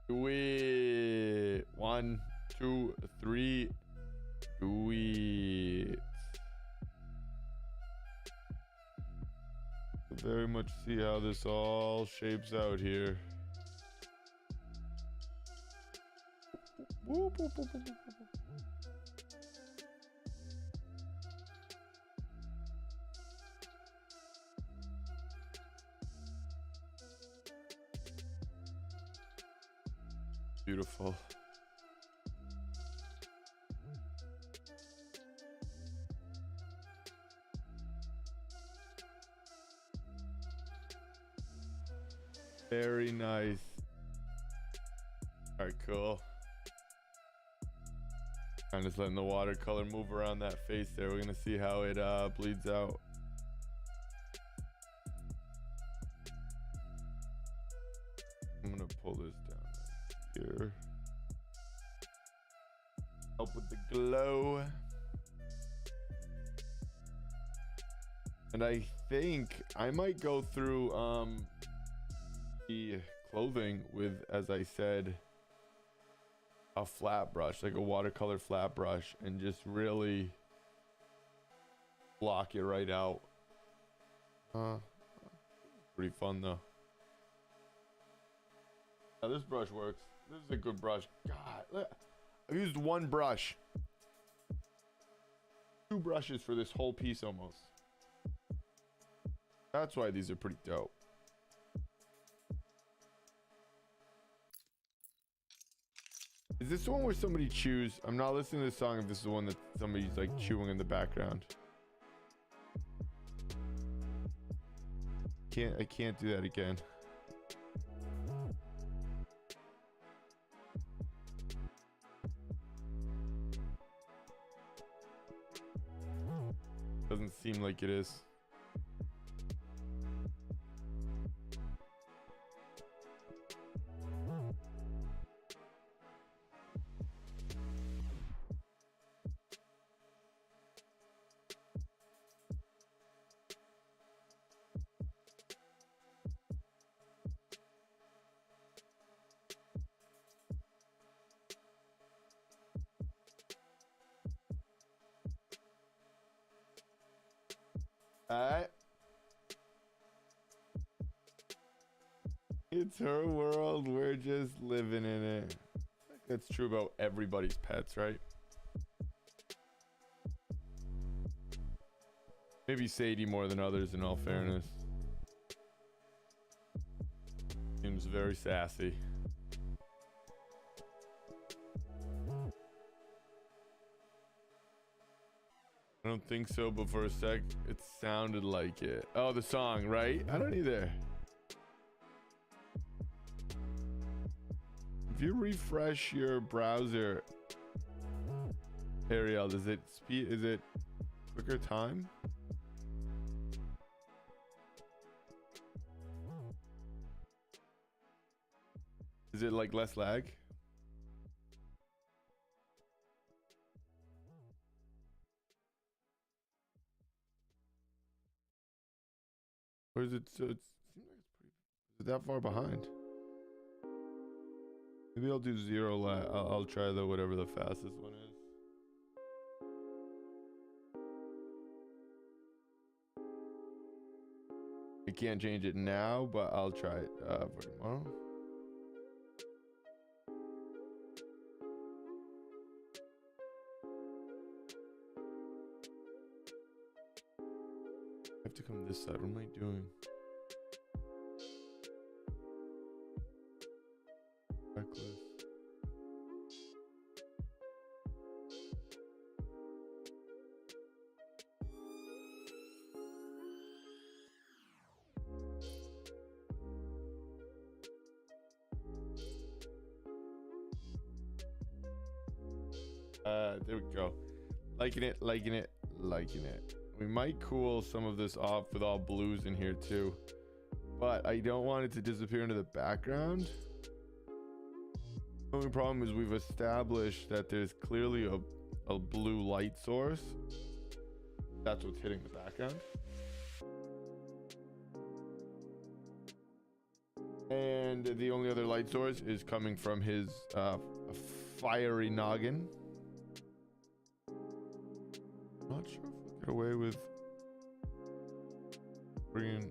Do it. 1, 2, 3. Do it. Very much see how this all shapes out here. Whoop, whoop, whoop, whoop, whoop, whoop. Beautiful. Very nice. All right, cool. I'm just letting the watercolor move around that face there. We're gonna see how it bleeds out. I'm gonna pull this down here. Help with the glow. And I think I might go through the clothing with, as I said, a flat brush, like a watercolor flat brush, and just really block it right out. Pretty fun though. Now this brush works. This is a good brush. God, look, I've used one brush. 2 brushes for this whole piece almost. That's why these are pretty dope. Is this the one where somebody chews? I'm not listening to the song if this is the one that somebody's like chewing in the background. I can't do that again. Doesn't seem like it is. Alright. It's her world. We're just living in it. That's true about everybody's pets, right? Maybe Sadie more than others, in all fairness. Seems very sassy. I don't think so, but for a sec, it sounded like it. Oh, the song, right? I don't either. If you refresh your browser, Ariel, does it speed? Is it quicker time? Is it like less lag? Or is it so? It seems like it's pretty. Is it that far behind? Maybe I'll do 0 lag. I'll try the whatever the fastest one is. I can't change it now, but I'll try it for tomorrow. I have to come this side. What am I doing? Reckless. There we go. Liking it, liking it, liking it. We might cool some of this off with all blues in here too, but I don't want it to disappear into the background. The only problem is we've established that there's clearly a blue light source. That's what's hitting the background. And the only other light source is coming from his fiery noggin. Not sure if we'll get away with bringing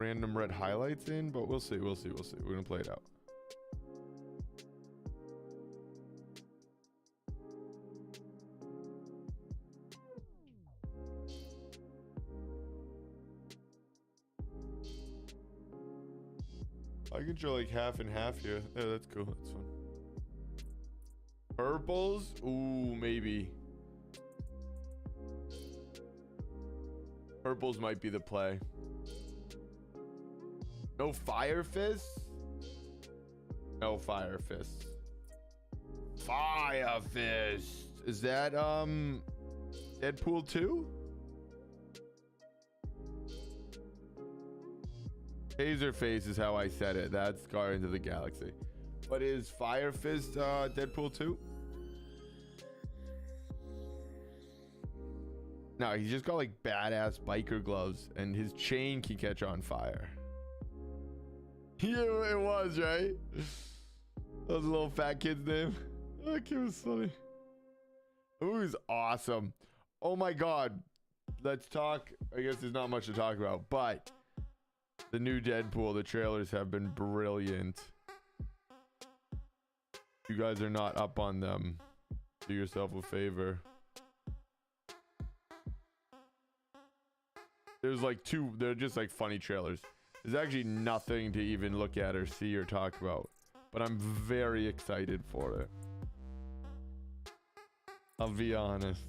random red highlights in, but we'll see. We're gonna play it out. I can show like half and half here. Yeah, that's cool. That's fun. Purples? Ooh, maybe. Purples might be the play. No fire fists? No fire fists. Fire fist. Is that Deadpool 2? Taserface is how I said it. That's Guardians of the Galaxy. But is Fire Fist Deadpool 2? No, he's just got like badass biker gloves and his chain can catch on fire. Yeah, it was, right? That was a little fat kid's name. That kid was funny. Ooh, he's awesome. Oh my god. Let's talk. I guess there's not much to talk about, but the new Deadpool, the trailers have been brilliant. If you guys are not up on them, do yourself a favor. There's like they're just like funny trailers. There's actually nothing to even look at or see or talk about, but I'm very excited for it. I'll be honest.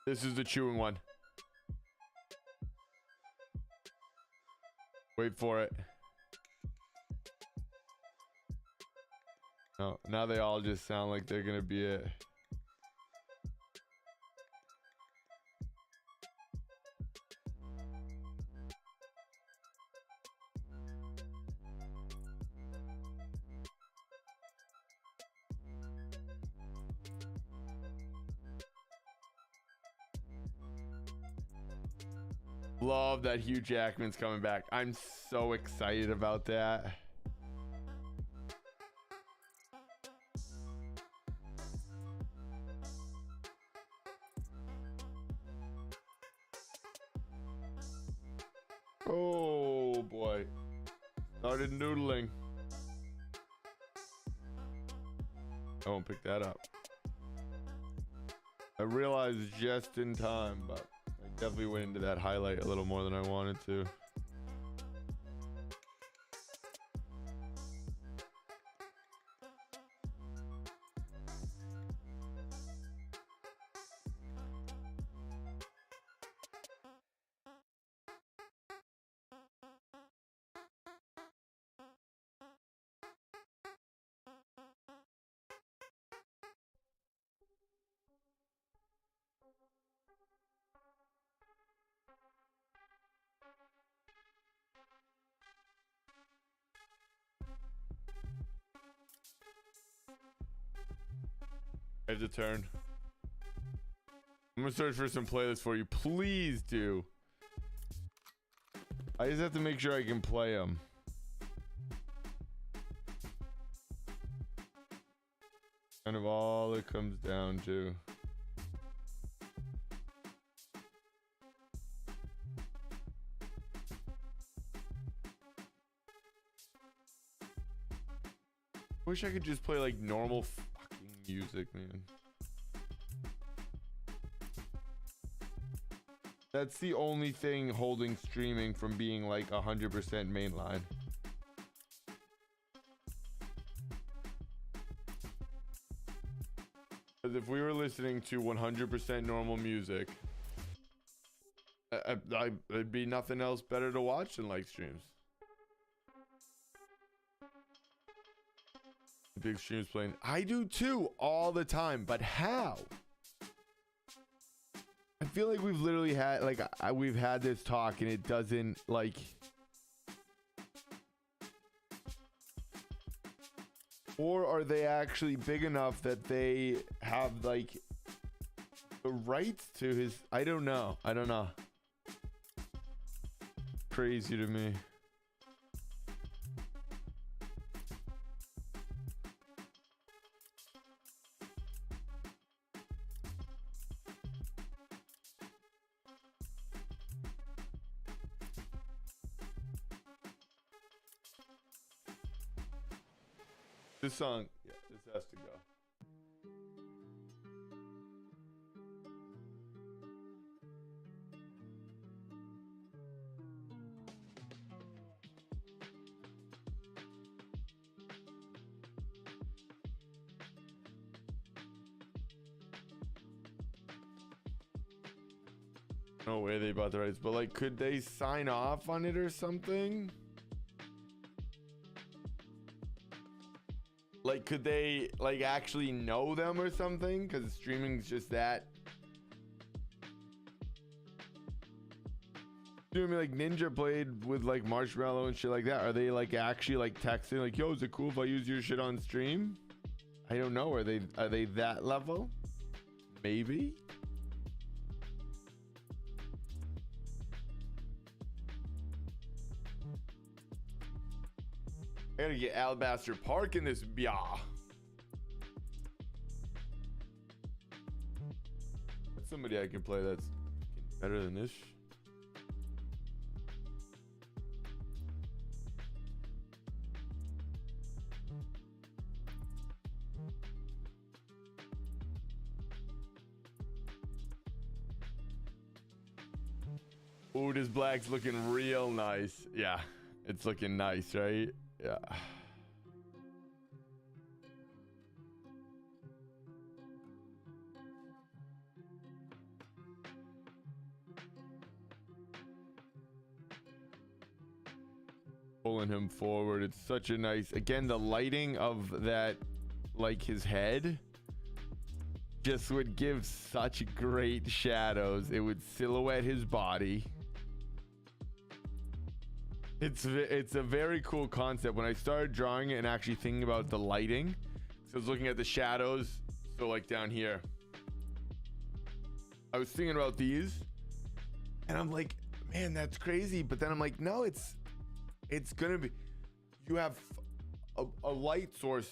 This is the chewing one. Wait for it. No, now they all just sound like they're gonna be it. Love that Hugh Jackman's coming back. I'm so excited about that. Oh boy. Started noodling. I won't pick that up. I realized just in time, but I definitely went into that highlight a little more than I wanted to. I have to turn. I'm gonna search for some playlists for you. Please do. I just have to make sure I can play them. Kind of all it comes down to. Wish I could just play like normal fucking music, man. That's the only thing holding streaming from being like 100% mainline. Because if we were listening to 100% normal music, it'd be nothing else better to watch than like streams. Big streams playing. I do too, all the time. But how? I feel like we've literally had like we've had this talk and it doesn't like. Or are they actually big enough that they have like the rights to his? I don't know. Crazy to me. This song, yeah, this has to go. No way they bought the rights, but like, could they sign off on it or something? Like, could they like actually know them or something? Because streaming's just that. You know what I mean? Like Ninja played with like Marshmallow and shit like that. Are they like actually like texting like, yo, is it cool if I use your shit on stream? I don't know. Are they that level? Maybe. I gotta get Alabaster Park in this, yeah. That's somebody I can play that's better than this. Ooh, this black's looking real nice. Yeah, it's looking nice, right? Yeah. Pulling him forward. It's such a nice, again, the lighting of that, like his head just would give such great shadows. It would silhouette his body. It's a very cool concept. When I started drawing it and actually thinking about the lighting, so I was looking at the shadows. So like down here, I was thinking about these and I'm like, man, that's crazy. But then I'm like, no, it's gonna be, you have a light source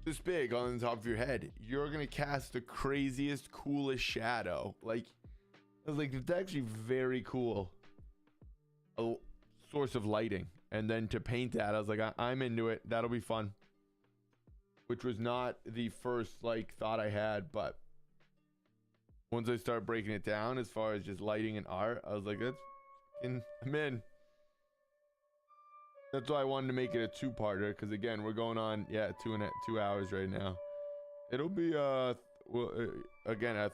this big on the top of your head. You're gonna cast the craziest, coolest shadow. Like, I was like, it's actually very cool. A source of lighting, and then to paint that, I was like, I'm into it. That'll be fun. Which was not the first like thought I had, but once I start breaking it down as far as just lighting and art, I was like, I'm in. That's why I wanted to make it a two-parter, because again, we're going on 2 hours right now. It'll be again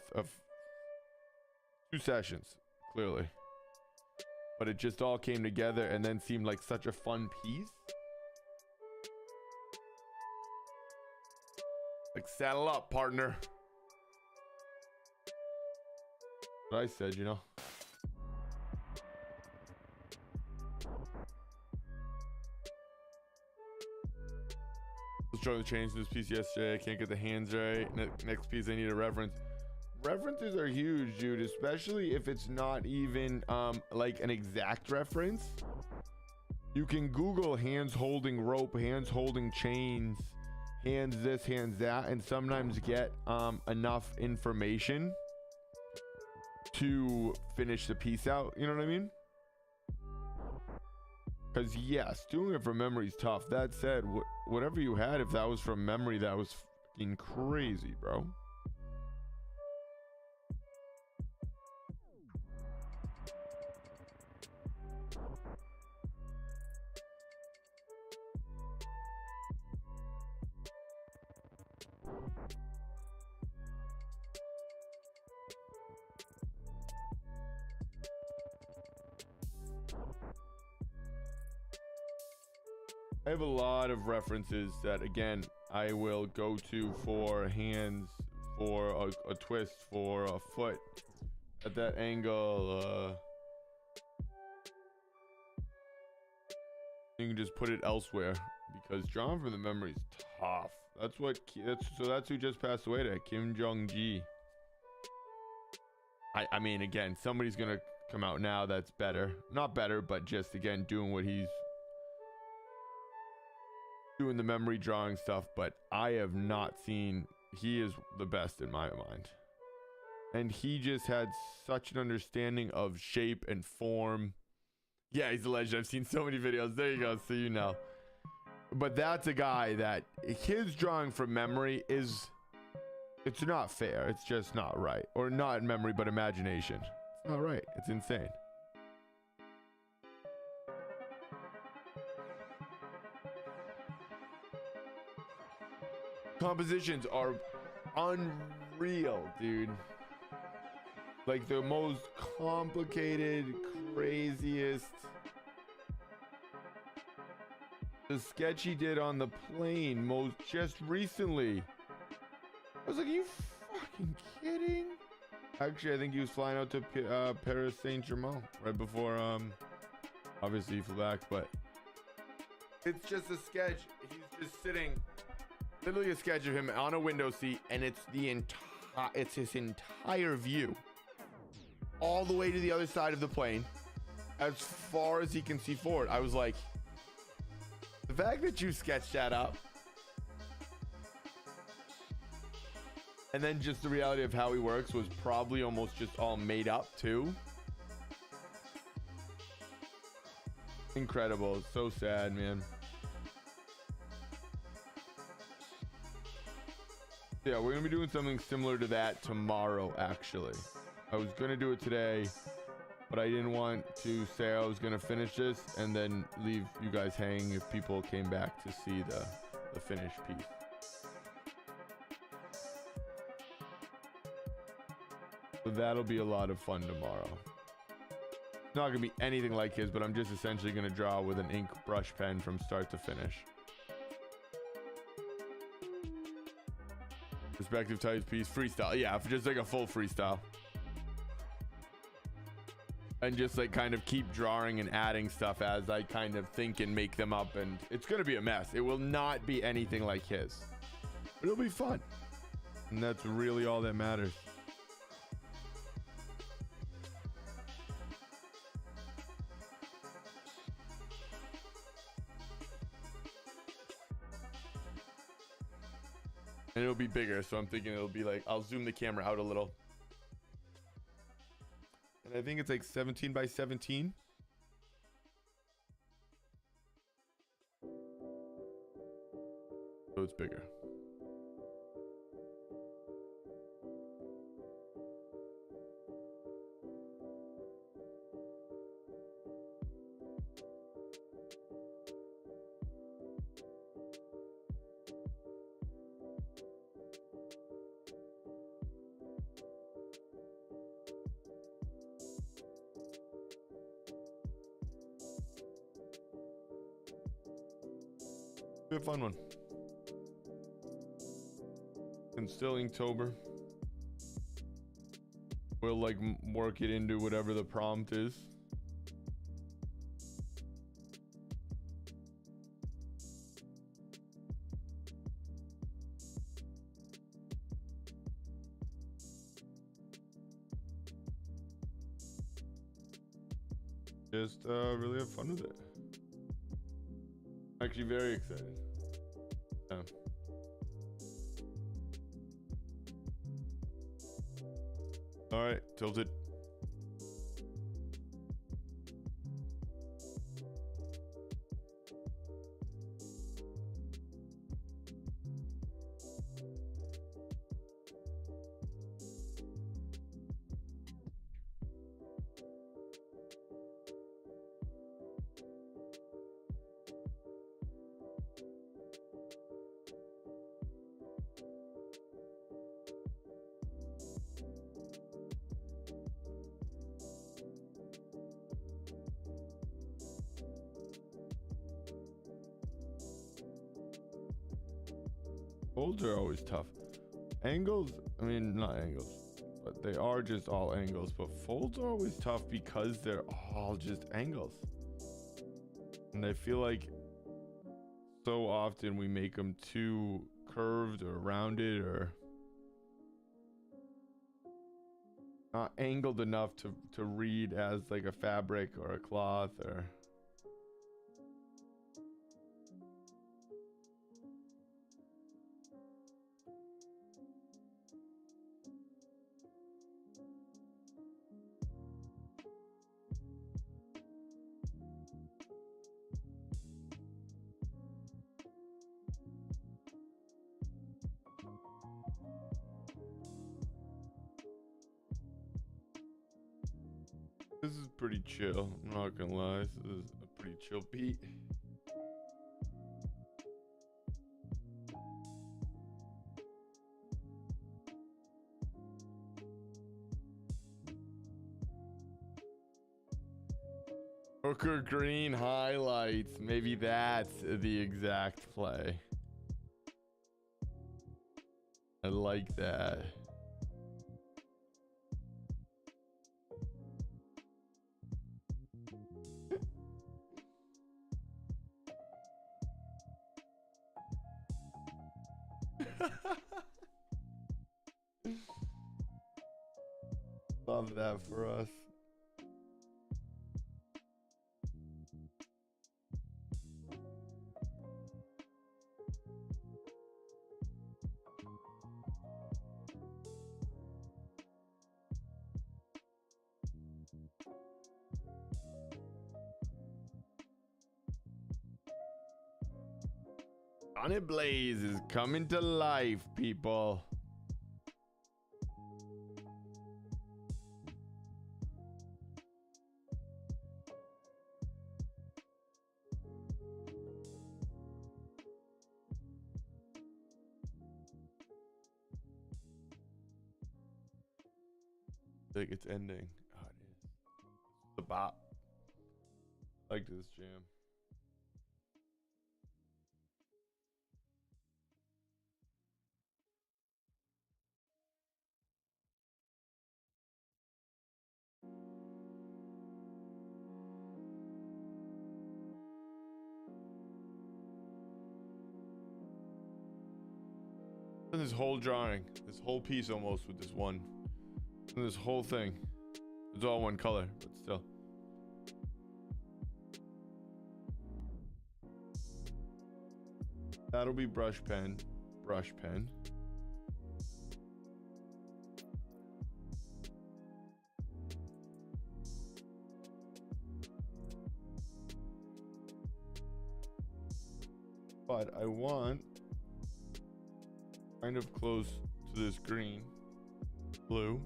2 sessions clearly. But it just all came together and then seemed like such a fun piece. Like, saddle up, partner. What I said, you know. I was trying to change this piece yesterday. I can't get the hands right. Next piece, I need a reference. References are huge, dude, especially if it's not even like an exact reference. You can Google hands holding rope, hands holding chains, hands this, hands that, and sometimes get enough information to finish the piece out. You know what I mean? Because yes, doing it from memory is tough. That said, whatever you had, if that was from memory, that was fucking crazy, bro. I have a lot of references that, again, I will go to for hands, for a twist, for a foot at that angle. You can just put it elsewhere Because drawn from the memory is tough. That's who just passed away today, Kim Jong-ji. I mean, again, somebody's gonna come out now that's better. Not better, but just again doing what he's doing, the memory drawing stuff. But I have not seen. He is the best in my mind. And he just had such an understanding of shape and form. Yeah, he's a legend. I've seen so many videos. There you go. So you know. But that's a guy that his drawing from memory is, it's not fair. It's just not right. Or not memory, but imagination. It's not right. It's insane. Compositions are unreal, dude. Like the most complicated, craziest. The sketch he did on the plane just recently. I was like, are you fucking kidding? Actually, I think he was flying out to Paris Saint-Germain right before, obviously he flew back, but it's just a sketch. He's just sitting, literally a sketch of him on a window seat, and it's his entire view. All the way to the other side of the plane, as far as he can see forward. I was like, the fact that you sketched that up, and then just the reality of how he works was probably almost just all made up too. Incredible. It's so sad, man. Yeah, we're gonna be doing something similar to that tomorrow, actually. I was gonna do it today, but I didn't want to say I was gonna finish this and then leave you guys hanging if people came back to see the finished piece. So that'll be a lot of fun tomorrow. It's not gonna be anything like his, but I'm just essentially gonna draw with an ink brush pen from start to finish. Perspective type piece, freestyle. Yeah, just like a full freestyle. And just like kind of keep drawing and adding stuff as I kind of think and make them up, and it's gonna be a mess. It will not be anything like his, but it'll be fun, and that's really all that matters. And it'll be bigger, so I'm thinking it'll be like, I'll zoom the camera out a little. And I think it's like 17 by 17. So it's bigger. Be a fun one. And still Inktober. We'll like work it into whatever the prompt is. Just really have fun with it. Actually very excited. Yeah. All right, tilted. Folds are always tough. Angles, I mean, not angles, but they are just all angles. But folds are always tough because they're all just angles. And I feel like so often we make them too curved or rounded or not angled enough to read as like a fabric or a cloth or this is pretty chill. I'm not gonna lie. This is a pretty chill beat. Hooker green highlights. Maybe that's the exact play. I like that. Love that for us. Sonnet Blaze is coming to life, people. I think it's ending. Oh, it is. The bop. I like this jam. And this whole drawing, this whole piece almost with this one, and this whole thing, it's all one color, but still. That'll be brush pen, brush pen. But I want kind of close to this green, blue.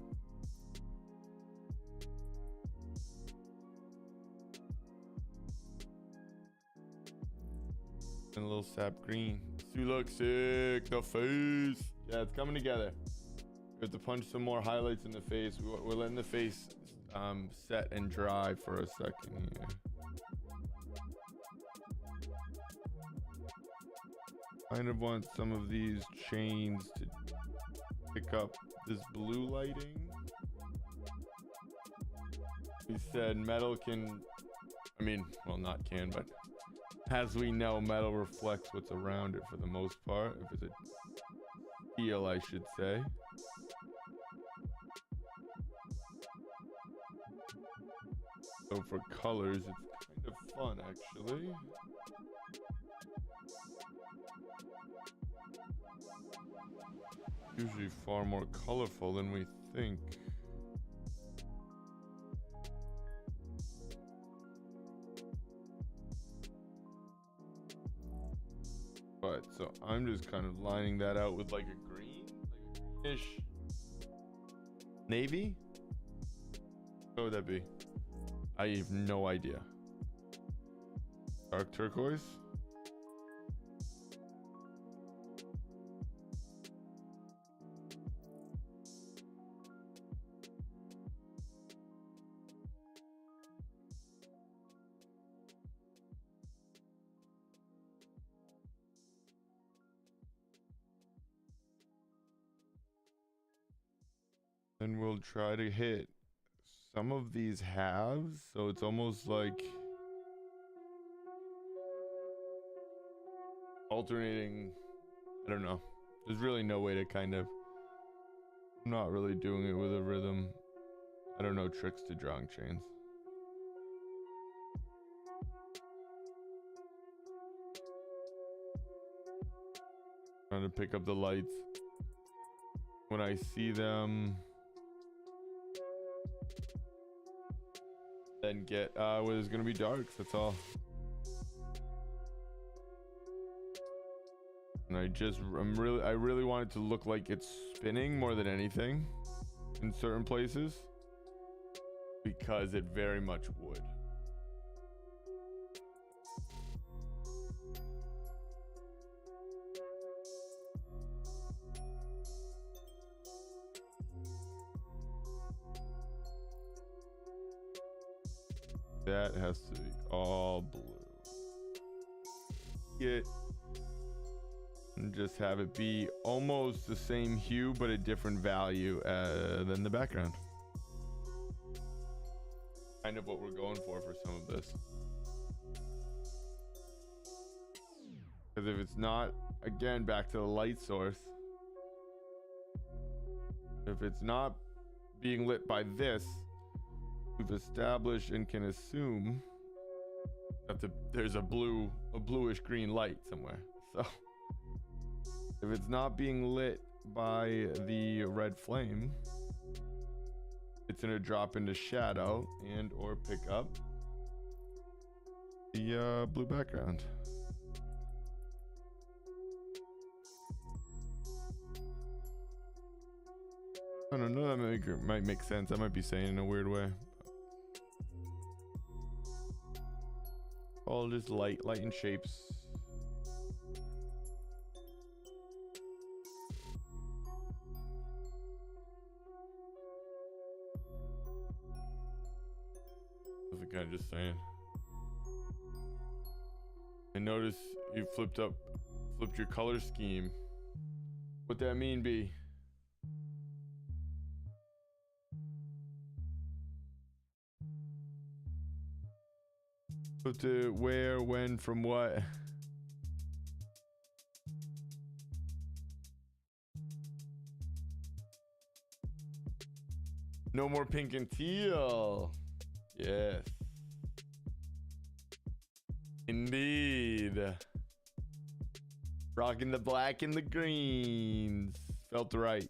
And a little sap green. You look sick. The face. Yeah, it's coming together. We have to punch some more highlights in the face. We're letting the face set and dry for a second here. Kind of want some of these chains to pick up this blue lighting. We said metal can, I mean, well, not can, but as we know, metal reflects what's around it for the most part. If it's a steel, I should say. So for colors, it's kind of fun, actually. Usually far more colorful than we think. But so I'm just kind of lining that out with like a green, like a greenish navy. What would that be? I have no idea. Dark turquoise. And we'll try to hit some of these halves, so it's almost like alternating. I don't know. There's really no way to kind of. I'm not really doing it with a rhythm. I don't know tricks to drawing chains. Trying to pick up the lights when I see them. Then get where there's gonna be darks, that's all. And I really want it to look like it's spinning more than anything in certain places, because it very much would. That has to be all blue. Get and just have it be almost the same hue but a different value than the background. Kind of what we're going for some of this. Because if it's not, again, back to the light source, if it's not being lit by this, we've established and can assume that there's a bluish green light somewhere. So if it's not being lit by the red flame, it's gonna drop into shadow and or pick up the blue background. I don't know, that might make sense. I might be saying it in a weird way. All just light and shapes. That's the guy just saying. I notice you flipped your color scheme. What that mean, B? To where, when, from what? No more pink and teal. Yes. Indeed. Rocking the black and the greens. Felt right.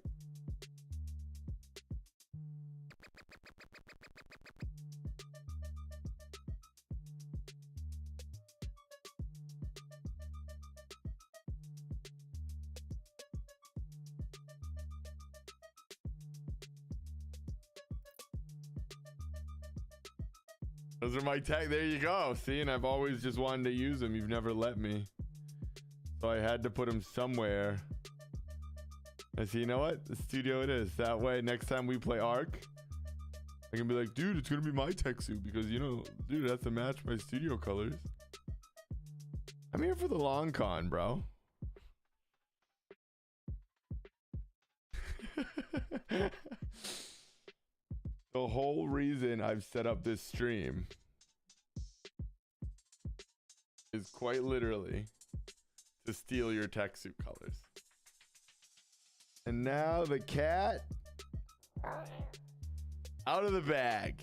Those are my tag. There you go. See, and I've always just wanted to use them. You've never let me. So I had to put them somewhere. I see, you know what? The studio it is. That way, next time we play Ark, I can be like, dude, it's going to be my tech suit because, you know, dude, it has to match my studio colors. I'm here for the long con, bro. The whole reason I've set up this stream is quite literally to steal your tech suit colors. And now the cat out of the bag.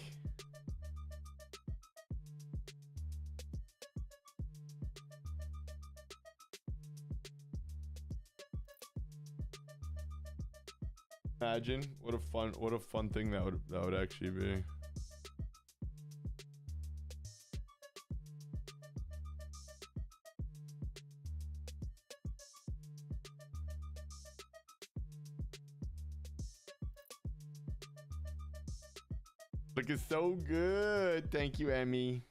Imagine what a fun thing that would actually be. Looking so good. Thank you, Emmy.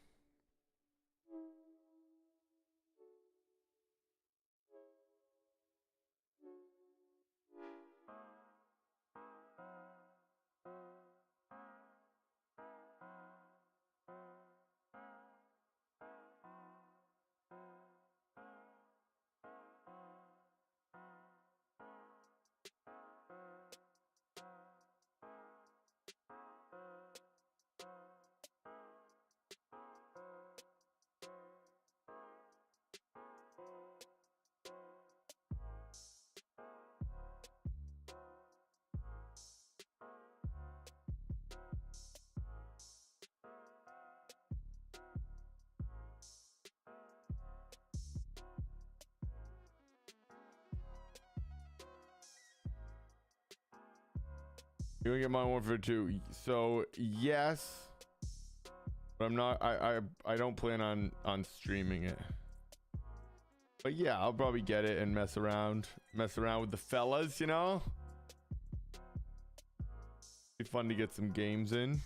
You gonna get Modern Warfare 2? So yes, but I'm not. I don't plan on streaming it. But yeah, I'll probably get it and mess around with the fellas. You know, be fun to get some games in.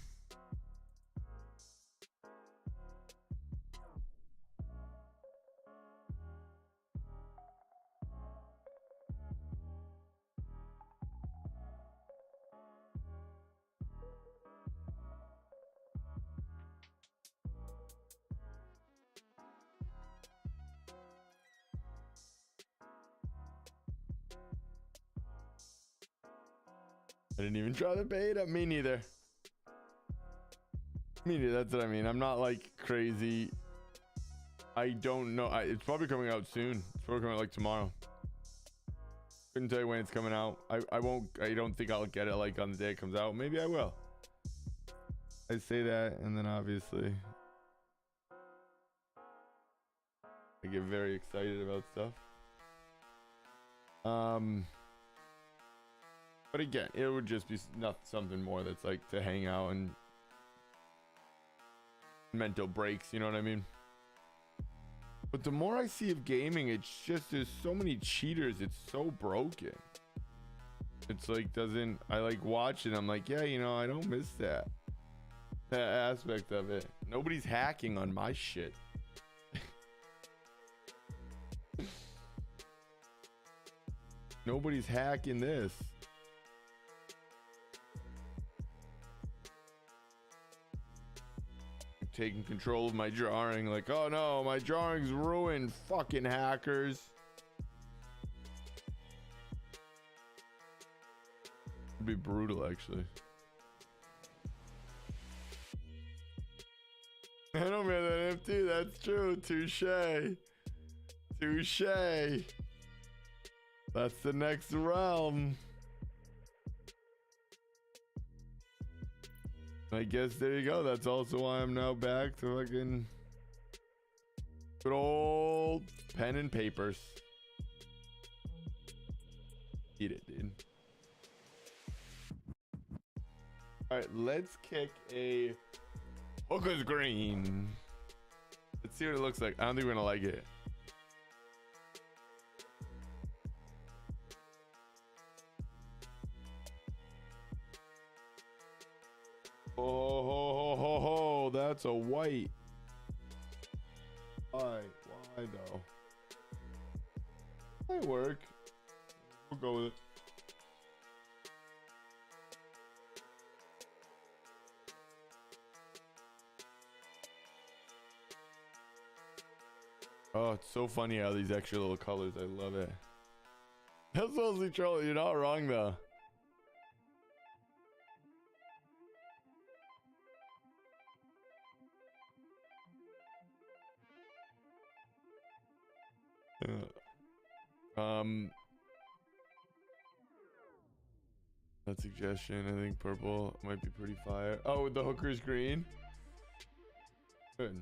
I didn't even try the beta. Me neither. Me neither. That's what I mean. I'm not like crazy. I don't know. It's probably coming out soon. It's probably coming out like tomorrow. Couldn't tell you when it's coming out. I won't. I don't think I'll get it like on the day it comes out. Maybe I will. I say that, and then obviously I get very excited about stuff. But again, it would just be something more that's like to hang out and mental breaks, you know what I mean? But the more I see of gaming, it's just there's so many cheaters, it's so broken. It's like I like watch it, I'm like, yeah, you know, I don't miss that aspect of it. Nobody's hacking on my shit. Nobody's hacking this. Taking control of my drawing, like, oh no, my drawing's ruined, fucking hackers. It'd be brutal, actually. I don't mean that NFT, that's true. Touche. Touche. That's the next realm. I guess there you go. That's also why I'm now back to fucking good old pen and papers. Eat it, dude. Alright, let's kick a Hooker's Green. Let's see what it looks like. I don't think we're gonna like it. Oh, that's a white. Why though? Might work. We'll go with it. Oh, it's so funny how these extra little colors. I love it. That's mostly trolling. You're not wrong though. That suggestion, I think purple might be pretty fire. Oh, with the Hooker's Green. Good.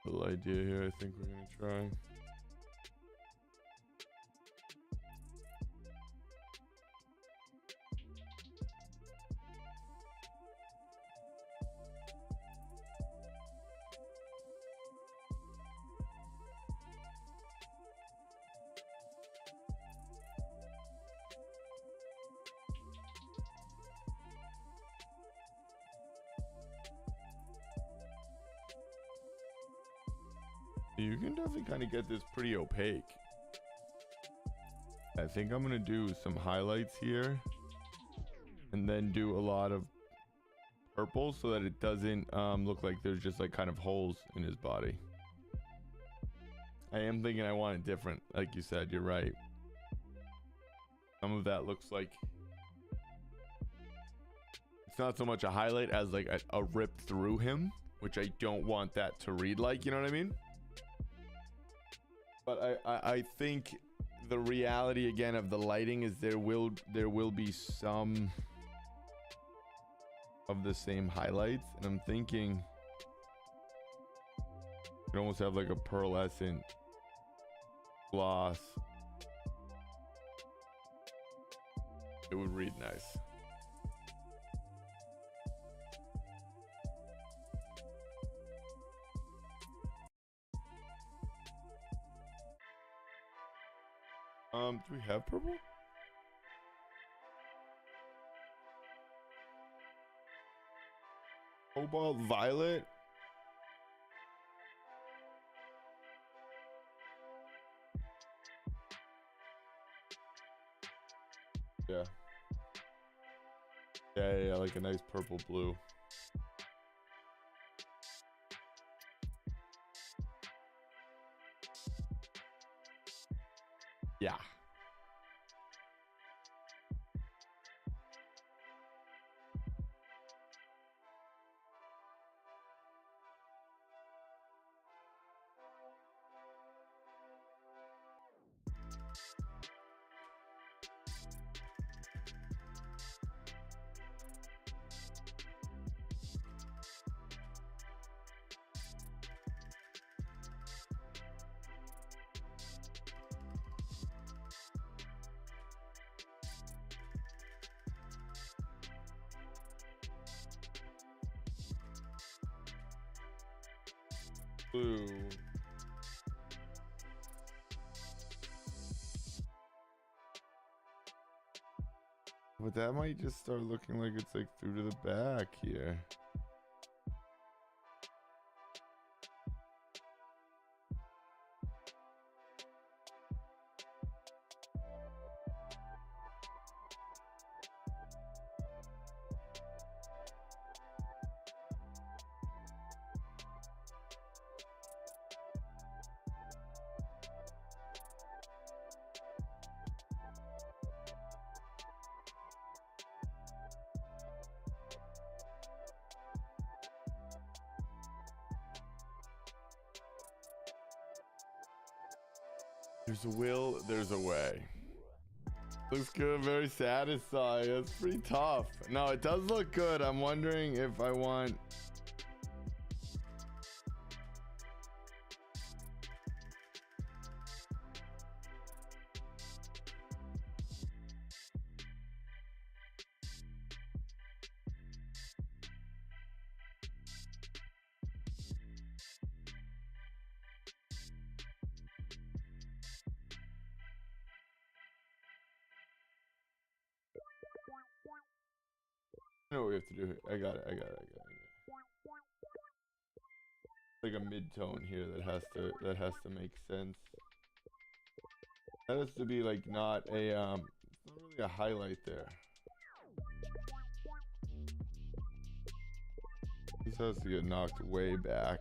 Little idea here, I think we're gonna try. You can definitely kind of get this pretty opaque. I think I'm gonna do some highlights here and then do a lot of purple so that it doesn't look like there's just like kind of holes in his body. I am thinking I want it different, like you said. You're right. Some of that looks like it's not so much a highlight as like a rip through him, which I don't want that to read like, you know what I mean? But I think the reality again of the lighting is there will be some of the same highlights, and I'm thinking you could almost have like a pearlescent gloss. It would read nice. Do we have purple? Cobalt violet? Yeah. Yeah, like a nice purple blue. Yeah. Blue. But that might just start looking like it's like through to the back here. There's a will, there's a way. Looks good, very satisfying. That's pretty tough. No, it does look good. I'm wondering if I want... I know what we have to do here. I got it. Like a mid-tone here that has to make sense. That has to be like not a it's not really a highlight there. This has to get knocked way back.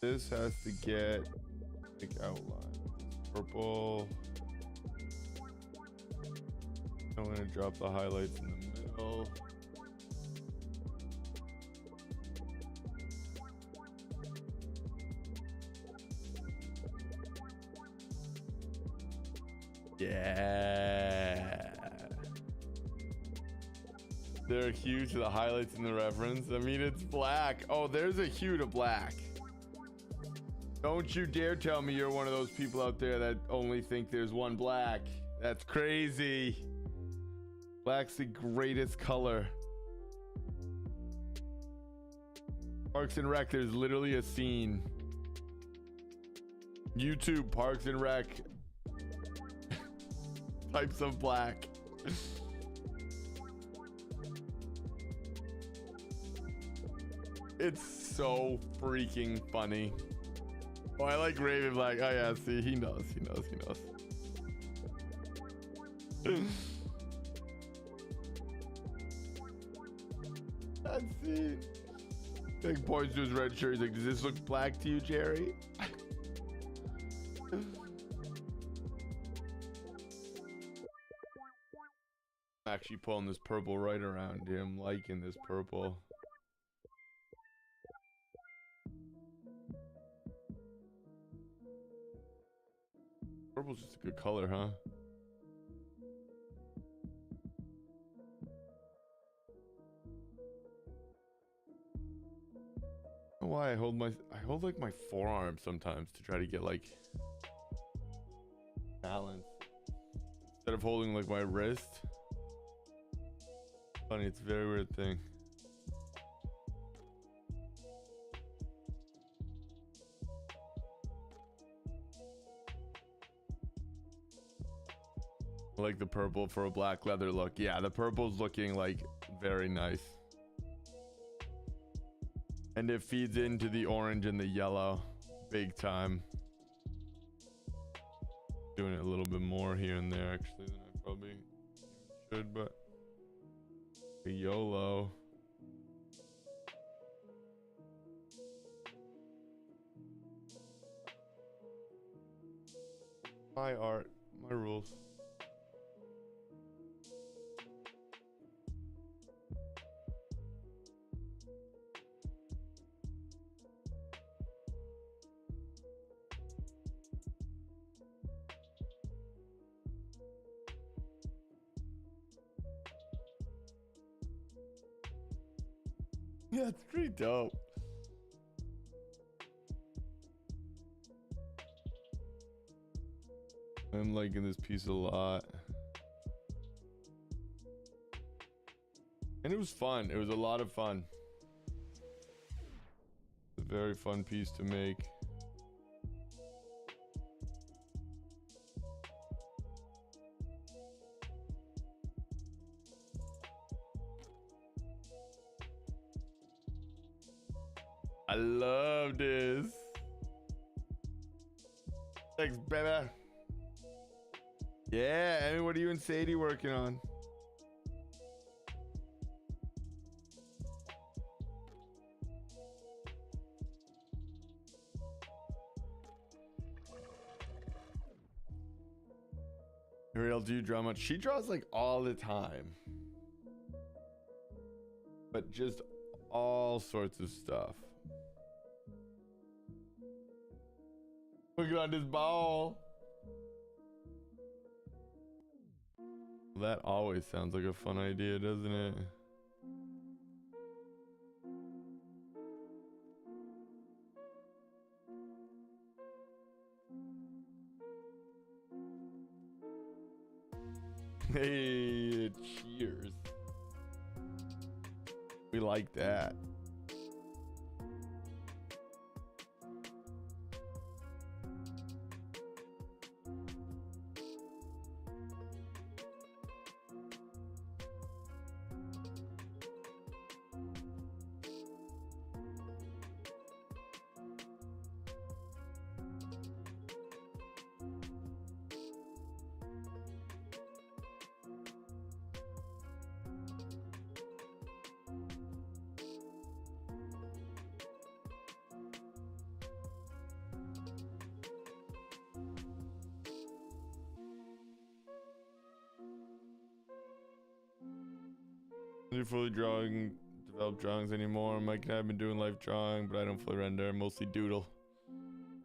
This has to get like outline. Purple. I'm gonna drop the highlights in the middle. Yeah. They're huge, the highlights in the reference. I mean, it's black. Oh, there's a hue to black. Don't you dare tell me you're one of those people out there that only think there's one black. That's crazy. Black's the greatest color. Parks and Rec, there's literally a scene. YouTube, Parks and Rec. Types of black. It's so freaking funny. Oh, I like Raven Black. Oh yeah, see, he knows. Let's see. Big points to his red shirt. He's like, does this look black to you, Jerry? I'm actually pulling this purple right around here. I'm liking this purple. Purple's just a good color, huh? I don't know why I hold like my forearm sometimes to try to get like balance instead of holding like my wrist. Funny, it's a very weird thing. I like the purple for a black leather look. Yeah, the purple's looking like very nice. And it feeds into the orange and the yellow big time. Doing it a little bit more here and there actually than I probably should, but YOLO. My art, my rules. Yeah, it's pretty dope. I'm liking this piece a lot. And it was fun. It was a lot of fun. It's a very fun piece to make. I love this. Thanks, baby. Yeah, Emmy, what are you and Sadie working on? Ariel, do you draw much? She draws like all the time. But just all sorts of stuff. Look at this ball. That always sounds like a fun idea, doesn't it? Hey, cheers. We like that. Do fully develop drawings anymore. Mike and I have been doing life drawing, but I don't fully render. Mostly doodle.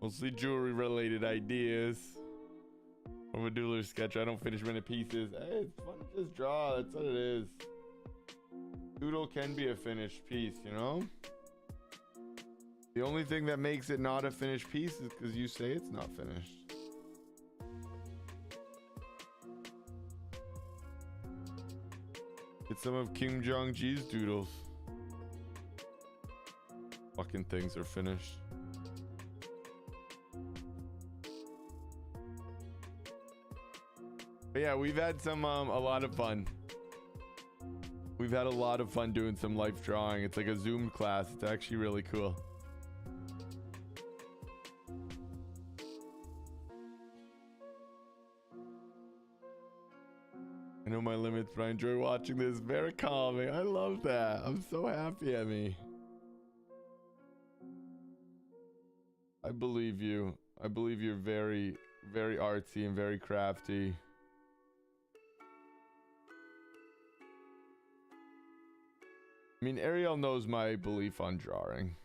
Mostly jewelry related ideas. I'm a doodler sketcher. I don't finish many pieces. Hey, it's fun to just draw. That's what it is. Doodle can be a finished piece, you know? The only thing that makes it not a finished piece is because you say it's not finished. It's some of Kim Jong-ji's doodles. Fucking things are finished. But yeah, we've had some a lot of fun. We've had a lot of fun doing some life drawing. It's like a Zoom class. It's actually really cool. I know my limits, but I enjoy watching this. Very calming. I love that. I'm so happy, Emmy. I believe you. I believe you're very, very artsy and very crafty. I mean, Ariel knows my belief on drawing.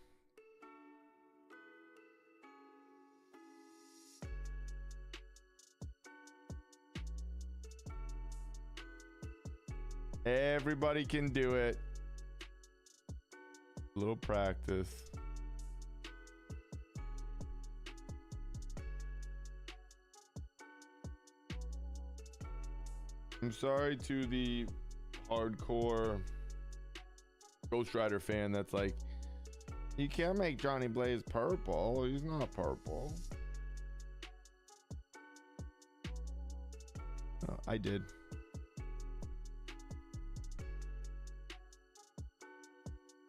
Everybody can do it. A little practice. I'm sorry to the hardcore Ghost Rider fan that's like, you can't make Johnny Blaze purple. He's not purple. Oh, I did.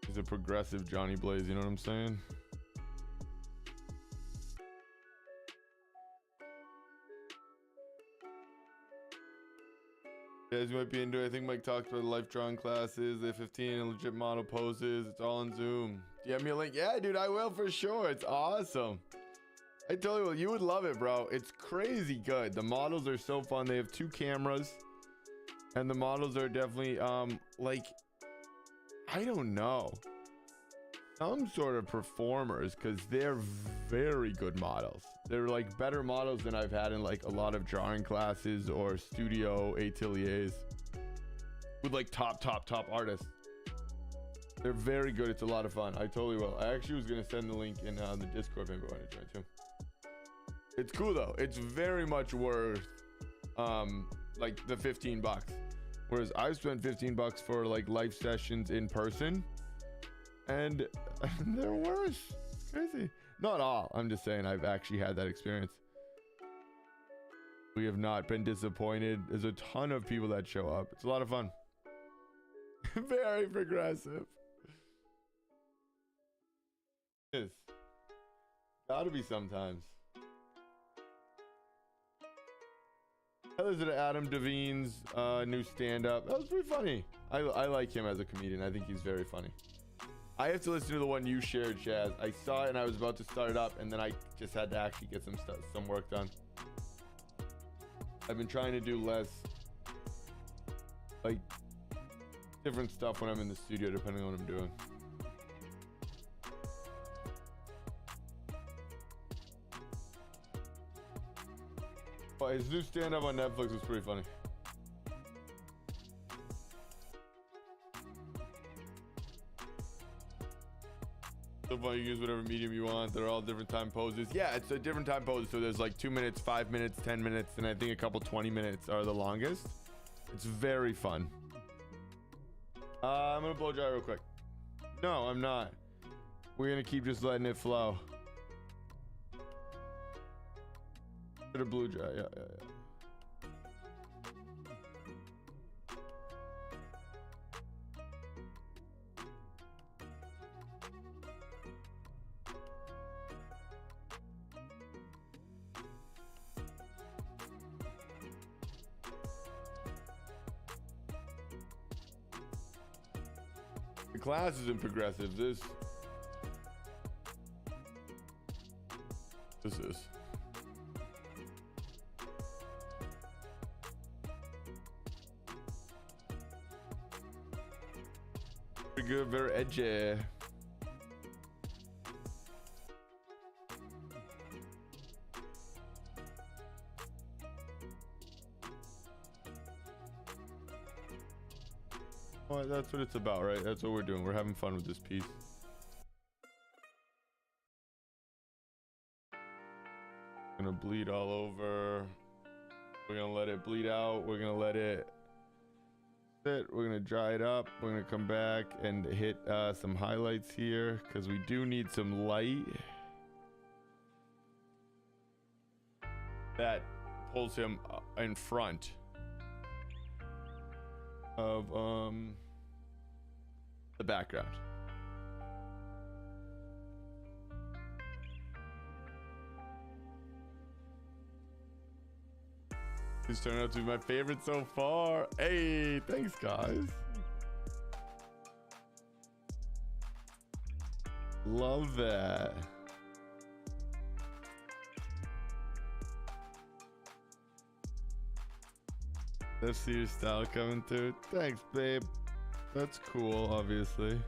He's a progressive Johnny Blaze, you know what I'm saying? You guys might be into it. I think Mike talked about the life drawing classes, the 15 and legit model poses. It's all on Zoom. Do you have me a link? Yeah, dude, I will for sure. It's awesome. I tell you what, you would love it, bro. It's crazy good. The models are so fun. They have 2 cameras, and the models are definitely like, I don't know, some sort of performers, because they're very good models. They're like better models than I've had in like a lot of drawing classes or studio ateliers with like top artists. They're very good. It's a lot of fun. I totally will. I actually was gonna send the link in the Discord. Maybe I want to join too. It's cool though. It's very much worth like the $15. Whereas I've spent $15 for like live sessions in person, and they're worse. It's crazy. Not all. I'm just saying I've actually had that experience. We have not been disappointed. There's a ton of people that show up. It's a lot of fun. Very progressive. It is. Gotta be sometimes. Heather's at Adam Devine's new stand-up. That was pretty funny. I like him as a comedian. I think he's very funny. I have to listen to the one you shared, Chaz. I saw it and I was about to start it up, and then I just had to actually get some work done. I've been trying to do less, like, different stuff when I'm in the studio, depending on what I'm doing. But his new stand-up on Netflix was pretty funny. So fun, you can use whatever medium you want. They're all different time poses. Yeah, it's a different time pose. So there's like 2 minutes, 5 minutes, 10 minutes, and I think a couple 20 minutes are the longest. It's very fun. I'm gonna blow dry real quick. No, I'm not. We're gonna keep just letting it flow. Bit of blue dry, yeah. The class isn't progressive. This is. Pretty good, very edgy. Well, that's what it's about, right? That's what we're doing. We're having fun with this piece. Gonna bleed all over. We're gonna let it bleed out. We're gonna let it sit. We're gonna dry it up. We're gonna come back and hit some highlights here because we do need some light that pulls him in front of the background. This turned out to be my favorite so far. Hey, thanks guys. Love that. Let's see your style coming through. Thanks, babe. That's cool, obviously.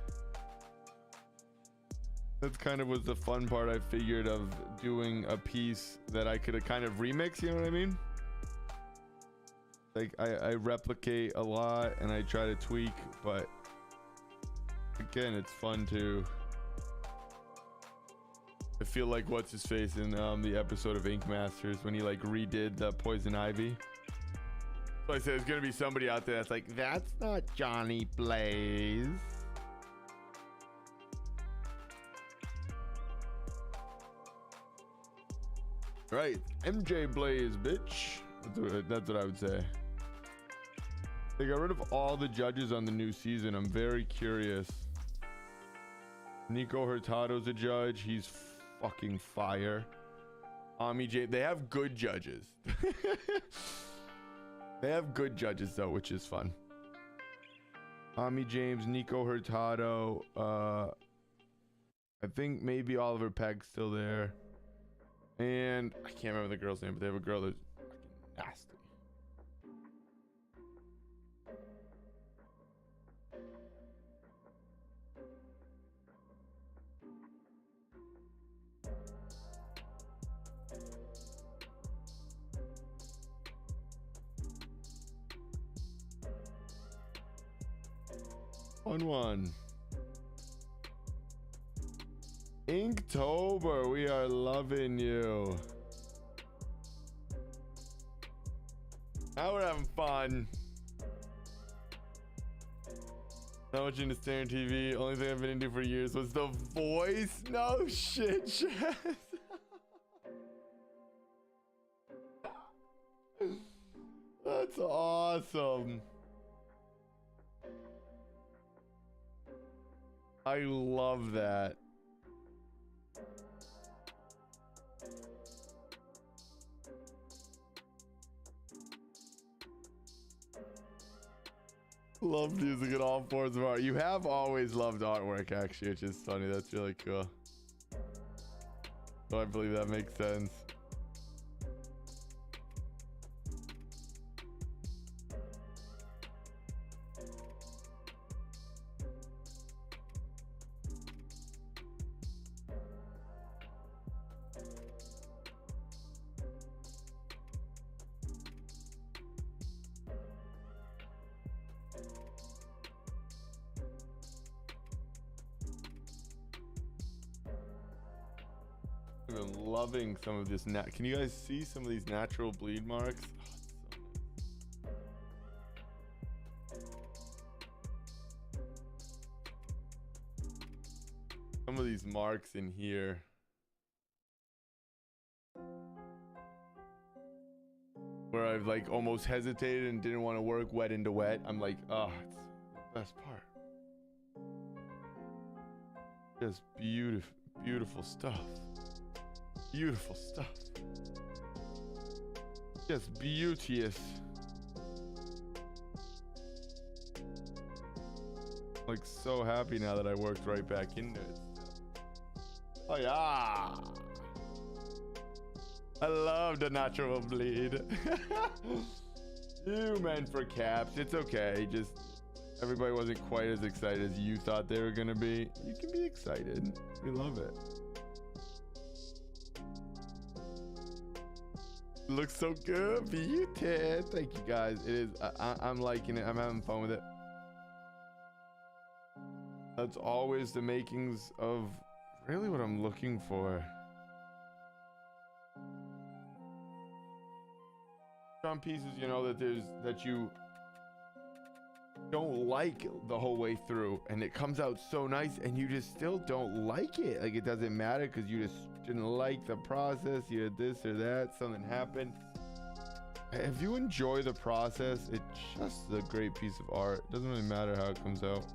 That's kind of was the fun part I figured of doing a piece that I could kind of remix, you know what I mean? Like I replicate a lot and I try to tweak, but again, it's fun too. I feel like what's his face in the episode of Ink Masters when he like redid the Poison Ivy. So I said there's gonna be somebody out there that's like, that's not Johnny Blaze. Right, MJ Blaze, bitch. That's what I would say. They got rid of all the judges on the new season. I'm very curious. Nico Hurtado's a judge. He's fucking fire. Ami J. They have good judges. They have good judges though, which is fun. Ami James, Nico Hurtado. I think maybe Oliver Pegg's still there. And I can't remember the girl's name, but they have a girl that's fucking nasty. One. Inktober, we are loving you. Now we're having fun. Not much into staring TV. Only thing I've been into for years was The Voice. No shit, Chess. That's awesome. I love that. Love music in all forms of art. You have always loved artwork, actually, which is funny. That's really cool. So I believe that makes sense. I've been loving some of this. Can you guys see some of these natural bleed marks? Some of these marks in here. Where I've like almost hesitated and didn't want to work wet into wet. I'm like, oh, it's the best part. Just beautiful, beautiful stuff. Beautiful stuff. Just beauteous. Like so happy now that I worked right back into it. Oh yeah. I love the natural bleed. You meant for caps. It's okay. Just everybody wasn't quite as excited as you thought they were gonna be. You can be excited. We love it. Looks so good. Beauty. Thank you guys. It is. I'm liking it. I'm having fun with it. That's always the makings of really what I'm looking for. Some pieces, you know, that you don't like the whole way through, and it comes out so nice, and you just still don't like it. Like it doesn't matter because you just didn't like the process. You had this or that, something happened. If you enjoy the process, it's just a great piece of art. It doesn't really matter how it comes out.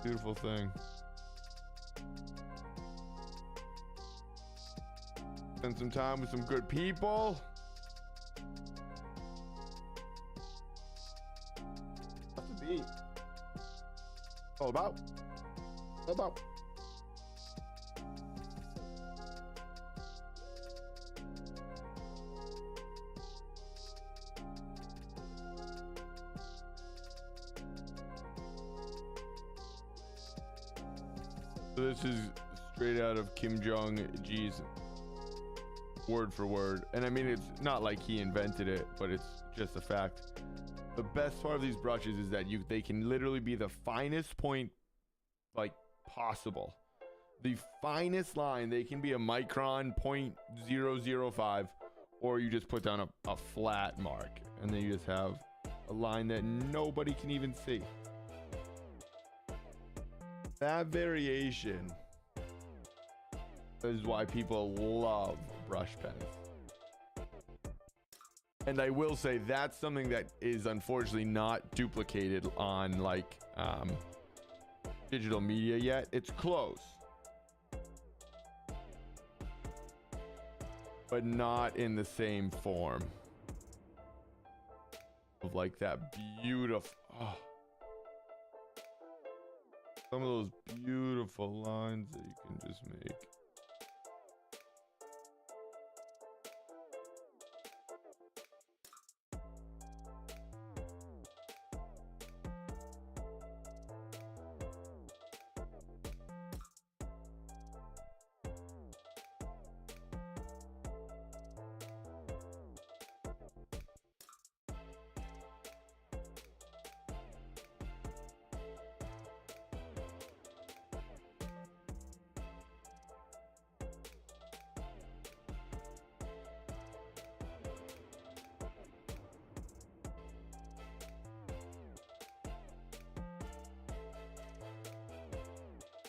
Beautiful thing. Spend some time with some good people. What's the beat? All about. All about. So this is straight out of Kim Jong-ji's word for word. And I mean, it's not like he invented it, but it's just a fact. The best part of these brushes is that they can literally be the finest point like possible. The finest line, they can be a micron 0.005, or you just put down a flat mark and then you just have a line that nobody can even see. That variation is why people love brush pens. And I will say that's something that is unfortunately not duplicated on like digital media yet. It's close, but not in the same form of like that beautiful, some of those beautiful lines that you can just make.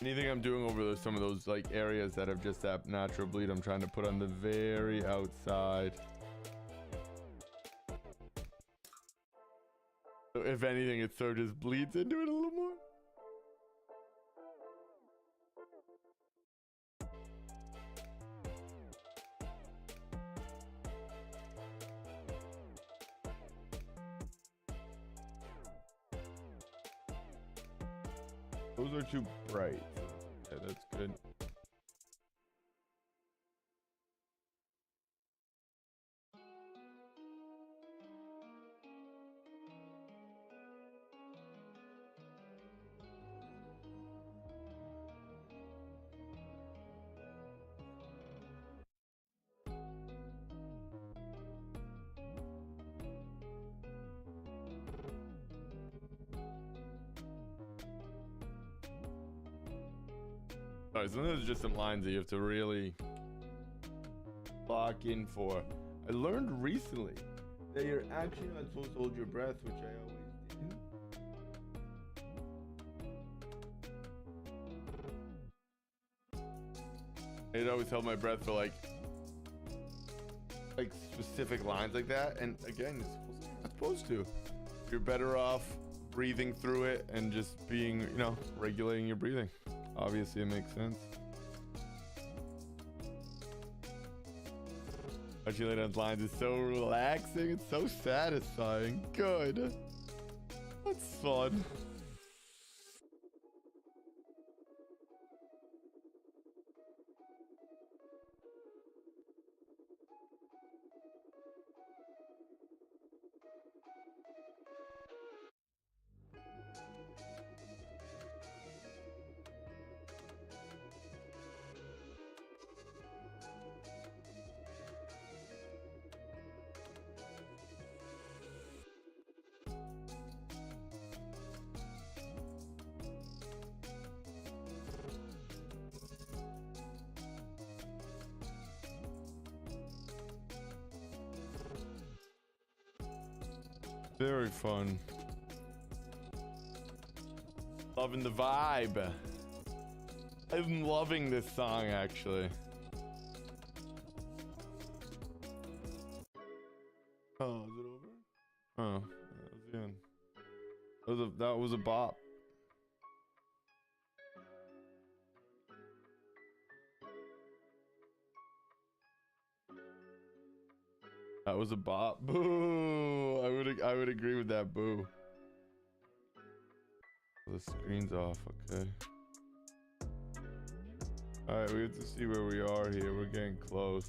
Anything I'm doing over some of those like areas that have just that natural bleed, I'm trying to put on the very outside. So if anything, it sort of just bleeds into it a little more. Those are too bright. So okay, that's good. Alright, so those are just some lines that you have to really lock in for. I learned recently that you're actually not supposed to hold your breath, which I always did. I'd always held my breath for like specific lines like that, and again, you're not supposed to. You're better off breathing through it and just being, you know, regulating your breathing. Obviously, it makes sense. Watching lay down lines is so relaxing. It's so satisfying. Good. That's fun. Very fun. Loving the vibe. I'm loving this song actually. Oh, is it over? Oh, that was the end. That was a bop. That was a bop. Boo! I would agree with that. Boo. The screen's off. Okay. All right, we have to see where we are here. We're getting close.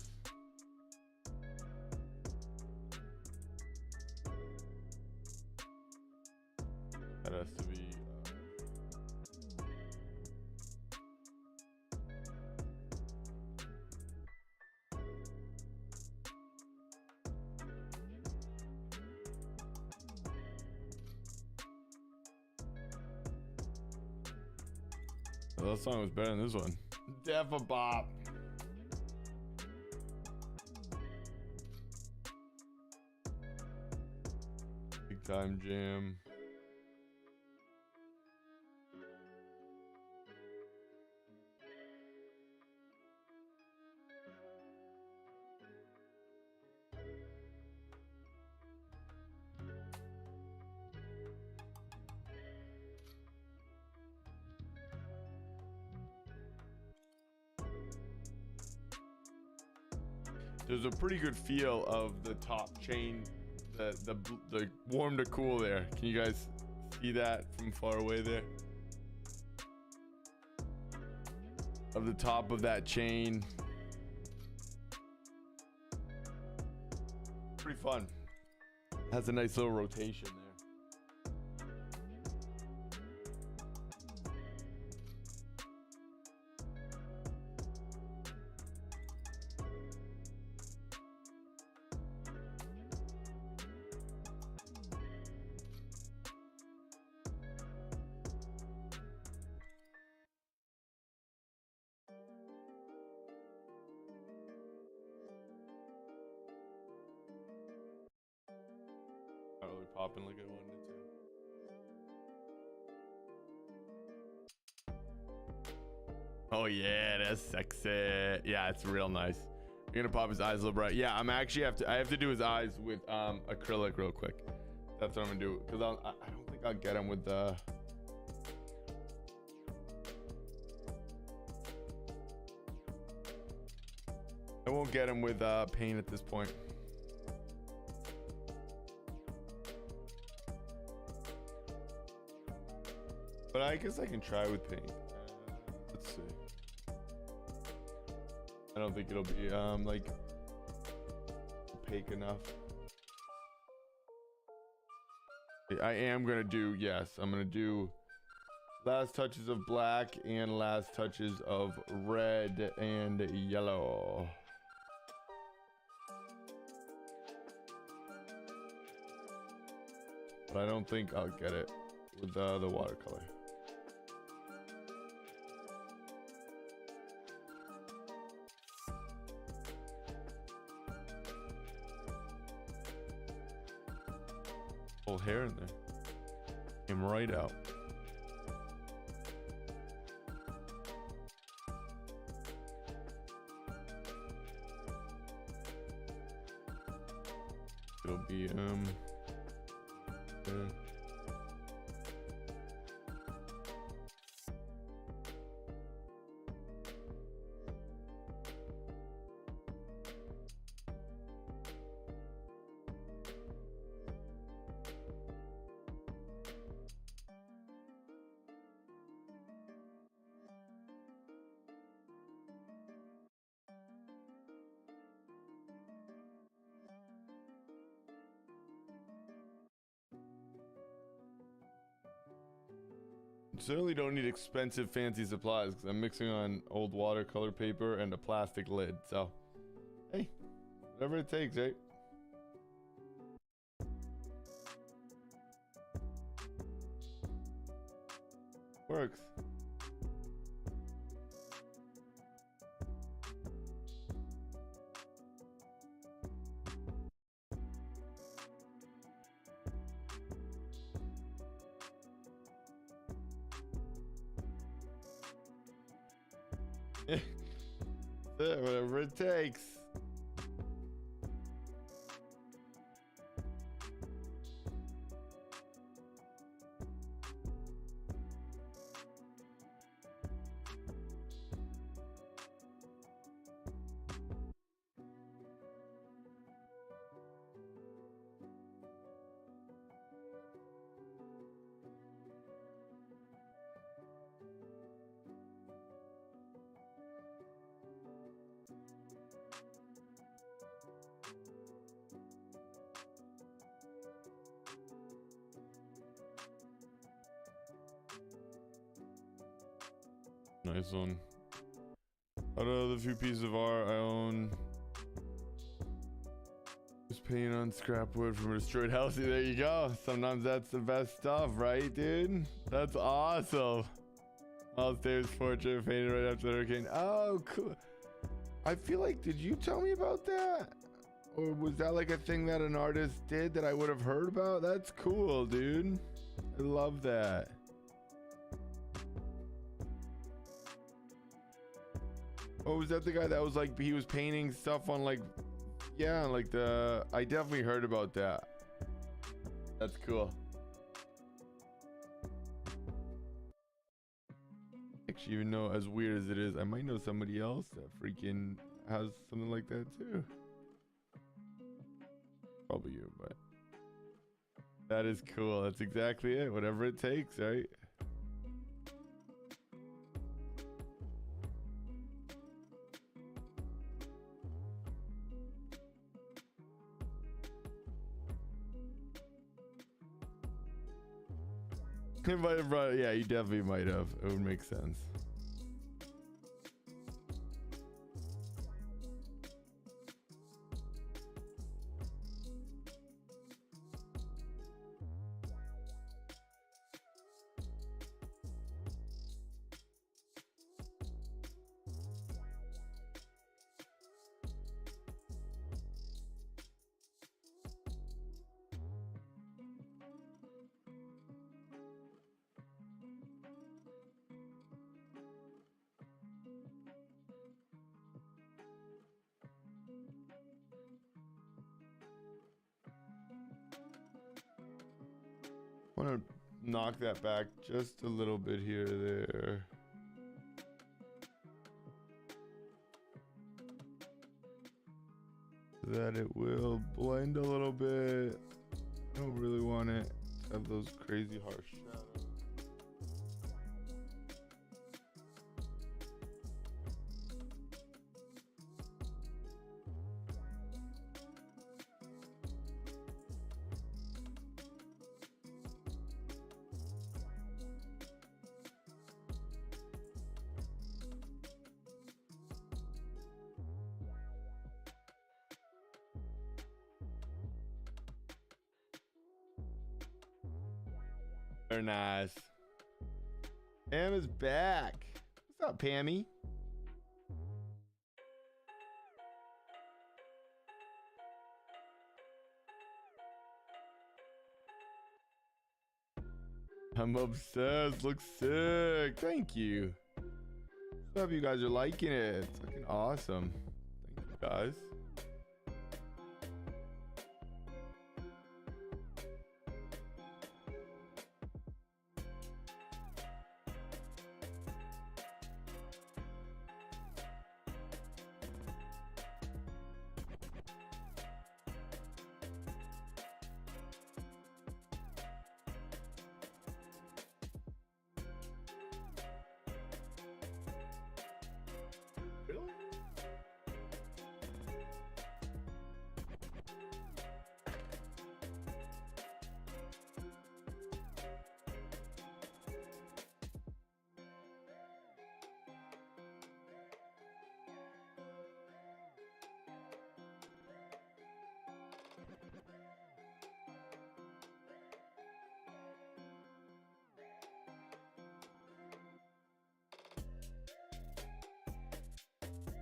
That has to be. That song was better than this one. Def a bop. Big time jam. There's a pretty good feel of the top chain, the warm to cool there. Can you guys see that from far away there? Of the top of that chain. Pretty fun. Has a nice little rotation there. Not really popping like I wanted it to. Oh yeah, that's sexy. Yeah, it's real nice. You're gonna pop his eyes a little bright. Yeah, I have to do his eyes with acrylic real quick. That's what I'm gonna do, because I don't think I'll get him with the I won't get him with paint at this point. But I guess I can try with paint. Let's see. I don't think it'll be like opaque enough. I am gonna do, yes, I'm gonna do last touches of black and last touches of red and yellow. But I don't think I'll get it with the watercolor. Whole hair in there. Came right out. It'll be yeah. Certainly don't need expensive fancy supplies because I'm mixing on old watercolor paper and a plastic lid, so hey, whatever it takes, right? Works. Whatever it takes. Nice one. Out of the few pieces of art I own, just paint on scrap wood from a destroyed house. There you go. Sometimes that's the best stuff, right, dude? That's awesome. Miles Davis' portrait painted right after the hurricane. Oh, cool. I feel like, did you tell me about that? Or was that like a thing that an artist did that I would have heard about? That's cool, dude. I love that. Oh, was that the guy that was like, he was painting stuff on like, yeah, like the, I definitely heard about that. That's cool. Actually, even though as weird as it is, I might know somebody else that freaking has something like that too. Probably you, but that is cool. That's exactly it. Whatever it takes, right? Yeah, you definitely might have. It would make sense. I want to knock that back just a little bit here or there. So that it will blend a little bit. I don't really want it to have those crazy harsh shadows. Very nice. Pam is back. What's up, Pammy? I'm obsessed. Looks sick. Thank you. Hope you guys are liking it. It's fucking awesome. Thank you guys.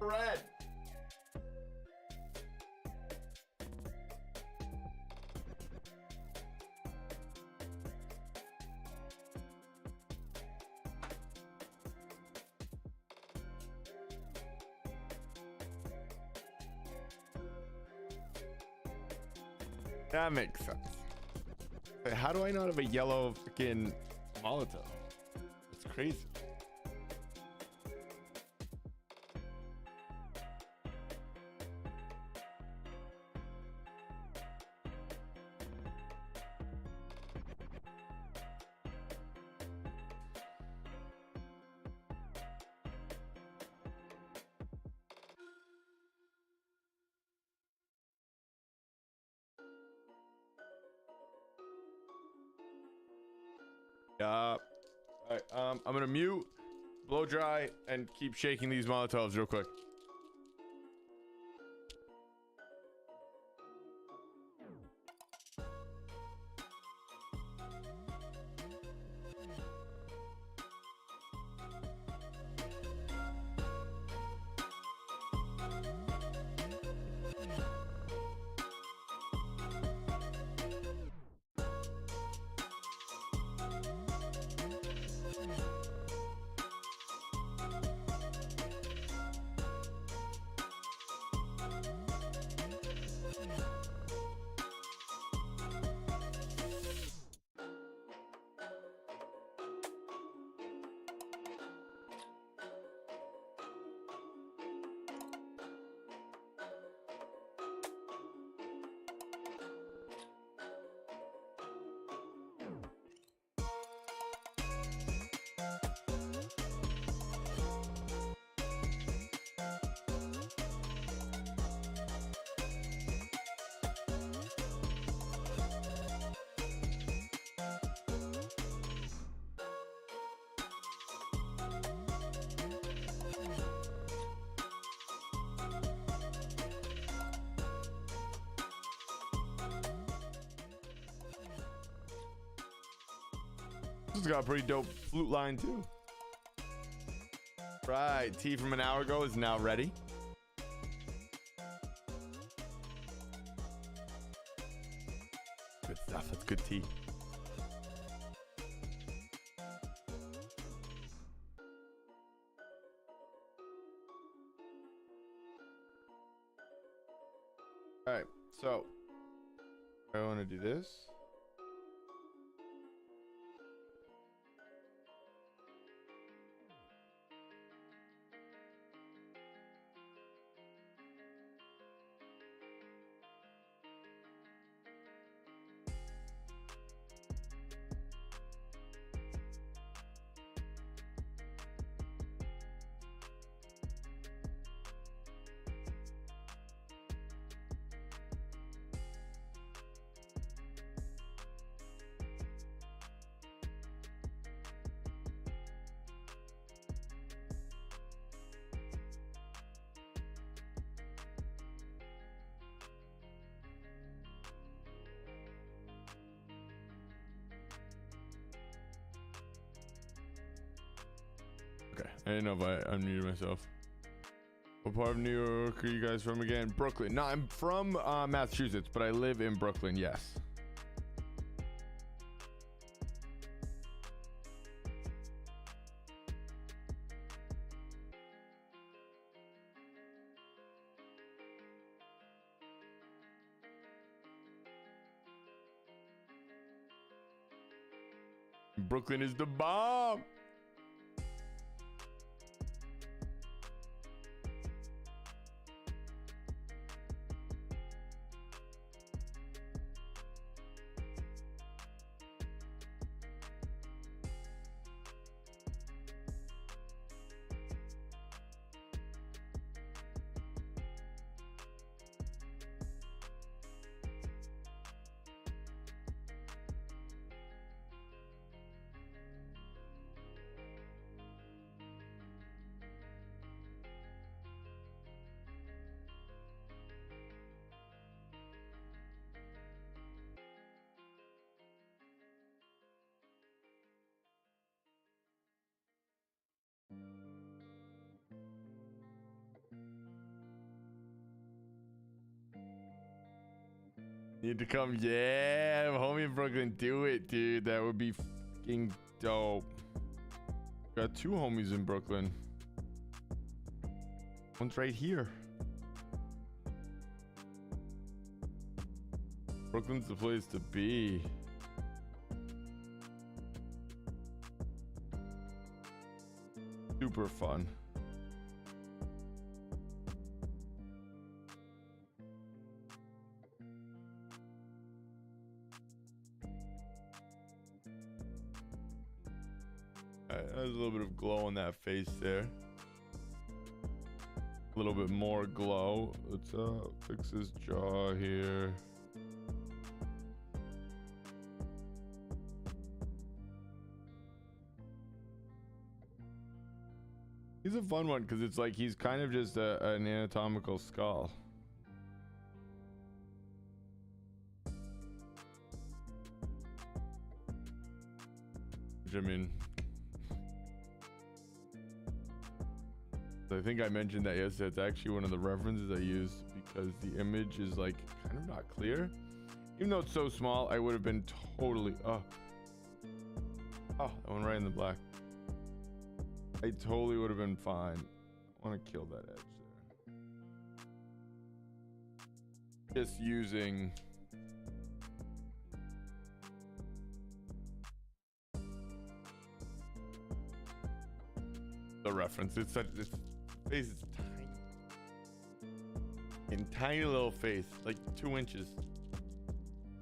Red. That makes sense. Wait, how do I not have a yellow fucking Molotov? That's crazy. All right, I'm gonna mute, blow dry, and keep shaking these Molotovs real quick. This has got a pretty dope flute line too. Right, tea from an hour ago is now ready. Good stuff. That's good tea. All right, so I want to do this. Okay, I didn't know if I unmuted myself. What part of New York are you guys from again? Brooklyn. No, I'm from Massachusetts, but I live in Brooklyn, yes. Brooklyn is the bomb. Need to come, yeah, homie in Brooklyn, do it, dude. That would be fucking dope. Got two homies in Brooklyn. One's right here. Brooklyn's the place to be. Super fun. There's a little bit of glow on that face there. A little bit more glow. Let's fix his jaw here. He's a fun one because it's like he's kind of just an anatomical skull. Which, I mean, I think I mentioned that yesterday. It's actually one of the references I used because the image is like kind of not clear. Even though it's so small, I would have been totally, oh, that one right in the black. I totally would have been fine. I want to kill that edge there. Just using the reference. It's such, this face is tiny. In tiny little face, like 2 inches.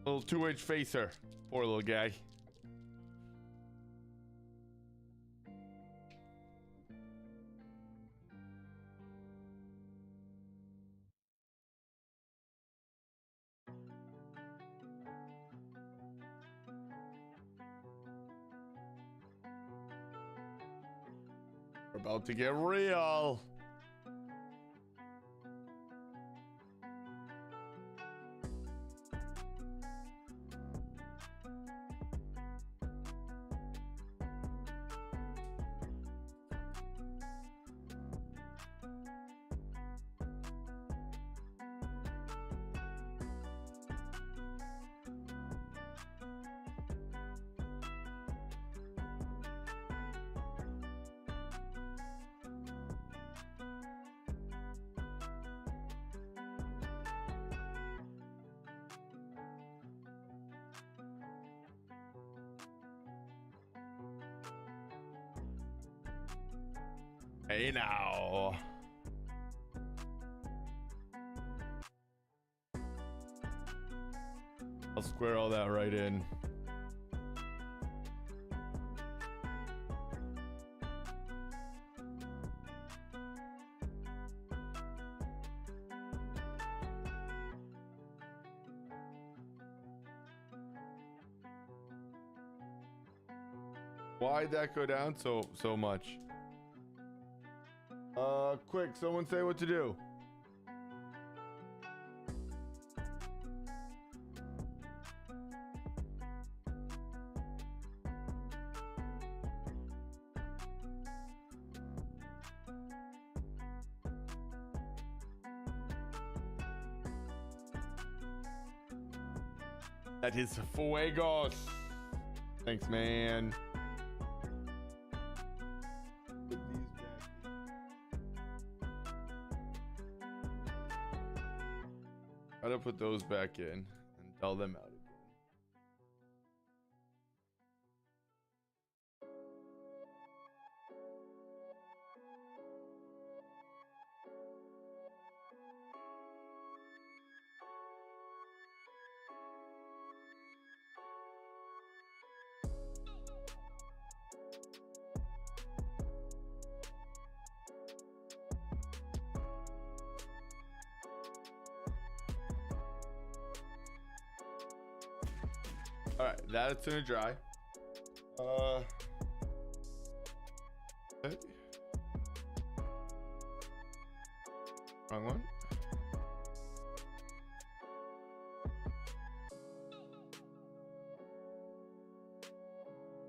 Little 2-inch facer. Poor little guy. We're about to get real. Hey now. I'll square all that right in. Why'd that go down so much? Quick, someone say what to do. That is fuegos. Thanks, man. Put these back in. Gotta put those back in and tell them out again. All right, that's gonna dry. Okay. Wrong one.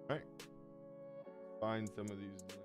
All right. Find some of these links.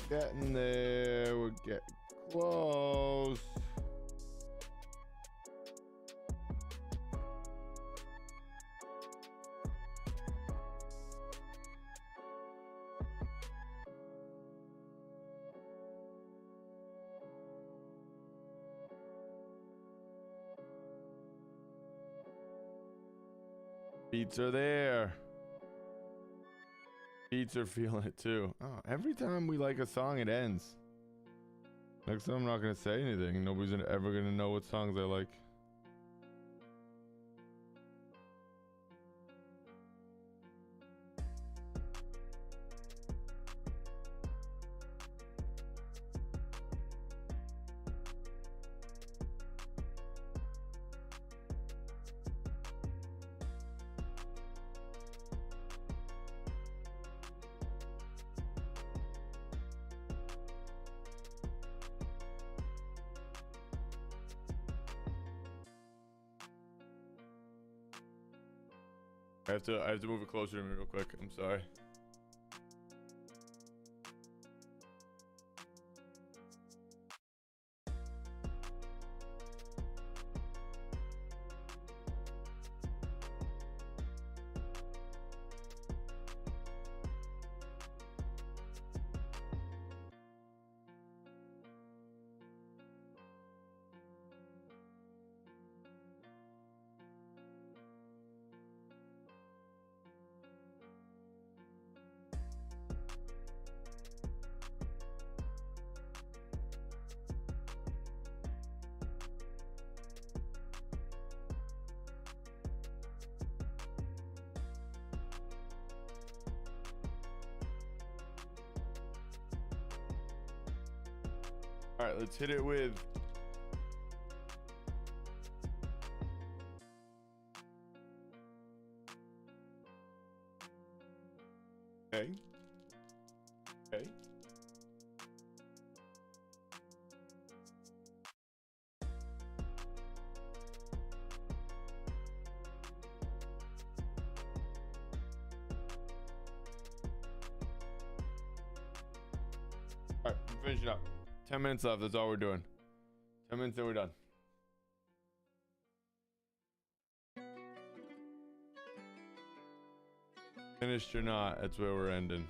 Getting there, we're getting close. Beats are there. Beats are feeling it too. Oh, every time we like a song, it ends. Next time I'm not gonna say anything. Nobody's ever gonna know what songs I like. I have to move it closer to me real quick. I'm sorry. All right, let's hit it with okay. finishing up. 10 minutes left. That's all we're doing. 10 minutes and we're done. Finished or not, that's where we're ending.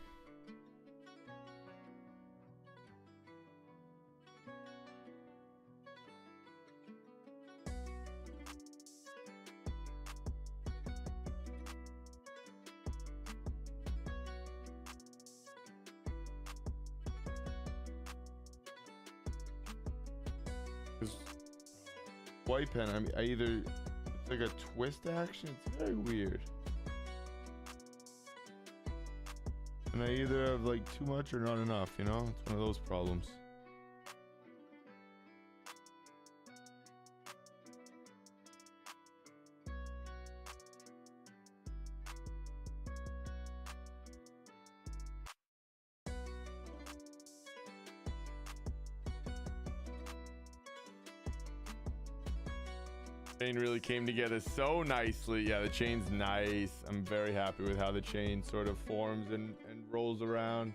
White pen, I either, it's like a twist action, it's very weird. And I either have like too much or not enough, you know? It's one of those problems. Chain really came together so nicely. Yeah, the chain's nice. I'm very happy with how the chain sort of forms and rolls around.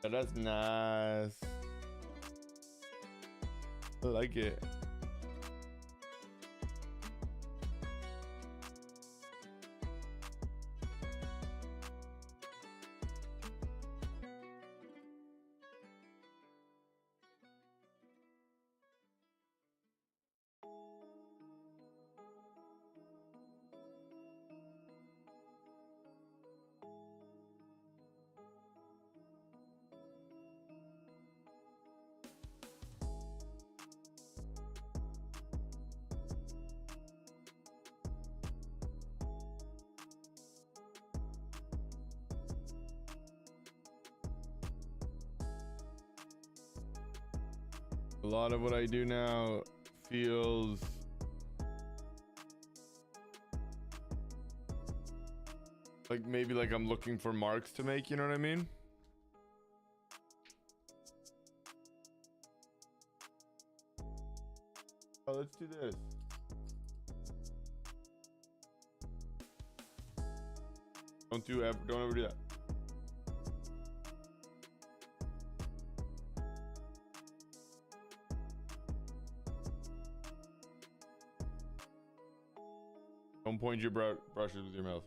That's nice. I like it. A lot of what I do now feels like maybe like I'm looking for marks to make, you know what I mean? Oh, let's do this. Don't ever do that. Don't point your brushes with your mouth.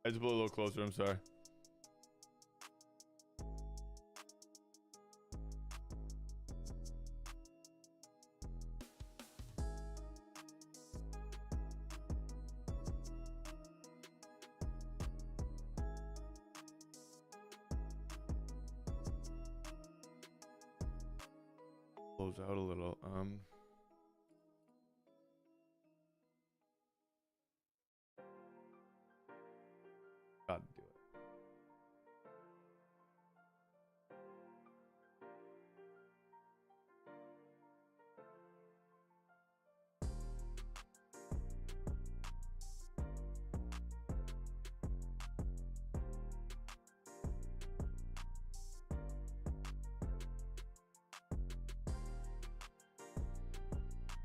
I just put a little closer, I'm sorry. Close out a little. Gotta do it.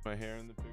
My hair in the picture.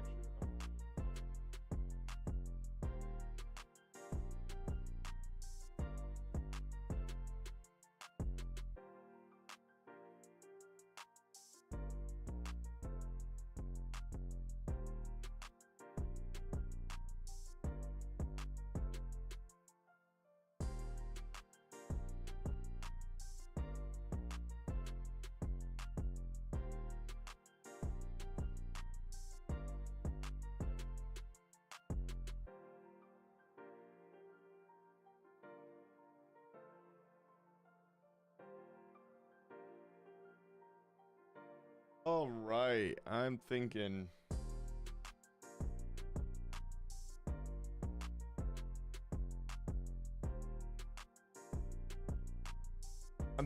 All right, I'm thinking.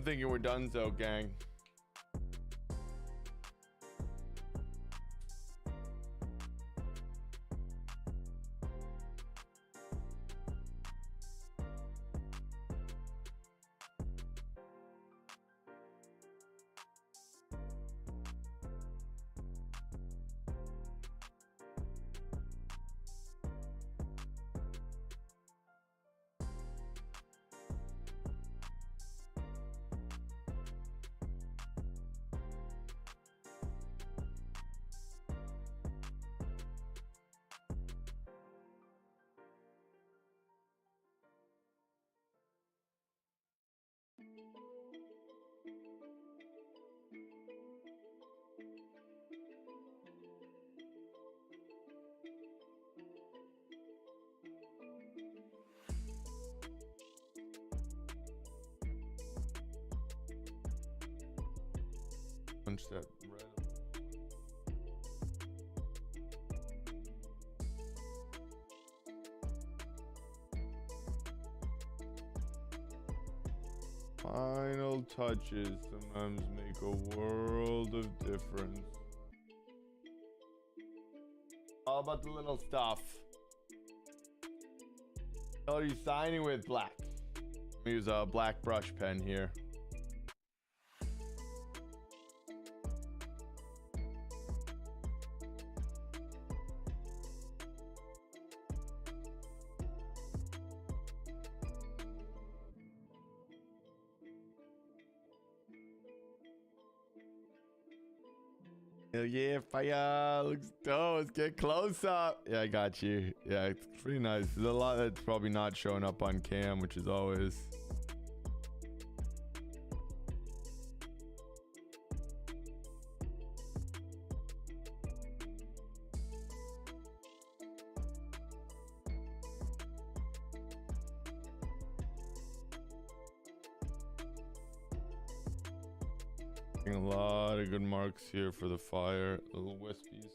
We're done, so gang. Punch that red. Final touches sometimes make a world of difference. All about the little stuff. What are you signing with? Black. I'm gonna use a black brush pen here. Hell yeah, fire. Looks dope. Let's get close up. Yeah, I got you. Yeah, it's pretty nice. There's a lot that's probably not showing up on cam, which is always. A lot of good marks here for the fire. Little wispies.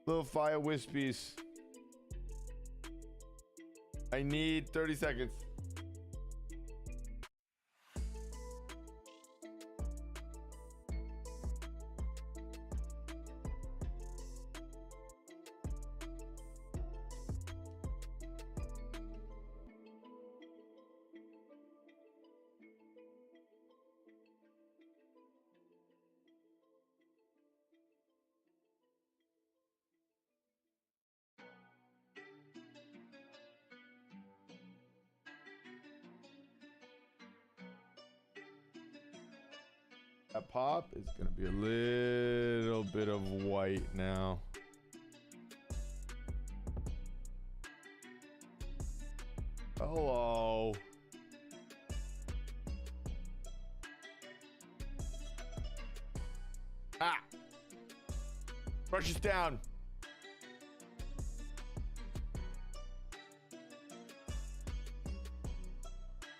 Little fire wispies. I need 30 seconds. That pop is going to be a little bit of white now. Hello. Ah. Brush this down.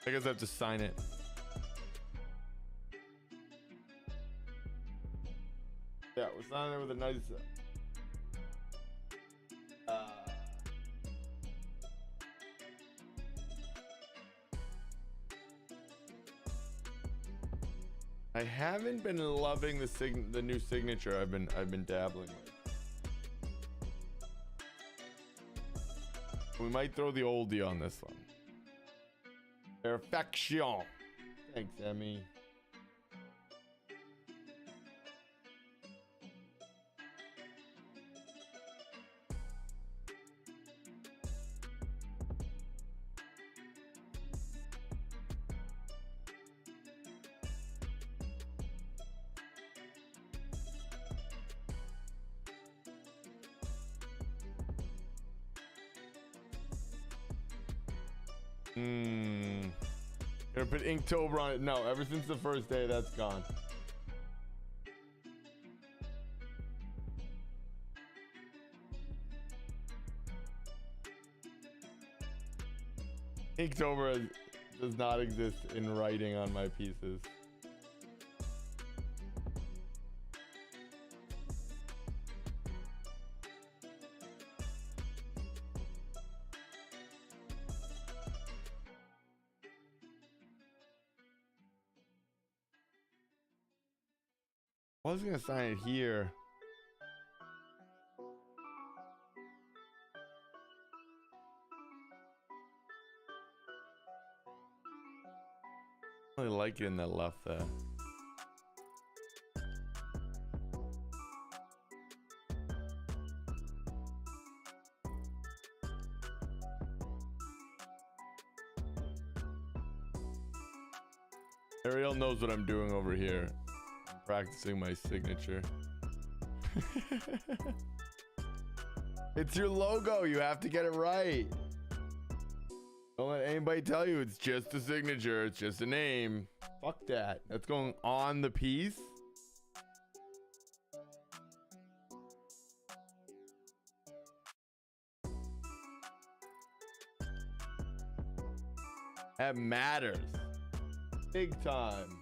I guess I have to sign it. Yeah, we're signing it with a nice. I haven't been loving the new signature I've been dabbling with. We might throw the oldie on this one. Perfection. Thanks, Emmy. Gonna put Inktober on it. No, ever since the first day, that's gone. Inktober does not exist in writing on my pieces. I was gonna sign it here. I really like it in that left there. Ariel knows what I'm doing over here. I'm practicing my signature. It's your logo. You have to get it right. Don't let anybody tell you it's just a signature. It's just a name. Fuck that. That's going on the piece. That matters. Big time.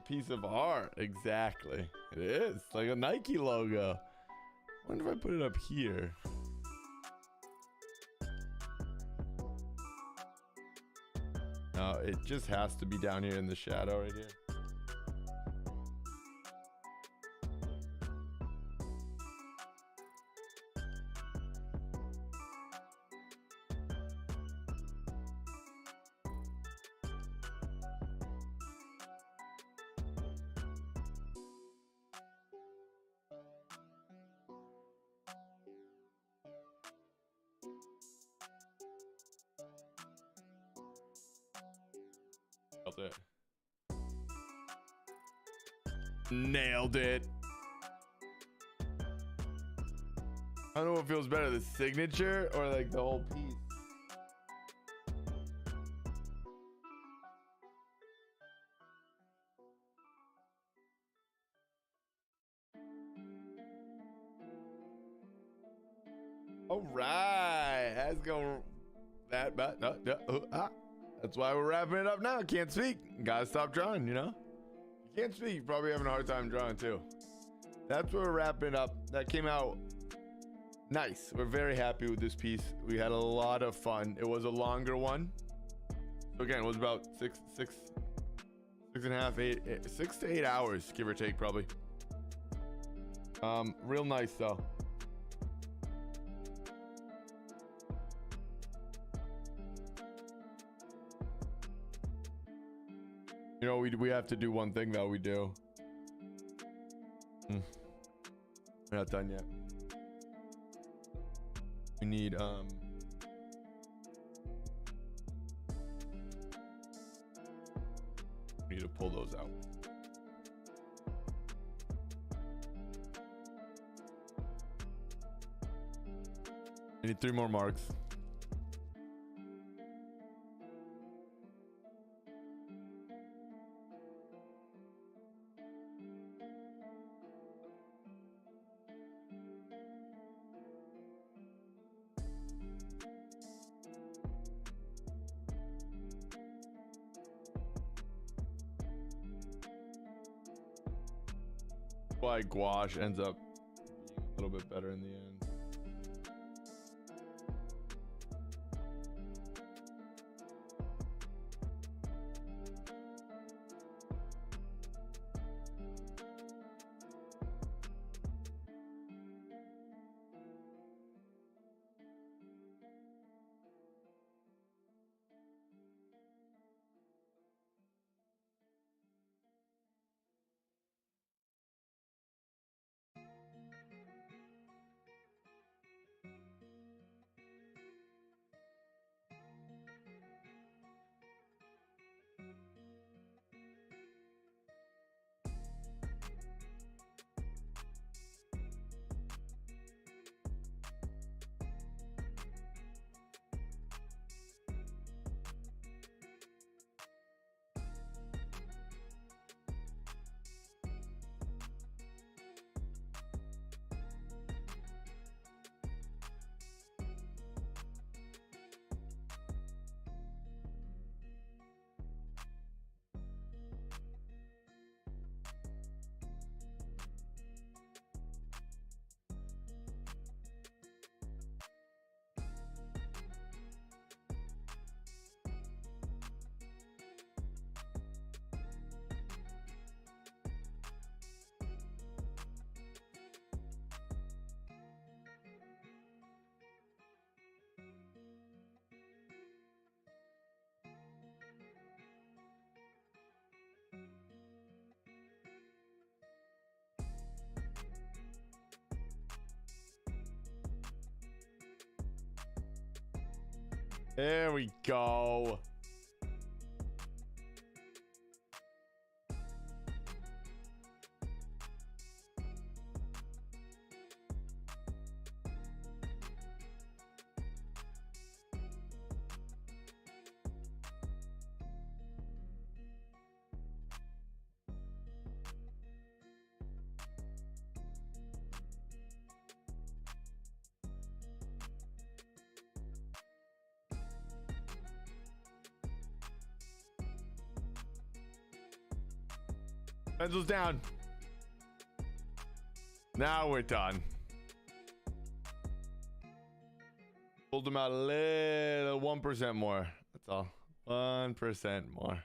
Piece of art. Exactly. It is like a Nike logo. I wonder if I put it up here. No, it just has to be down here in the shadow right here. It. Nailed it. I don't know what feels better, the signature or like the whole piece. All right, let's go. That's why we're wrapping it up now. Can't speak. Gotta stop drawing, you know? You can't speak. You're probably having a hard time drawing too. That's where we're wrapping it up. That came out nice. We're very happy with this piece. We had a lot of fun. It was a longer one. So again, it was about six and a half, 6 to 8 hours, give or take, probably. Real nice though. You know, we have to do one thing though. We do. We're not done yet. We need we need to pull those out. I need 3 more marks. Why gouache ends up being a little bit better in the end. There we go. Pencils down. Now we're done. Pulled them out a little, 1% more. That's all. 1% more.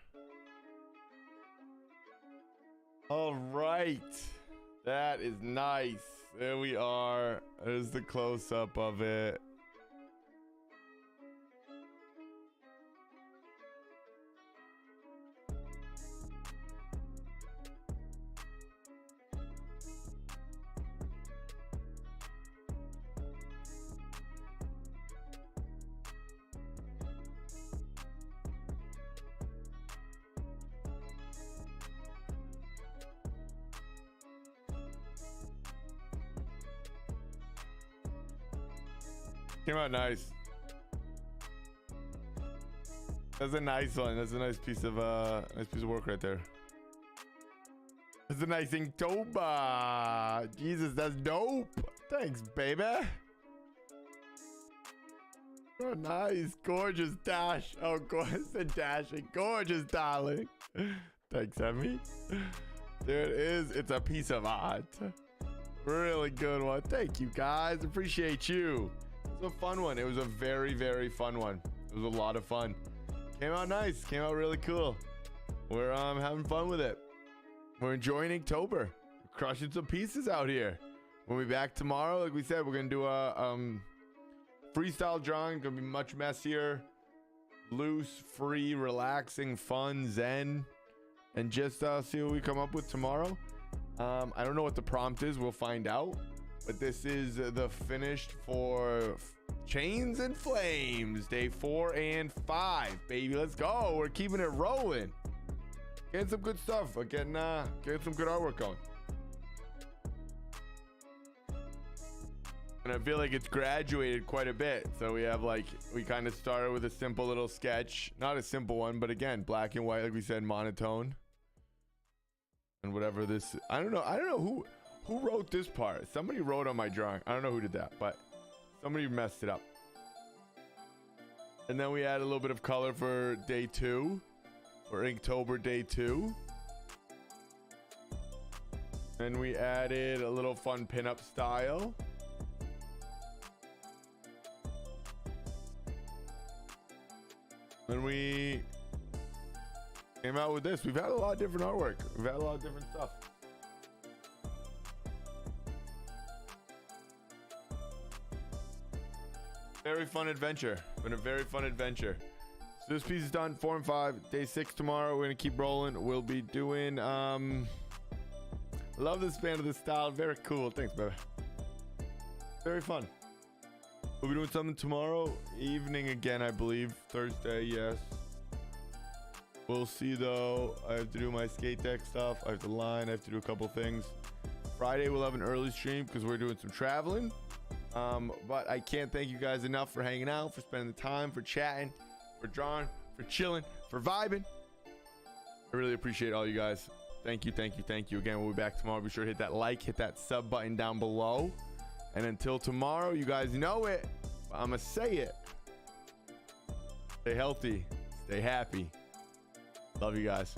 All right. That is nice. There we are. There's the close-up of it. Came out nice. That's a nice one. That's a nice piece of work right there. That's a nice Inktober. Jesus, that's dope. Thanks, baby. Oh, nice, gorgeous dash. Oh, gorgeous and dashing, gorgeous darling. Thanks, Emmy. There it is. It's a piece of art. Really good one. Thank you, guys. Appreciate you. It was a fun one. It was a very, very fun one. It was a lot of fun. Came out nice. Came out really cool. We're having fun with it. We're enjoying Inktober. We're crushing some pieces out here. We'll be back tomorrow. Like we said, we're gonna do a freestyle drawing. Gonna be much messier, loose, free, relaxing, fun, zen, and just see what we come up with tomorrow. I don't know what the prompt is. We'll find out. But this is the finished for Chains and Flames, day 4 and 5, baby. Let's go. We're keeping it rolling. Getting some good stuff. Getting some good artwork going. And I feel like it's graduated quite a bit. So we have we kind of started with a simple little sketch. Not a simple one, but again, black and white, like we said, monotone. And whatever this, I don't know who wrote this part. Somebody wrote on my drawing. I don't know who did that, but somebody messed it up. And then we add a little bit of color for day 2, or Inktober day 2. And we added a little fun pinup style. And we came out with this. We've had a lot of different artwork. We've had a lot of different stuff. Very fun adventure. Been a very fun adventure. So this piece is done. 4 and 5. Day 6 tomorrow. We're gonna keep rolling. We'll be doing love the span of the style. Very cool. Thanks, baby. Very fun. We'll be doing something tomorrow evening again, I believe. Thursday, yes. We'll see though. I have to do my skate deck stuff. I have to line. I have to do a couple things. Friday we'll have an early stream because we're doing some traveling. But I can't thank you guys enough for hanging out, for spending the time, for chatting, for drawing, for chilling, for vibing. I really appreciate all you guys. Thank you, thank you, thank you. Again, we'll be back tomorrow. Be sure to hit that like, hit that sub button down below. And until tomorrow, you guys know it. I'm gonna say it. Stay healthy. Stay happy. Love you guys.